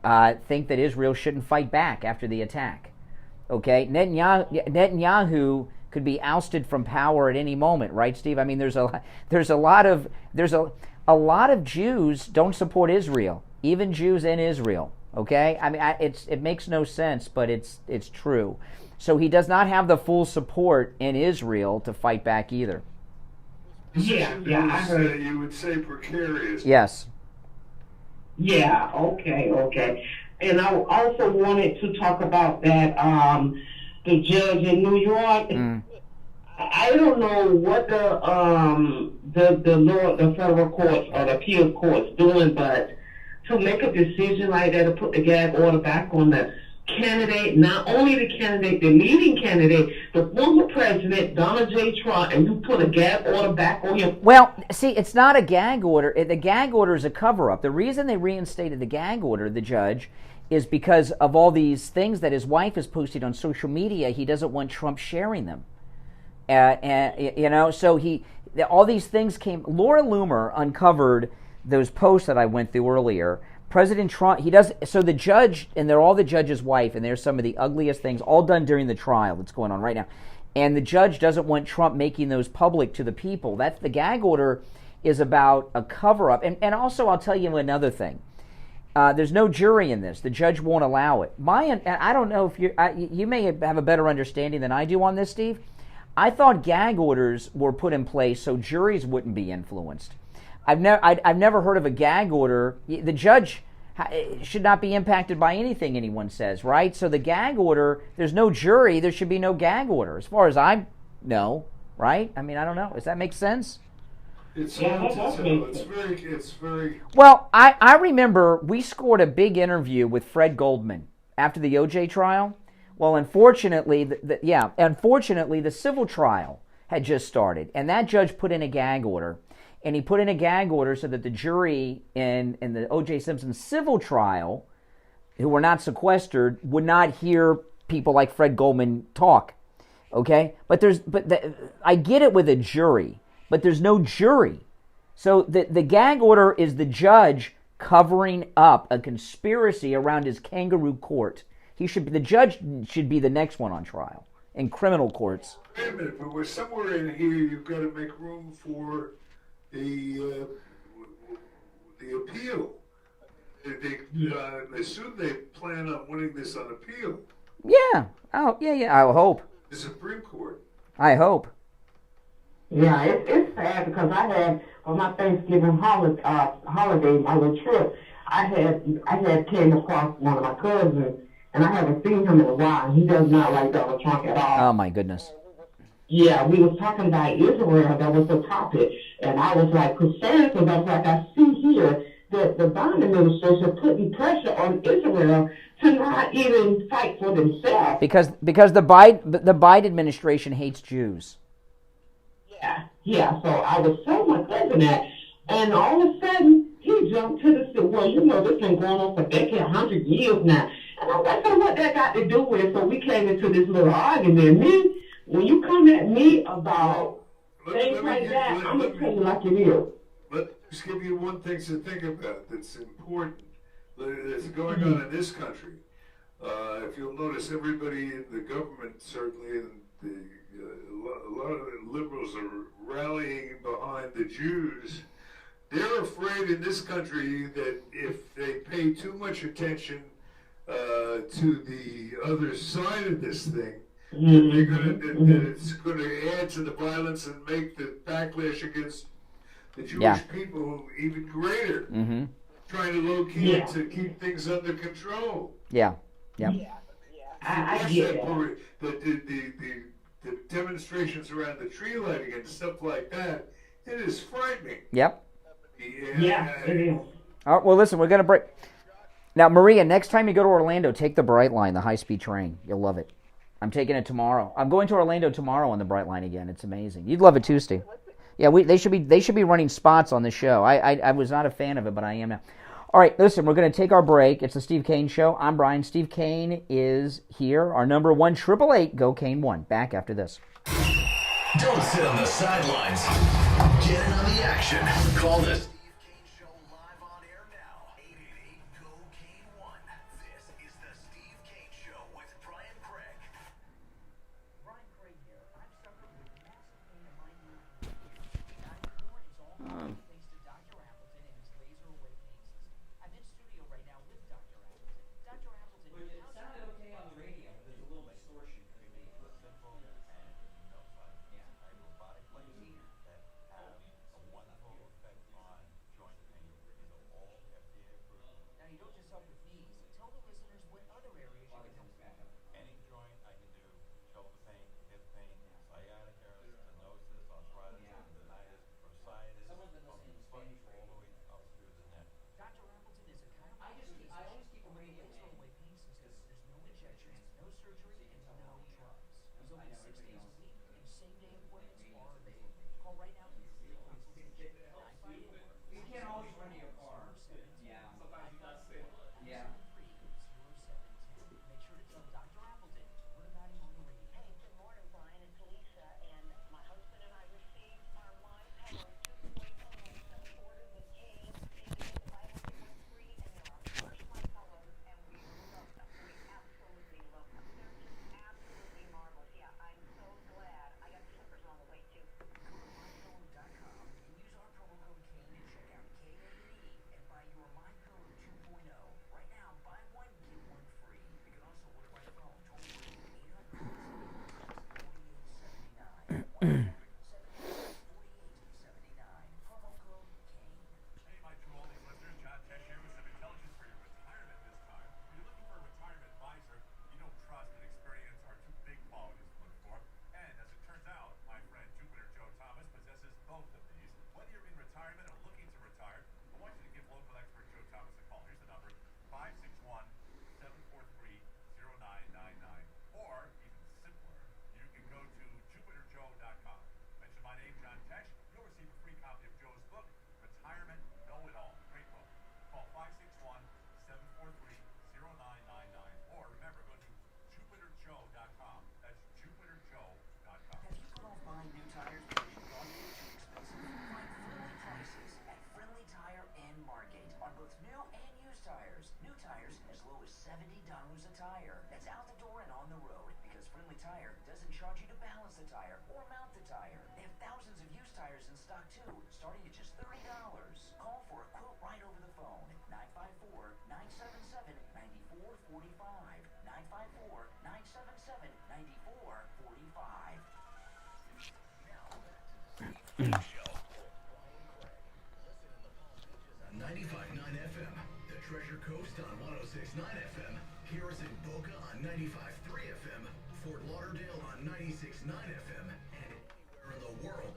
think that Israel shouldn't fight back after the attack. Okay, Netanyahu could be ousted from power at any moment, right, Steve? I mean, there's a lot of Jews don't support Israel, even Jews in Israel. Okay, I mean, it makes no sense, but it's true. So he does not have the full support in Israel to fight back either. Yeah, I heard. You would say precarious. Yes. Yeah, okay. And I also wanted to talk about that, the judge in New York. I don't know what the federal courts or the appeals courts doing, but to make a decision like that, to put the gag order back on the candidate, not only the candidate, the leading candidate, the former president, Donald J. Trump, and you put a gag order back on him. Well, see, it's not a gag order. The gag order is a cover-up. The reason they reinstated the gag order, the judge, is because of all these things that his wife is posting on social media. He doesn't want Trump sharing them. And you know, so all these things came. Laura Loomer uncovered those posts that I went through earlier. President Trump, so the judge, and they're all the judge's wife, and there's some of the ugliest things, all done during the trial that's going on right now. And the judge doesn't want Trump making those public to the people. That's the gag order is about a cover-up. And also, I'll tell you another thing. There's no jury in this. The judge won't allow it. I don't know if you may have a better understanding than I do on this, Steve. I thought gag orders were put in place so juries wouldn't be influenced. I've never heard of a gag order. The judge should not be impacted by anything anyone says, right? So the gag order, there's no jury, there should be no gag order, as far as I know, right? I mean, I don't know. Does that make sense? It's very. Well, I remember we scored a big interview with Fred Goldman after the OJ trial. Well, unfortunately, the civil trial had just started, and that judge put in a gag order. And he put in a gag order so that the jury in the O.J. Simpson civil trial, who were not sequestered, would not hear people like Fred Goldman talk. Okay? I get it with a jury, but there's no jury. So the gag order is the judge covering up a conspiracy around his kangaroo court. The judge should be the next one on trial in criminal courts. Wait a minute, but we're somewhere in here. You've got to make room for the appeal. I assume they plan on winning this on appeal. Yeah. Oh, yeah. I hope. The Supreme Court. I hope. Yeah, it's sad because I had on my Thanksgiving holiday, my little trip, I had came across one of my cousins, and I haven't seen him in a while. He does not like Donald Trump at all. Oh my goodness. Yeah, we was talking about Israel. That was the topic. And I was like concerned because I was like, I see here that the Biden administration putting pressure on Israel to not even fight for themselves. Because the Biden administration hates Jews. Yeah. So I was telling my cousin that, and all of a sudden he jumped to the well, you know, this been going on for decades, 100 years now. And I was like, so what that got to do with? So we came into this little argument. When you come at me about things like that, I'm going to tell you like it is. Let me just give you one thing to think about that's important that's going on in this country. If you'll notice, everybody in the government, certainly, and a lot of the liberals are rallying behind the Jews. They're afraid in this country that if they pay too much attention to the other side of this thing, that it's going to add to the violence and make the backlash against the Jewish people even greater. Mm-hmm. trying to locate to keep things under control. Yeah. Yep. I get the demonstrations around the tree lighting and stuff like that, it is frightening. Yep. Yeah, it is. All right, well, listen, we're going to break. Now, Maria, next time you go to Orlando, take the Bright Line, the high-speed train. You'll love it. I'm taking it tomorrow. I'm going to Orlando tomorrow on the Bright Line again. It's amazing. You'd love it too, Steve. Yeah, they should be running spots on the show. I was not a fan of it, but I am now. All right, listen, we're going to take our break. It's the Steve Kane Show. I'm Brian. Steve Kane is here. Our number 1-888-GO-KANE-1. Back after this. Don't sit on the sidelines. Get in on the action. Call the Steve Kane Show live on air now. 888-GO-KANE-1. This is the Steve Kane Show with Brian Craig. Brian Craig here. I've suffered with massive pain in my knee for years. Now, it's all gone thanks to Dr. Appleton and his laser away pain system. I'm in studio right now with Dr. Appleton. Dr. Appleton, It sounded okay on the radio, but there's a little distortion because of the equipment and robotic legs that have a wonderful effect on joint pain. These are all FDA approved. Now, you don't just help with knees. Tell the listeners what other areas you can help with. Any joint I can do, shoulder pain, hip pain, sciatica, stenosis, arthritis, tendonitis, bursitis, from the foot all the way up through the neck. Dr. Appleton is a chiropractor. I always keep a laser away pain system. There's no injections, no surgery, and no drugs. He's open 6 days a week, and same-day appointments are available. Call right now for your free consultation. You can't always run to your car. Yeah. Sometimes you gotta say it. Yeah. Make sure to tell Dr. Appleton what about him on the radio. Hey, good morning, Brian. It's Lisa, and my husband and I received our MyPower 2.0 supported with Kane. They did buy one free, and they're our first MyPower, and we love them. We absolutely love them. They're just absolutely marvelous. Yeah, I'm so glad. I got slippers on the way too. Go to mypillow.com and use our promo code KANE at checkout, KANE, and buy your MyPillow 2.0. Right now, buy one, get one free. You can also order by phone, toll-free, 800-646-4879. 1-800-748-4879. Promo code KANE. Hey, my true oldies listeners, John Tesh here with some intelligence for your retirement this time. If you're looking for a retirement advisor, you know trust and experience are two big qualities to look for. And as it turns out, my friend Jupiter Joe Thomas possesses both of these. Whether you're in retirement or looking to retire, I want you to give local expert Joe Thomas a call. Here's the number, 561-743-0999. Or, even simpler, you can go to jupiterjoe.com. Mention my name, John Tesh. You'll receive a free copy of Joe's book, Retirement Know-It-All. Great book. Call 561-743-0999. Or remember, go to jupiterjoe.com. That's jupiterjoe.com. Have you put off buying new tires because you thought they were too expensive? Find friendly prices at Friendly Tire and Margate on both new and used tires. New tires as low as $70 a tire. That's out the door and on the road because Friendly Tire doesn't charge you to balance the tire or mount the tire. They have thousands of used tires in stock too, starting at just $30. Call for a quote right over the phone. 954-977-9445. 954-977-9445. Now, Show. 95.9 FM, the Treasure Coast on 106.9 FM, Harrison Boca on 95.3 FM, Fort Lauderdale on 96.9 FM, and anywhere in the world.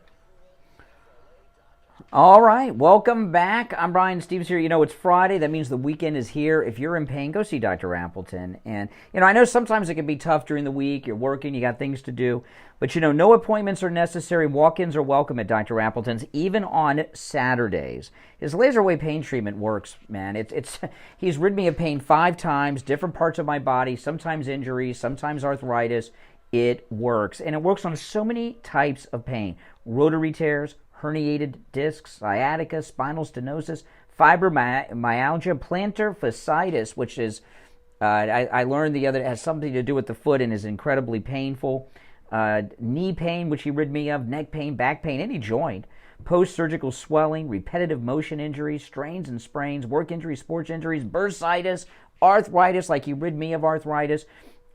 All right, welcome back. I'm Brian. Steve's here. You know, it's Friday. That means the weekend is here. If you're in pain, go see Dr. Appleton. And, you know, I know sometimes it can be tough during the week. You're working, you got things to do. But, you know, no appointments are necessary. Walk-ins are welcome at Dr. Appleton's, even on Saturdays. His laser away pain treatment works, man. He's rid me of pain 5 times, different parts of my body, sometimes injuries, sometimes arthritis. It works. And it works on so many types of pain. Rotary tears, herniated discs, sciatica, spinal stenosis, fibromyalgia, plantar fasciitis, which is, I learned the other, has something to do with the foot and is incredibly painful, knee pain, which he rid me of, neck pain, back pain, any joint, post-surgical swelling, repetitive motion injuries, strains and sprains, work injuries, sports injuries, bursitis, arthritis, like he rid me of arthritis,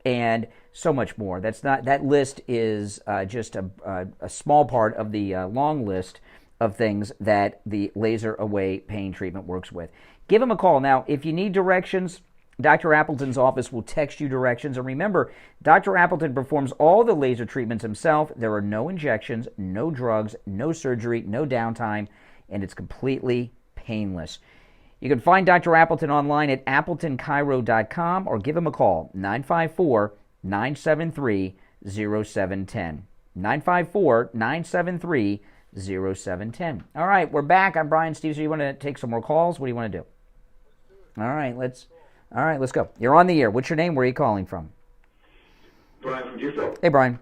and so much more. That list is just a small part of the long list of things that the laser away pain treatment works with. Give him a call. Now, if you need directions, Dr. Appleton's office will text you directions. And remember, Dr. Appleton performs all the laser treatments himself. There are no injections, no drugs, no surgery, no downtime, and it's completely painless. You can find Dr. Appleton online at AppletonChiro.com or give him a call, 954-973-0710. 954-973-0710. All right, we're back. I'm Brian Steve. So you want to take some more calls? What do you want to do? All right, let's go. You're on the air. What's your name? Where are you calling from? Brian from Deerfield. Hey, Brian.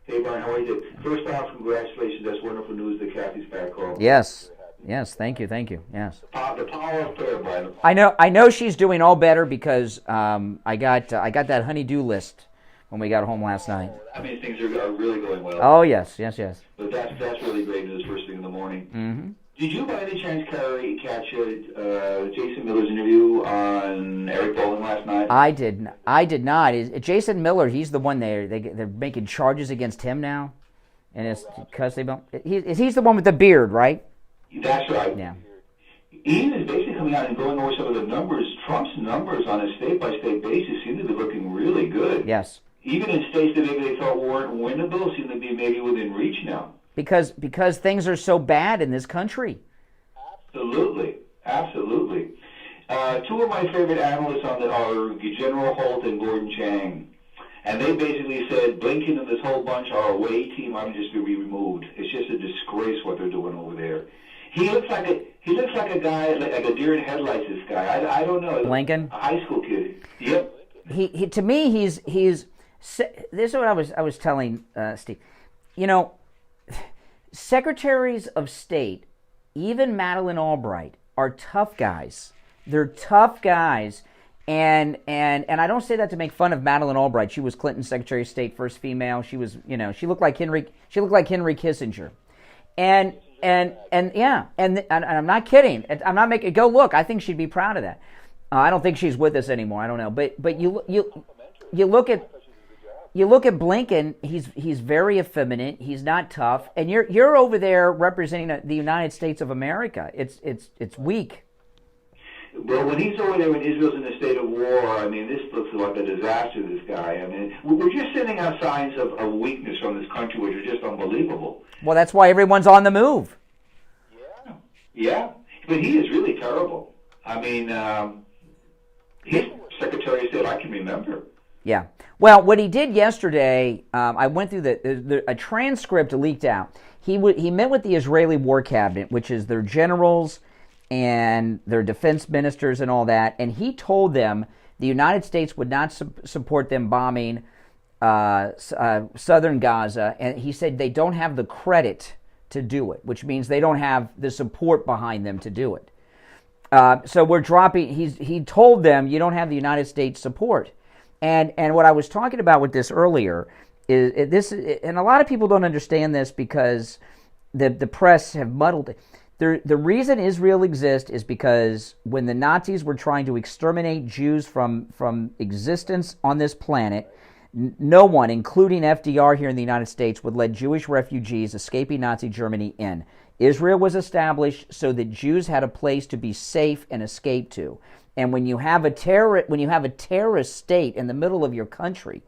Hey, Brian, how are you? First off, congratulations. That's wonderful news that Kathy's back home. Yes, thank you, yes. The power of prayer, Brian. I know she's doing all better because I got that honey-do list when we got home last night. That means things are really going well. Oh, yes. But that's really great news first thing in the morning. Mm-hmm. Did you by any chance catch Jason Miller's interview on Eric Bolling last night? I did not. Is Jason Miller? He's the one they're making charges against him now, and it's because he's the one with the beard, right? That's right. Yeah. Ian is basically coming out and going over some of the numbers. Trump's numbers on a state-by-state basis seem to be looking really good. Yes. Even in states that maybe they thought weren't winnable seem to be maybe within reach now. Because things are so bad in this country. Absolutely. Two of my favorite analysts on it are General Holt and Gordon Chang. And they basically said Blinken and this whole bunch, our away team, ought to just be removed. It's just a disgrace what they're doing over there. He looks like a guy, like a deer in headlights, this guy. I don't know. Blinken? A high school kid. Yep. He to me, he's this is what I was telling Steve. You know, secretaries of state, even Madeleine Albright, are tough guys. They're tough guys. And I don't say that to make fun of Madeleine Albright. She was Clinton's Secretary of State, first female. She was, she looked like Henry Kissinger. And I'm not kidding. I'm not making go look. I think she'd be proud of that. I don't think she's with us anymore. I don't know. But you look at Blinken. He's very effeminate. He's not tough. And you're over there representing the United States of America. It's weak. Well, when he's over there when Israel's in a state of war, I mean, this looks like a disaster, this guy. I mean, we're just sending out signs of weakness from this country, which are just unbelievable. Well, that's why everyone's on the move. Yeah. But he is really terrible. I mean, he's Secretary of State I can remember. Yeah. Well, what he did yesterday, I went through a transcript leaked out. He met with the Israeli War Cabinet, which is their generals and their defense ministers and all that, and he told them the United States would not support them bombing southern Gaza, and he said they don't have the credit to do it, which means they don't have the support behind them to do it. So we're dropping. He told them you don't have the United States support, and what I was talking about with this earlier is this, and a lot of people don't understand this because the press have muddled it. The reason Israel exists is because when the Nazis were trying to exterminate Jews from existence on this planet, no one, including FDR here in the United States, would let Jewish refugees escaping Nazi Germany in. Israel was established so that Jews had a place to be safe and escape to. And when you have a terrorist state in the middle of your country,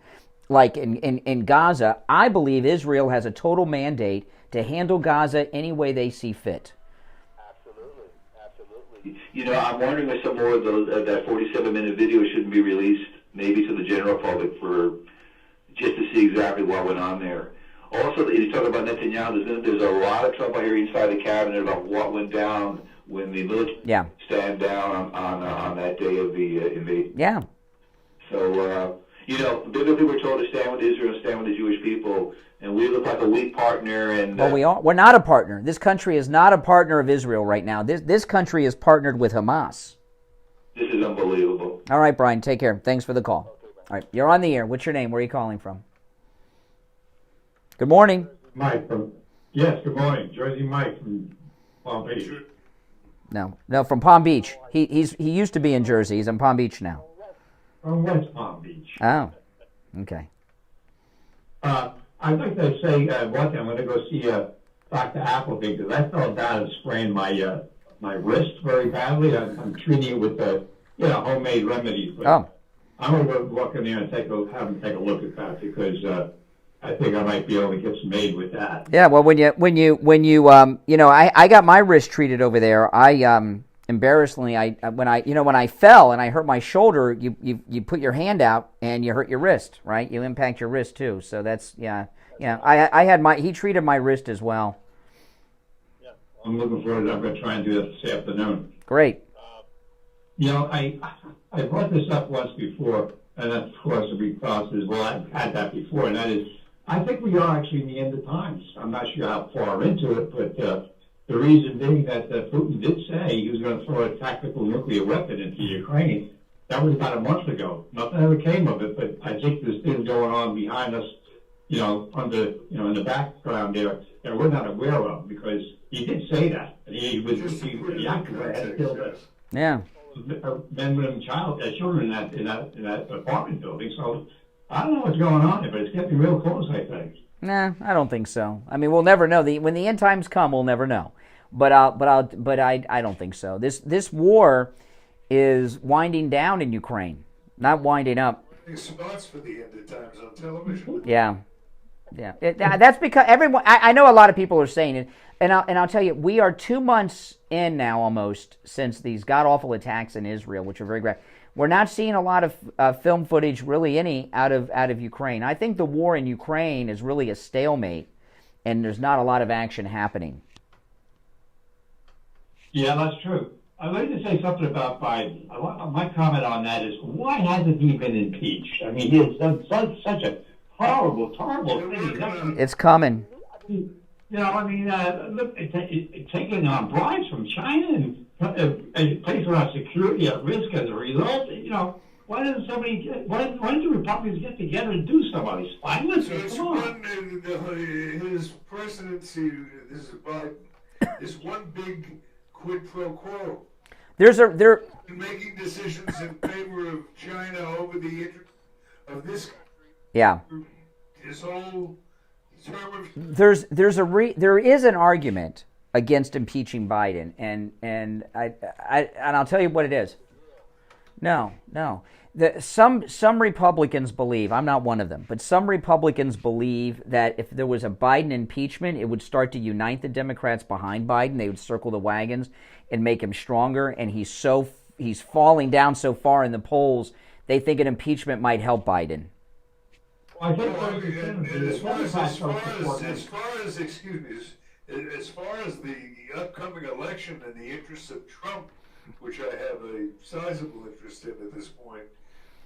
like in Gaza, I believe Israel has a total mandate to handle Gaza any way they see fit. I'm wondering if some more of that 47-minute video shouldn't be released, maybe to the general public, for just to see exactly what went on there. Also, you talk about Netanyahu. There's a lot of trouble here inside the cabinet about what went down when the military stand down on that day of the invasion. Yeah. So, biblically we're told to stand with Israel and stand with the Jewish people, and we look like a weak partner. And well, we're not a partner. This country is not a partner of Israel right now. This country is partnered with Hamas. This is unbelievable. All right, Brian, take care. Thanks for the call. All right, you're on the air. What's your name? Where are you calling from? Good morning. Mike from, good morning. Jersey Mike from Palm Beach. No, from Palm Beach. He used to be in Jersey. He's in Palm Beach now. From West Palm Beach. Oh, okay. I'd like to say one thing. I'm going to go see Dr. Appleton, because I fell down and sprained my my wrist very badly. I'm treating it with homemade remedies. But I'm going to walk in there and have them take a look at that, because I think I might be able to get some aid with that. Yeah, well, when you I got my wrist treated over there. I embarrassingly, when I fell and I hurt my shoulder, you put your hand out and you hurt your wrist, right? You impact your wrist too. So that's he treated my wrist as well. Yeah, I'm looking forward to. I'm going to try and do that this afternoon. Great. I brought this up once before, and of course the response is, well, I've had that before, and that is, I think we are actually in the end of times. I'm not sure how far into it, but the reason being that Putin did say he was going to throw a tactical nuclear weapon into Ukraine. That was about a month ago. Nothing ever came of it, but I think there's things going on behind us, in the background there that we're not aware of, because he did say that. And the actor had killed us. Yeah. Men, women, and children in that apartment building. So I don't know what's going on there, but it's getting real close, I think. Nah, I don't think so. I mean, we'll never know. When the end times come, we'll never know. But I don't think so. This war is winding down in Ukraine, not winding up. Spots for the end of times on television. Yeah. That's because everyone. I know a lot of people are saying it, and I'll tell you, we are 2 months in now almost since these god awful attacks in Israel, which are very graphic. We're not seeing a lot of film footage, really any, out of Ukraine. I think the war in Ukraine is really a stalemate, and there's not a lot of action happening. Yeah, that's true. I'd like to say something about Biden. My comment on that is, why hasn't he been impeached? I mean, he has done such a horrible thing. It's coming. Look, taking on bribes from China and placing our security at risk as a result. Why don't the Republicans get together and do some of these violence? His presidency, this is Biden, is one big quid pro quo. They're making decisions in favor of China over the interest of this country. Yeah. His whole term of... There is an argument against impeaching Biden, and I'll tell you what it is. No. Some Republicans believe, I'm not one of them, but some Republicans believe that if there was a Biden impeachment, it would start to unite the Democrats behind Biden. They would circle the wagons and make him stronger, and he's falling down so far in the polls, they think an impeachment might help Biden. I think as far as the upcoming election and the interests of Trump, which I have a sizable interest in at this point,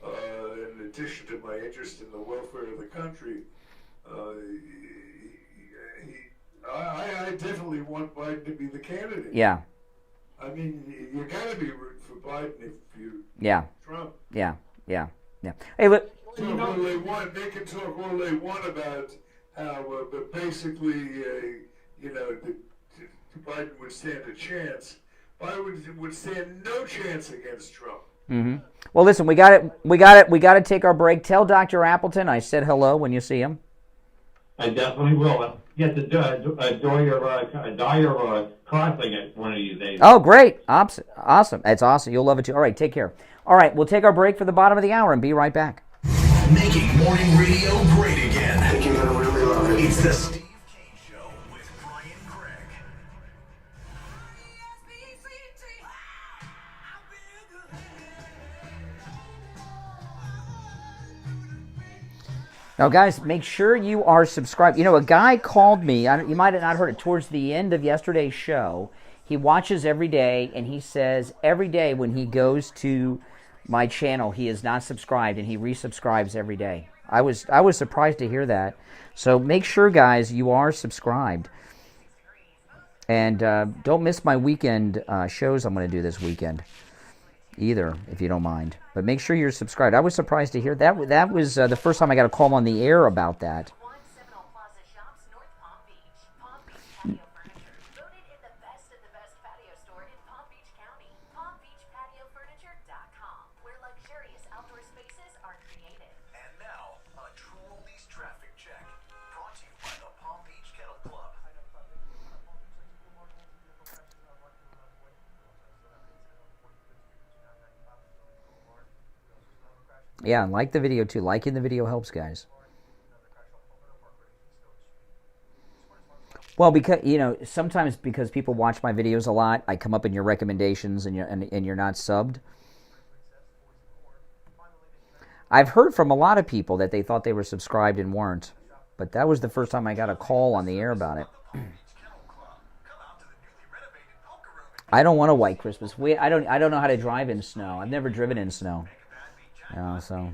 in addition to my interest in the welfare of the country, I definitely want Biden to be the candidate. Yeah. I mean, you got to be rooting for Biden if you Trump. Yeah. Hey, look. They can talk all they want about how, but basically, Biden would stand a chance. Biden would stand no chance against Trump. Mm-hmm. Well, listen, we got to take our break. Tell Dr. Appleton I said hello when you see him. I definitely will. Get to dye your car thing at one of these days. Oh, great. Awesome. That's awesome. You'll love it too. All right, take care. All right, we'll take our break for the bottom of the hour and be right back. Making morning radio great again. I think you're going to really love it. It's the Steve Kane Show with Brian Craig. Now, guys, make sure you are subscribed. A guy called me. You might have not heard it towards the end of yesterday's show. He watches every day, and he says every day when he goes to my channel, he is not subscribed, and he resubscribes every day. I was surprised to hear that. So make sure, guys, you are subscribed. And don't miss my weekend shows I'm going to do this weekend either, if you don't mind. But make sure you're subscribed. I was surprised to hear that. That was the first time I got a call on the air about that. Yeah, like the video too. Liking the video helps, guys. Well, because sometimes because people watch my videos a lot, I come up in your recommendations, and you're not subbed. I've heard from a lot of people that they thought they were subscribed and weren't, but that was the first time I got a call on the air about it. I don't want a white Christmas. I don't know how to drive in snow. I've never driven in snow. So.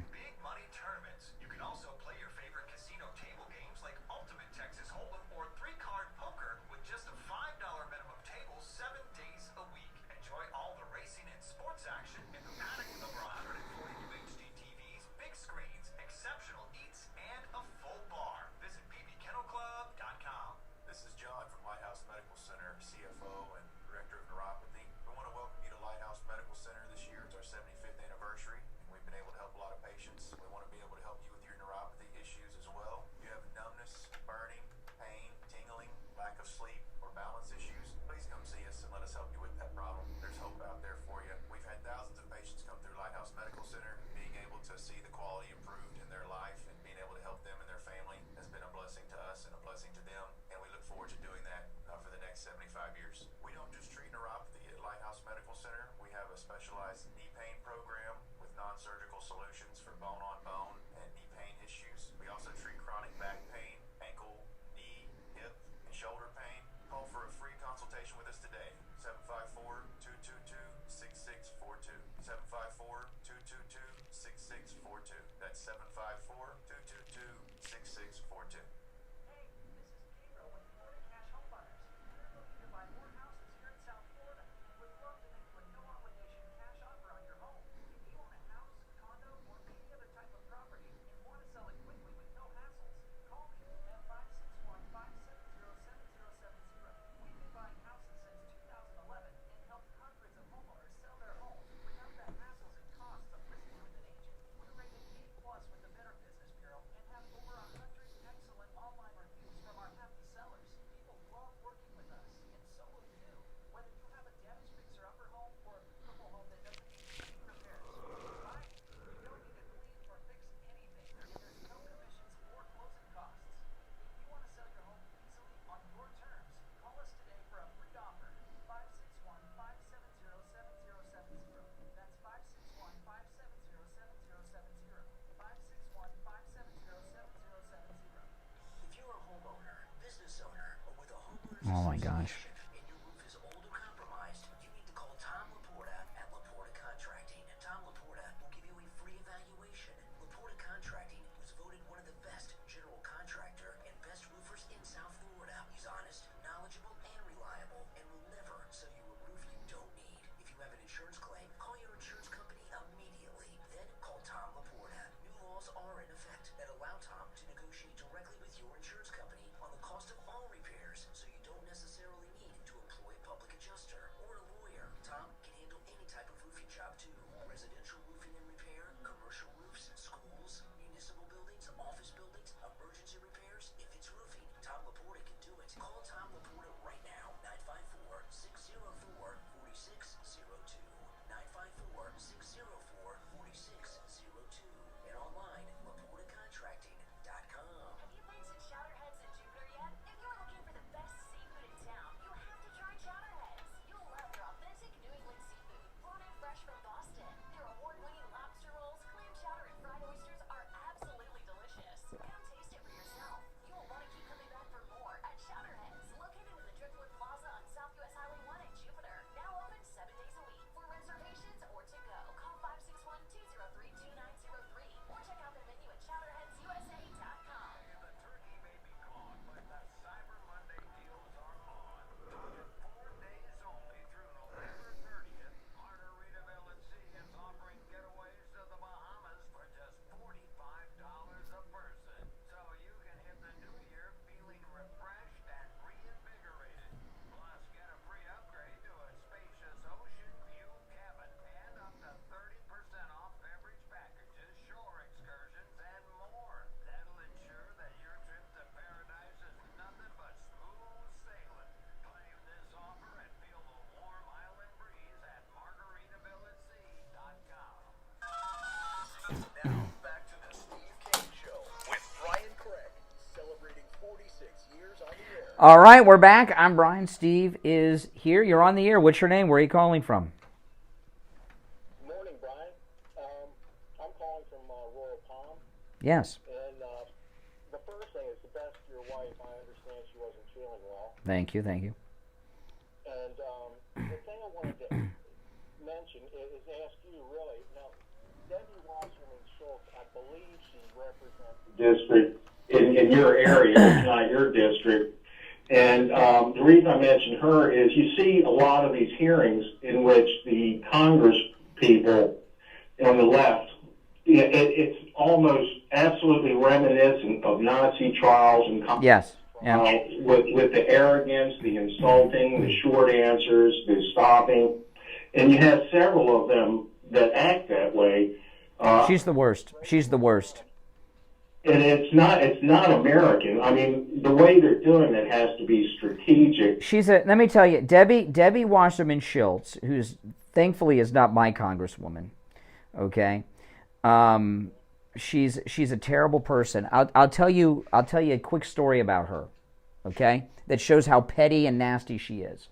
Oh my gosh. Necessarily need Now, back to the Steve Kane Show with Brian Craig, celebrating 46 years on the air. All right, we're back. I'm Brian. Steve is here. You're on the air. What's your name? Where are you calling from? Morning, Brian. I'm calling from Royal Palm. Yes. And the first thing is the best to your wife. I understand she wasn't feeling well. Thank you. Thank you. And the thing I wanted to mention is ask you, really. Now, Debbie Wasserman Schultz, I believe she represents the district in your area, if not your district. And the reason I mention her is you see a lot of these hearings in which the Congress people on the left, it's almost absolutely reminiscent of Nazi trials and Yes. Yeah. with the arrogance, the insulting, the short answers, the stopping. And you have several of them that act that way. She's the worst. She's the worst. And it's not American. I mean, the way they're doing it has to be strategic. Let me tell you, Debbie Wasserman Schultz, who's thankfully is not my congresswoman, okay? She's a terrible person. I'll tell you a quick story about her, okay? That shows how petty and nasty she is.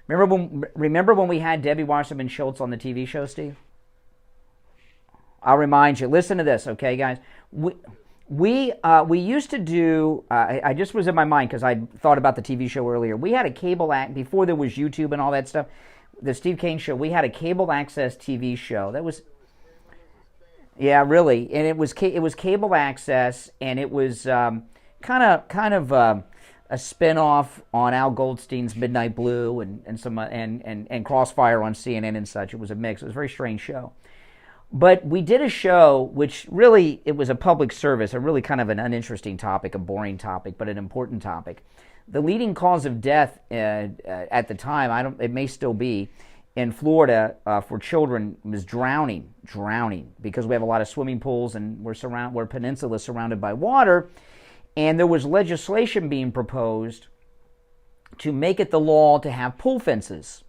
Remember when we had Debbie Wasserman Schultz on the TV show, Steve? I'll remind you. Listen to this, okay, guys? We used to do. I just was in my mind because I thought about the TV show earlier. We had a cable before there was YouTube and all that stuff. The Steve Kane Show. We had a cable access TV show that was. Yeah, really, and it was cable access, and it was kind of a spin-off on Al Goldstein's Midnight Blue and Crossfire on CNN and such. It was a mix. It was a very strange show. But we did a show which really, it was a public service, a really kind of an uninteresting topic, a boring topic, but an important topic. The leading cause of death at the time, it may still be, in Florida for children was drowning, because we have a lot of swimming pools and we're a peninsula surrounded by water, and there was legislation being proposed to make it the law to have pool fences.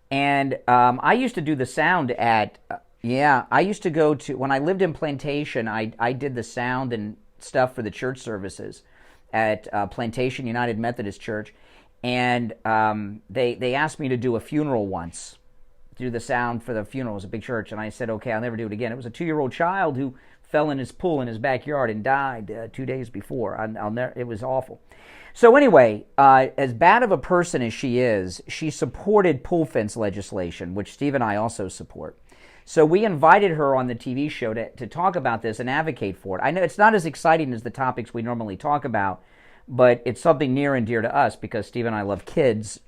And I used to do the sound at... I used to go to, when I lived in Plantation, I did the sound and stuff for the church services at Plantation United Methodist Church, and they asked me to do a funeral once, do the sound for the funeral. It was a big church, and I said, okay, I'll never do it again. It was a 2-year-old child who fell in his pool in his backyard and died 2 days before. It was awful. So anyway, as bad of a person as she is, she supported pool fence legislation, which Steve and I also support. So we invited her on the TV show to talk about this and advocate for it. I know it's not as exciting as the topics we normally talk about, but it's something near and dear to us because Steve and I love kids.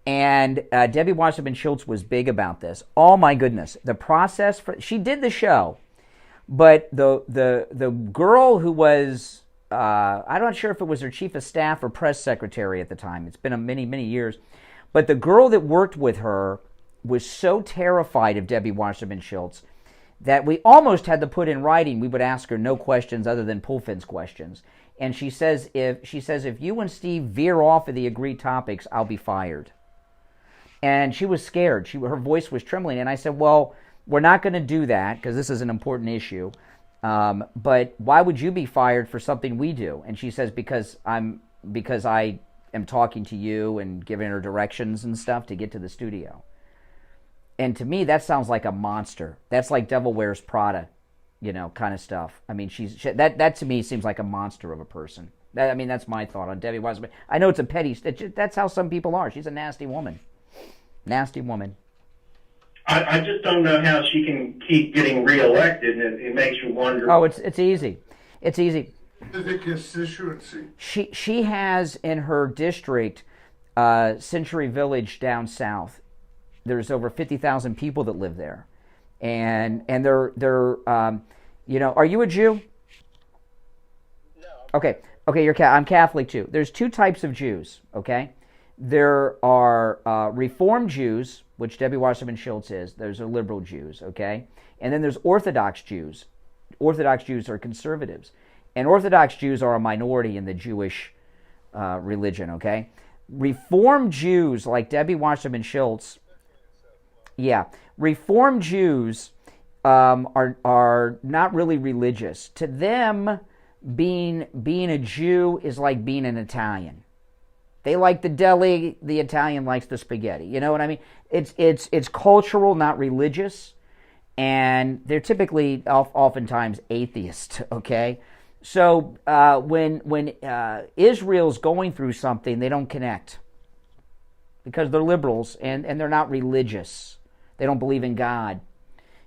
And Debbie Wasserman Schultz was big about this. Oh my goodness, the process she did the show, but the girl who was I'm not sure if it was her chief of staff or press secretary at the time. It's been many years, but the girl that worked with her was so terrified of Debbie Wasserman Schultz that we almost had to put in writing we would ask her no questions other than pool fence questions. And she says if you and Steve veer off of the agreed topics, I'll be fired. And she was scared. Her voice was trembling. And I said, well, we're not going to do that because this is an important issue. But why would you be fired for something we do? And she says because I am talking to you and giving her directions and stuff to get to the studio. And to me, that sounds like a monster. That's like Devil Wears Prada, kind of stuff. I mean, that to me seems like a monster of a person. That's my thought on Debbie Wasserman. I know it's a petty. That's how some people are. She's a nasty woman. Nasty woman. I just don't know how she can keep getting reelected, and it makes you wonder. Oh, it's easy. It's easy. The constituency. She has in her district, Century Village down south. There's over 50,000 people that live there, and they're are you a Jew? No. Okay, I'm Catholic too. There's two types of Jews. Okay, there are Reformed Jews, which Debbie Wasserman Schultz is. There's liberal Jews. Okay, and then there's Orthodox Jews. Orthodox Jews are conservatives, and Orthodox Jews are a minority in the Jewish religion. Okay, Reformed Jews like Debbie Wasserman Schultz. Yeah, Reformed Jews are not really religious. To them, being a Jew is like being an Italian. They like the deli, the Italian likes the spaghetti. You know what I mean? It's cultural, not religious, and they're typically oftentimes atheist. Okay, so when Israel's going through something, they don't connect because they're liberals and they're not religious. They don't believe in God.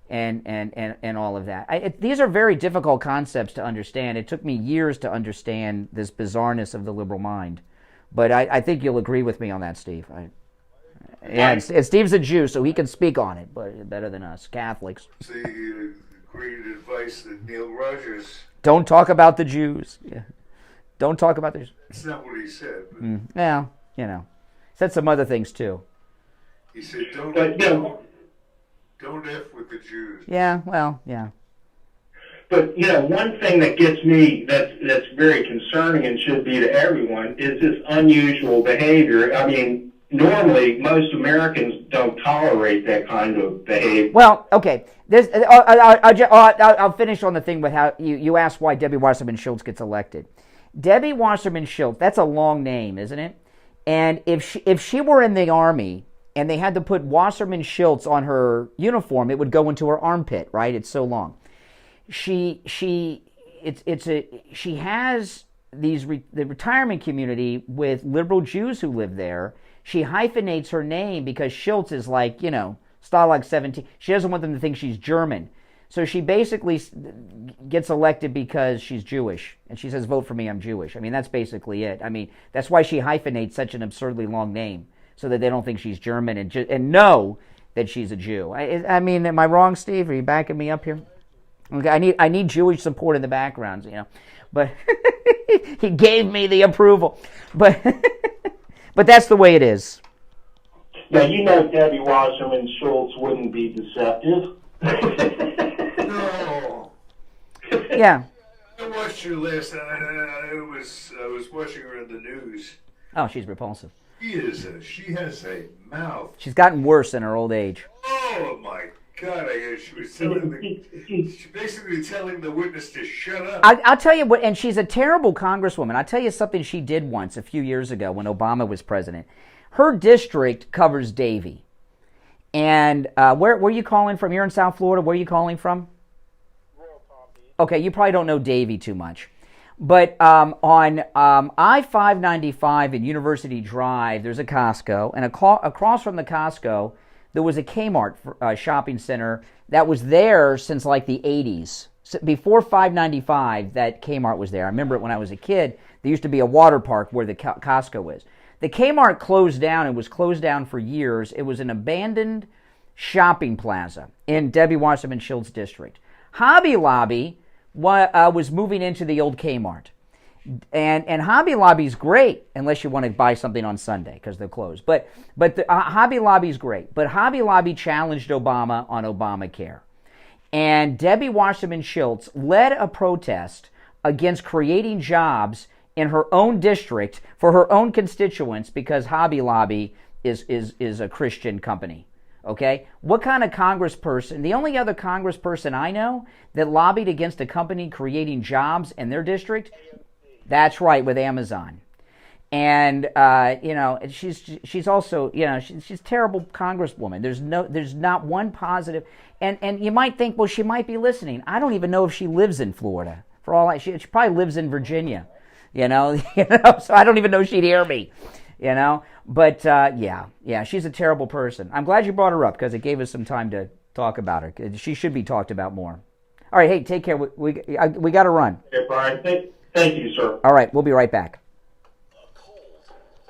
And all of that. These are very difficult concepts to understand. It took me years to understand this bizarreness of the liberal mind. But I think you'll agree with me on that, Steve. And Steve's a Jew, so he can speak on it, but better than us Catholics. The great advice that Neil Rogers. Don't talk about the Jews. Yeah. Don't talk about the Jews. It's not what he said. But Well, said some other things too. He said, don't F with the Jews. Yeah, well, yeah. But, one thing that gets me that's very concerning and should be to everyone is this unusual behavior. I mean, normally most Americans don't tolerate that kind of behavior. Well, okay. I'll finish on the thing with how you asked why Debbie Wasserman Schultz gets elected. Debbie Wasserman Schultz, that's a long name, isn't it? And if she were in the Army and they had to put Wasserman Schultz on her uniform, it would go into her armpit, right? It's so long. She has the retirement community with liberal Jews who live there. She hyphenates her name because Schultz is like, Stalag 17. She doesn't want them to think she's German. So she basically gets elected because she's Jewish. And she says, vote for me, I'm Jewish. I mean, that's basically it. I mean, that's why she hyphenates such an absurdly long name, so that they don't think she's German and know that she's a Jew. I mean, am I wrong, Steve? Are you backing me up here? Okay, I need Jewish support in the background, But he gave me the approval. But that's the way it is. Now, Debbie Wasserman Schultz wouldn't be deceptive. No. Yeah. I watched her last night. I was watching her in the news. Oh, she's repulsive. She has a mouth. She's gotten worse in her old age. Oh my God! She was basically telling the witness to shut up. I'll tell you what, and she's a terrible congresswoman. I'll tell you something she did once a few years ago when Obama was president. Her district covers Davie. And where are you calling from? You're in South Florida. Where are you calling from? Okay, you probably don't know Davie too much. But on I-595 and University Drive, there's a Costco. And across from the Costco, there was a Kmart shopping center that was there since like the 80s. So before 595, that Kmart was there. I remember it when I was a kid. There used to be a water park where the Costco is. The Kmart closed down. It was closed down for years. It was an abandoned shopping plaza in Debbie Wasserman Schultz district. Hobby Lobby was moving into the old Kmart. And Hobby Lobby's great, unless you want to buy something on Sunday, because they're closed. But Hobby Lobby's great. But Hobby Lobby challenged Obama on Obamacare. And Debbie Wasserman Schultz led a protest against creating jobs in her own district for her own constituents because Hobby Lobby is a Christian company. Okay? What kind of congressperson? The only other congressperson I know that lobbied against a company creating jobs in their district, that's right, with Amazon. And she's also, she's a terrible congresswoman. There's not one positive. And you might think, well, she might be listening. I don't even know if she lives in Florida. For all she probably lives in Virginia. So I don't even know she'd hear me, But, yeah, she's a terrible person. I'm glad you brought her up because it gave us some time to talk about her. She should be talked about more. All right, hey, take care. We got to run. Okay, Brian. Thank you, sir. All right, we'll be right back.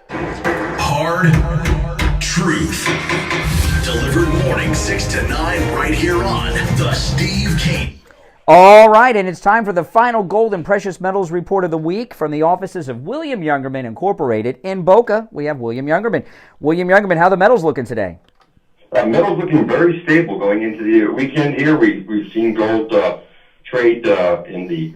Hard Truth. Delivered morning 6 to 9 right here on The Steve Kane. All right, and it's time for the final gold and precious metals report of the week from the offices of William Youngerman Incorporated in Boca. We have William Youngerman. William Youngerman, how are the metals looking today? Metals looking very stable going into the weekend here. We've seen gold trade in the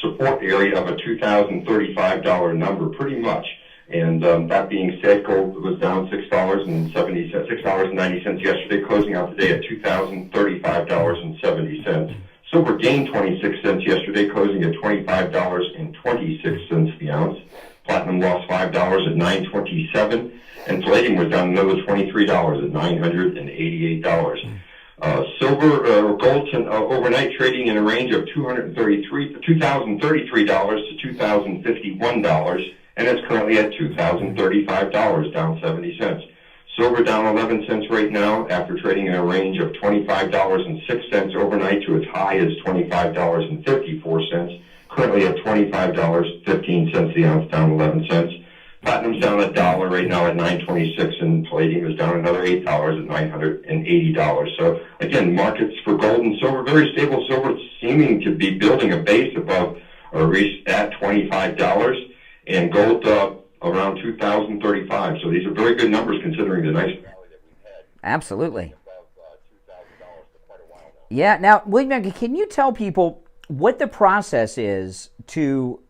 support area of a $2,035 number pretty much. And that being said, gold was down $6.90 yesterday, closing out today at $2,035.70. Silver gained 26 cents yesterday, closing at $25.26 the ounce. Platinum lost $5 at $9.27, and palladium was down another $23 at $988. Silver or gold overnight trading in a range of $2,033 to $2,051, and it's currently at $2,035, down 70 cents. Silver down 11 cents right now after trading in a range of $25.06 overnight to as high as $25.54, currently at $25.15 the ounce, down 11 cents. Platinum's down $1 right now at $9.26, and palladium is down another $8 at $980. So again, markets for gold and silver very stable. Silver seeming to be building a base above or reached at $25, and gold around $2,035. So these are very good numbers considering the nice rally that we've had. Absolutely. Yeah. Now, William, can you tell people what the process is to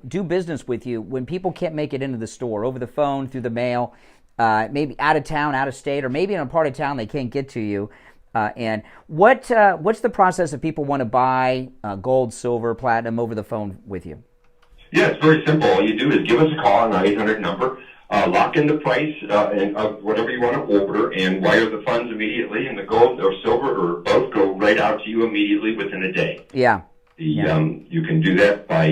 do business with you when people can't make it into the store, over the phone, through the mail, maybe out of town, out of state, or maybe in a part of town they can't get to you? And what's the process if people want to buy gold, silver, platinum over the phone with you? Yeah, it's very simple. All you do is give us a call on our 800 number, lock in the price and of whatever you want to order, and wire the funds immediately, and the gold or silver or both go right out to you immediately within a day. Yeah. You can do that by,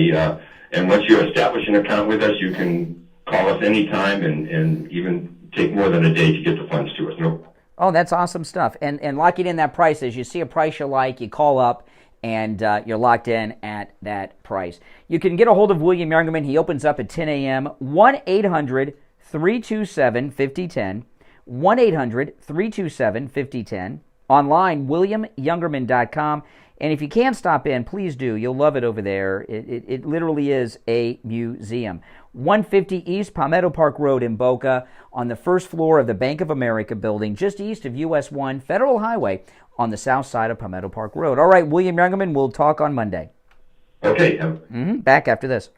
and once you establish an account with us, you can call us anytime and even take more than a day to get the funds to us. No. Oh, that's awesome stuff. And locking in that price is you see a price you like, you call up, and you're locked in at that price. You can get a hold of William Youngerman. He opens up at 10 a.m. 1-800-327-5010. 1-800-327-5010. Online, WilliamYoungerman.com. And if you can stop in, please do. You'll love it over there. It literally is a museum. 150 East Palmetto Park Road in Boca, on the first floor of the Bank of America building, just east of US 1 Federal Highway on the south side of Palmetto Park Road. All right, William Youngerman, we'll talk on Monday. Okay. Back after this.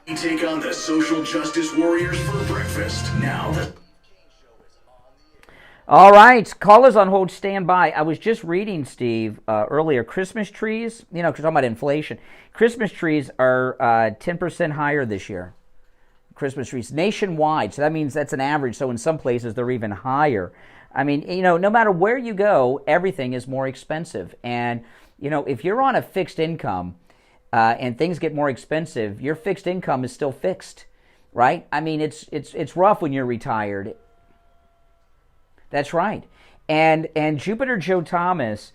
We take on the social justice warriors for breakfast. Now the All right, callers on hold, stand by. I was just reading, Steve, earlier, Christmas trees, because we're talking about inflation. Christmas trees are 10% higher this year. Christmas trees nationwide, so that means that's an average. So in some places, they're even higher. I mean, no matter where you go, everything is more expensive. And, if you're on a fixed income and things get more expensive, your fixed income is still fixed, right? I mean, it's rough when you're retired. That's right. And Jupiter Joe Thomas,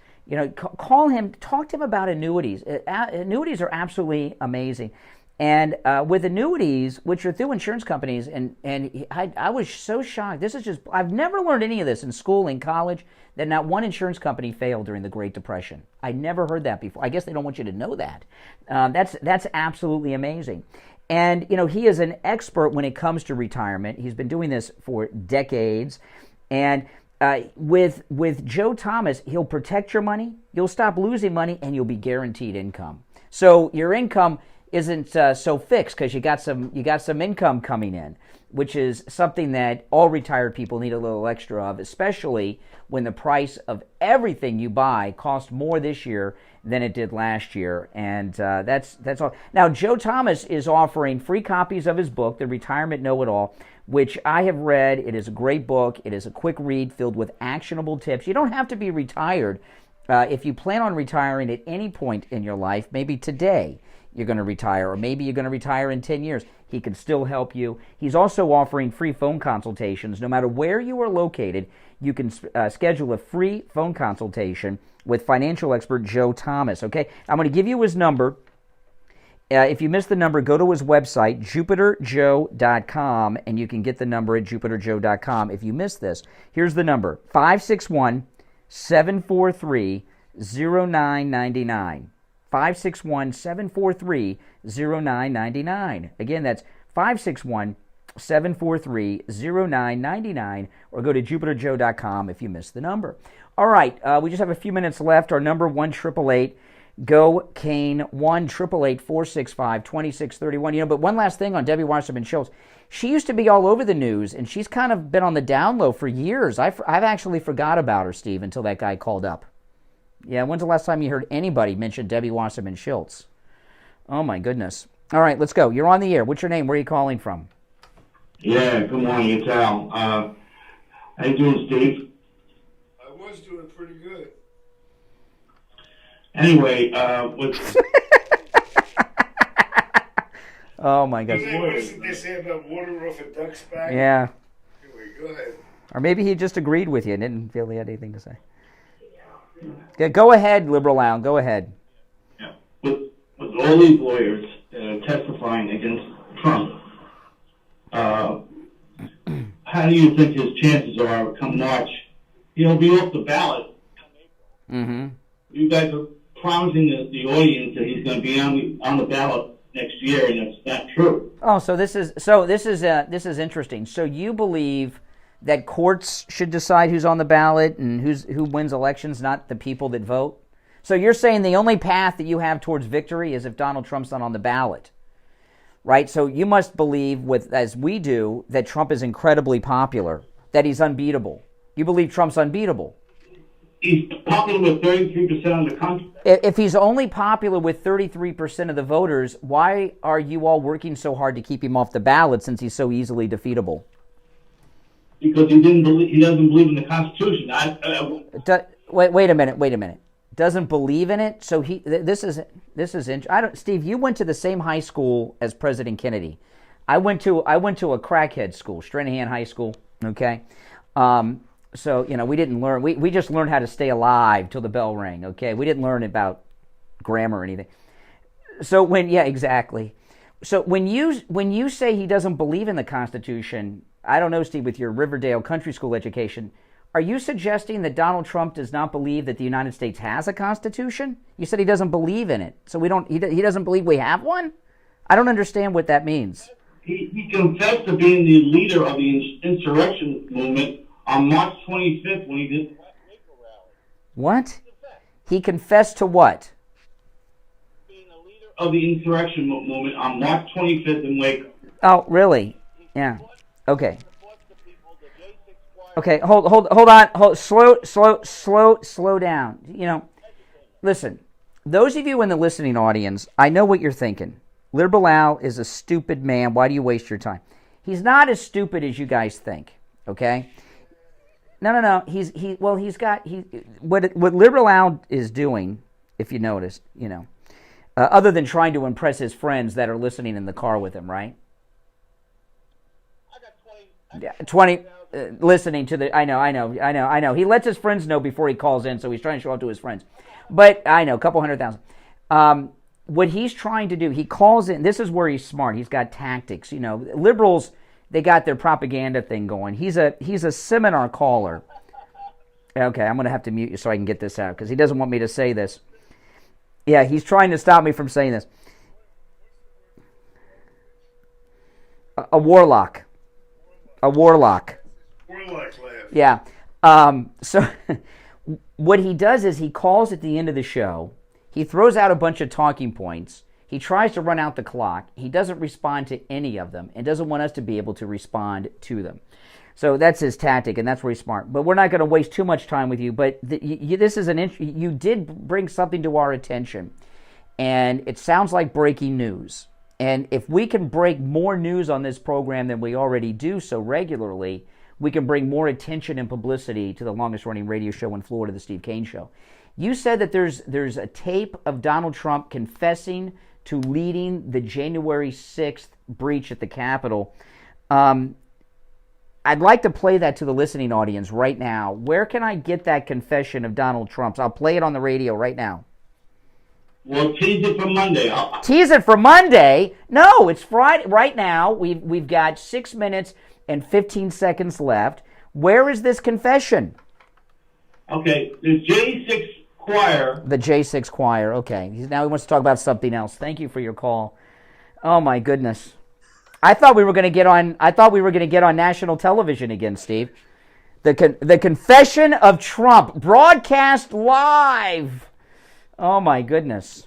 call him, talk to him about annuities. Annuities are absolutely amazing. And with annuities, which are through insurance companies, and I was so shocked. I've never learned any of this in school, in college, that not one insurance company failed during the Great Depression. I never heard that before. I guess they don't want you to know that. That's absolutely amazing. And, he is an expert when it comes to retirement. He's been doing this for decades. And with Joe Thomas, he'll protect your money, you'll stop losing money, and you'll be guaranteed income. So your income isn't so fixed because you got some income coming in, which is something that all retired people need a little extra of, especially when the price of everything you buy costs more this year than it did last year. And that's all. Now, Joe Thomas is offering free copies of his book, The Retirement Know-It-All, which I have read. It is a great book. It is a quick read filled with actionable tips. You don't have to be retired. If you plan on retiring at any point in your life, maybe today you're going to retire, or maybe you're going to retire in 10 years, he can still help you. He's also offering free phone consultations. No matter where you are located, you can schedule a free phone consultation with financial expert Joe Thomas. Okay, I'm going to give you his number. If you missed the number, go to his website, jupiterjoe.com, and you can get the number at jupiterjoe.com. If you missed this, here's the number, 561-743-0999. 561-743-0999. Again, that's 561-743-0999, or go to jupiterjoe.com if you missed the number. All right, we just have a few minutes left. Our number, 1-888 Go Kane 1-888-465-2631. But one last thing on Debbie Wasserman Schultz. She used to be all over the news, and she's kind of been on the down low for years. I've actually forgot about her, Steve, until that guy called up. Yeah, when's the last time you heard anybody mention Debbie Wasserman Schultz? Oh, my goodness. All right, let's go. You're on the air. What's your name? Where are you calling from? Yeah, good morning. It's Al. How you doing, Steve? I was doing pretty good. Anyway, Oh, my gosh. What did they say about water off a duck's back? Yeah. Anyway, go ahead. Or maybe he just agreed with you and didn't feel he had anything to say. Yeah, go ahead, Liberal Al. Go ahead. Yeah. With all these lawyers testifying against Trump, how do you think his chances are come March? He'll be off the ballot. Mm-hmm. You guys are promising the audience that he's going to be on the ballot next year, and it's not true. Oh, so this is interesting. So you believe that courts should decide who's on the ballot and who wins elections, not the people that vote? So you're saying the only path that you have towards victory is if Donald Trump's not on the ballot, right? So you must believe, as we do, that Trump is incredibly popular, that he's unbeatable. You believe Trump's unbeatable. He's popular with 33% of the country. If he's only popular with 33% of the voters, why are you all working so hard to keep him off the ballot since he's so easily defeatable? Because he doesn't believe in the Constitution. Wait a minute. Doesn't believe in it? So this is Steve, you went to the same high school as President Kennedy. I went to a crackhead school, Stranahan High School. Okay, so we didn't learn. We just learned how to stay alive till the bell rang. Okay, we didn't learn about grammar or anything. So exactly. So when you say he doesn't believe in the Constitution, I don't know, Steve, with your Riverdale Country School education, are you suggesting that Donald Trump does not believe that the United States has a Constitution? You said he doesn't believe in it, so he doesn't believe we have one? I don't understand what that means. He confessed to being the leader of the insurrection movement on March 25th when he did the Black Maple rally. What? He confessed to what? Being the leader of the insurrection movement on March 25th in Waco. Oh, really? Yeah. Okay. Okay, hold on. Slow down. Listen, those of you in the listening audience, I know what you're thinking. Liberal Al is a stupid man. Why do you waste your time? He's not as stupid as you guys think, okay? No. What Liberal Al is doing, if you noticed, other than trying to impress his friends that are listening in the car with him, right? I got 20 listening to the. I know. He lets his friends know before he calls in, so he's trying to show up to his friends. But I know, a couple 100,000. What he's trying to do, he calls in. This is where he's smart. He's got tactics. Liberals, they got their propaganda thing going. He's a seminar caller. Okay, I'm going to have to mute you so I can get this out because he doesn't want me to say this. Yeah, he's trying to stop me from saying this. A warlock. A warlock. Warlock laugh. Yeah. So what he does is he calls at the end of the show. He throws out a bunch of talking points. He tries to run out the clock. He doesn't respond to any of them and doesn't want us to be able to respond to them. So that's his tactic, and that's where he's smart. But we're not going to waste too much time with you. But this is you did bring something to our attention, and it sounds like breaking news. And if we can break more news on this program than we already do so regularly, we can bring more attention and publicity to the longest-running radio show in Florida, the Steve Kane Show. You said that there's a tape of Donald Trump confessing to leading the January 6th breach at the Capitol. I'd like to play that to the listening audience right now. Where can I get that confession of Donald Trump's? I'll play it on the radio right now. Well, tease it for Monday. Tease it for Monday? No, it's Friday. Right now, we've got 6 minutes and 15 seconds left. Where is this confession? Okay, the J6 Choir. The J6 Choir. Okay. Now he wants to talk about something else. Thank you for your call. Oh my goodness. I thought we were going to get on national television again, Steve. The confession of Trump broadcast live. Oh, my goodness.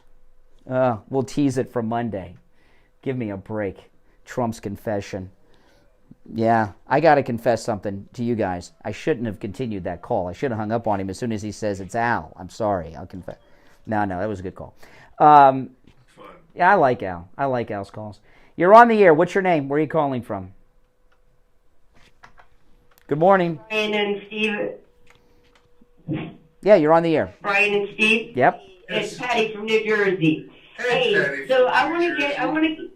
We'll tease it for Monday. Give me a break. Trump's confession. Yeah, I got to confess something to you guys. I shouldn't have continued that call. I should have hung up on him as soon as he says it's Al. I'm sorry. I'll confess. No, that was a good call. Yeah, I like Al. I like Al's calls. You're on the air. What's your name? Where are you calling from? Good morning. Brian and Steve. Yeah, you're on the air. Brian and Steve. Yep. It's Patty from New Jersey. Hey, so I want to.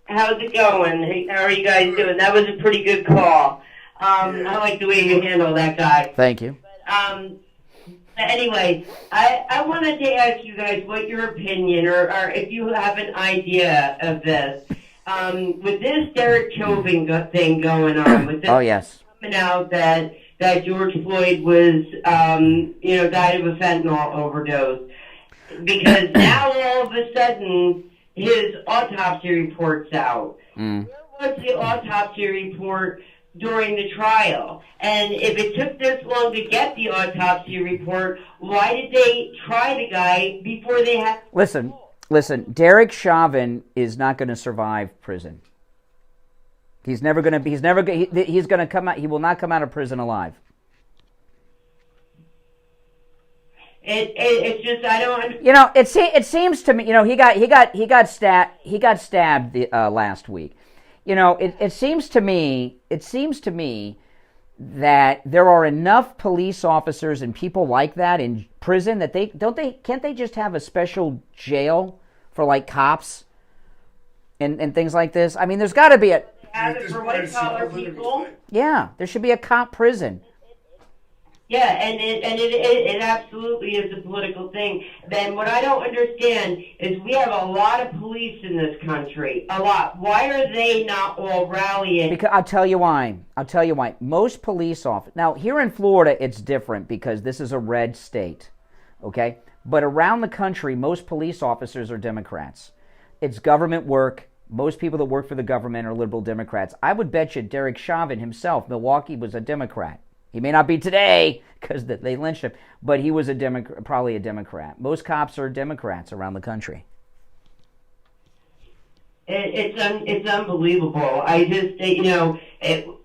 How's it going? Hey, how are you guys doing? That was a pretty good call. I like the way you handle that guy. Thank you. Anyway, I wanted to ask you guys what your opinion, or if you have an idea of this. With this Derek Chauvin thing going on, with this coming out that George Floyd was, died of a fentanyl overdose, because now all of a sudden his autopsy report's out. Where was the autopsy report during the trial? And if it took this long to get the autopsy report, why did they try the guy before they had... Listen, Derek Chauvin is not going to survive prison. He's going to come out, he will not come out of prison alive. It's just, I don't... It seems to me, he got stabbed last week. It seems to me that there are enough police officers and people like that in prison that can't they just have a special jail for like cops and things like this? I mean, there's got to be for white collar people. Yeah, there should be a cop prison. Yeah, and it absolutely is a political thing. Then what I don't understand is we have a lot of police in this country. A lot. Why are they not all rallying? Because I'll tell you why. Most police officers... Now, here in Florida, it's different because this is a red state, okay? But around the country, most police officers are Democrats. It's government work. Most people that work for the government are liberal Democrats. I would bet you Derek Chauvin himself, Milwaukee, was a Democrat. He may not be today because they lynched him, but he was probably a Democrat. Most cops are Democrats around the country. It's unbelievable. I just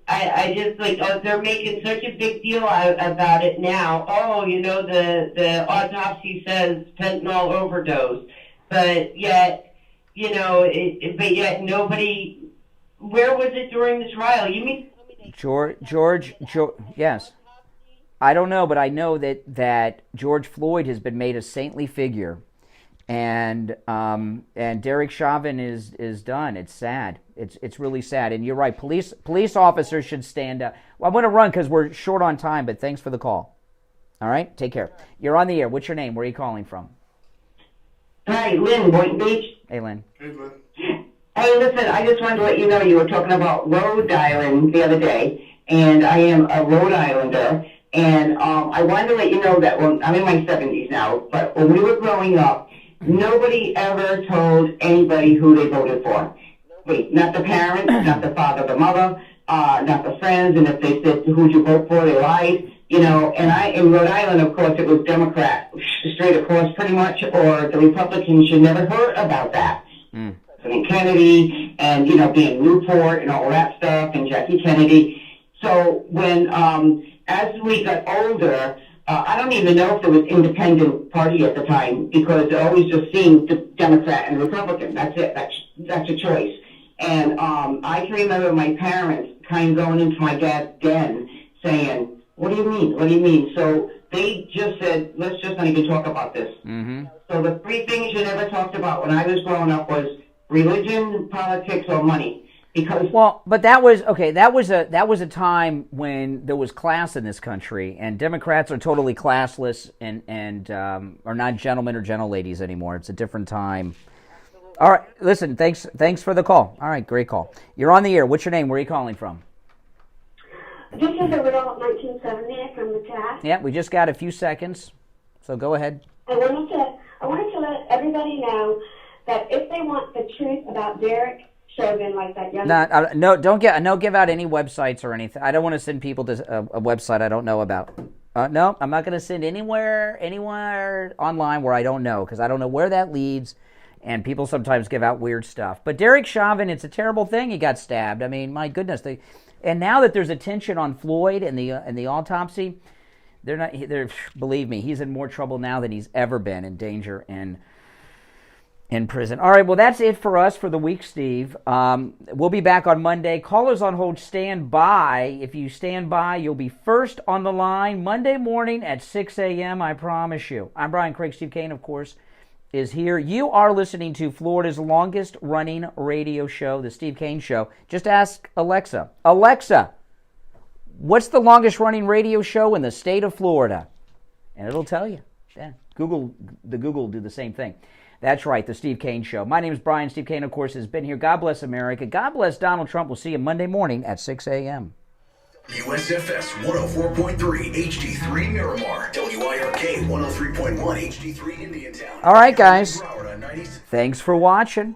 I just they're making such a big deal about it now. Oh, the autopsy says fentanyl overdose, but yet nobody. Where was it during the trial? You mean? George, yes. I don't know, but I know that George Floyd has been made a saintly figure, and Derek Chauvin is done. It's sad. It's really sad. And you're right. Police officers should stand up. Well, I'm going to run because we're short on time. But thanks for the call. All right, take care. You're on the air. What's your name? Where are you calling from? Hi, Lynn, Boynton Beach. Hey, Lynn. Hey, listen, I just wanted to let you know you were talking about Rhode Island the other day, and I am a Rhode Islander, and I wanted to let you know that I'm in my 70s now, but when we were growing up, nobody ever told anybody who they voted for. Wait, not the parents, not the father, the mother, not the friends, and if they said who'd you vote for, they lied. And in Rhode Island, of course, it was Democrat, straight across pretty much, or the Republicans. You never heard about that. President Kennedy and, being Newport and all that stuff, and Jackie Kennedy. So when, as we got older, I don't even know if there was independent party at the time, because it always just seemed the Democrat and Republican. That's it. That's a choice. And I can remember my parents kind of going into my dad's den saying, what do you mean? What do you mean? So they just said, let's just not even talk about this. Mm-hmm. So the three things you never talked about when I was growing up was religion, politics, or money. But that was a time when there was class in this country, and Democrats are totally classless and are not gentlemen or gentleladies anymore. It's a different time. All right, listen, thanks for the call. All right, great call. You're on the air. What's your name? Where are you calling from? This is a riddle of 1970 from the chat. Yeah, we just got a few seconds, so go ahead. I wanted to let everybody know that if they want the truth about Derek Chauvin, like that young... No, don't give out any websites or anything. I don't want to send people to a website I don't know about. No, I'm not going to send anywhere online where I don't know, because I don't know where that leads, and people sometimes give out weird stuff. But Derek Chauvin, it's a terrible thing. He got stabbed. I mean, my goodness. And now that there's attention on Floyd and the autopsy, believe me, he's in more trouble now than he's ever been, in danger and in prison. All right, well, that's it for us for the week, Steve. We'll be back on Monday. Callers on hold, stand by. If you stand by, you'll be first on the line Monday morning at 6 a.m., I promise you. I'm Brian Craig. Steve Kane, of course, is here. You are listening to Florida's longest-running radio show, The Steve Kane Show. Just ask Alexa. Alexa, what's the longest-running radio show in the state of Florida? And it'll tell you. Yeah. Google will do the same thing. That's right, The Steve Kane Show. My name is Brian. Steve Kane, of course, has been here. God bless America. God bless Donald Trump. We'll see you Monday morning at 6 a.m. USFS 104.3 HD3 Miramar, WIRK 103.1 HD3 Indiantown. All right, guys. Thanks for watching.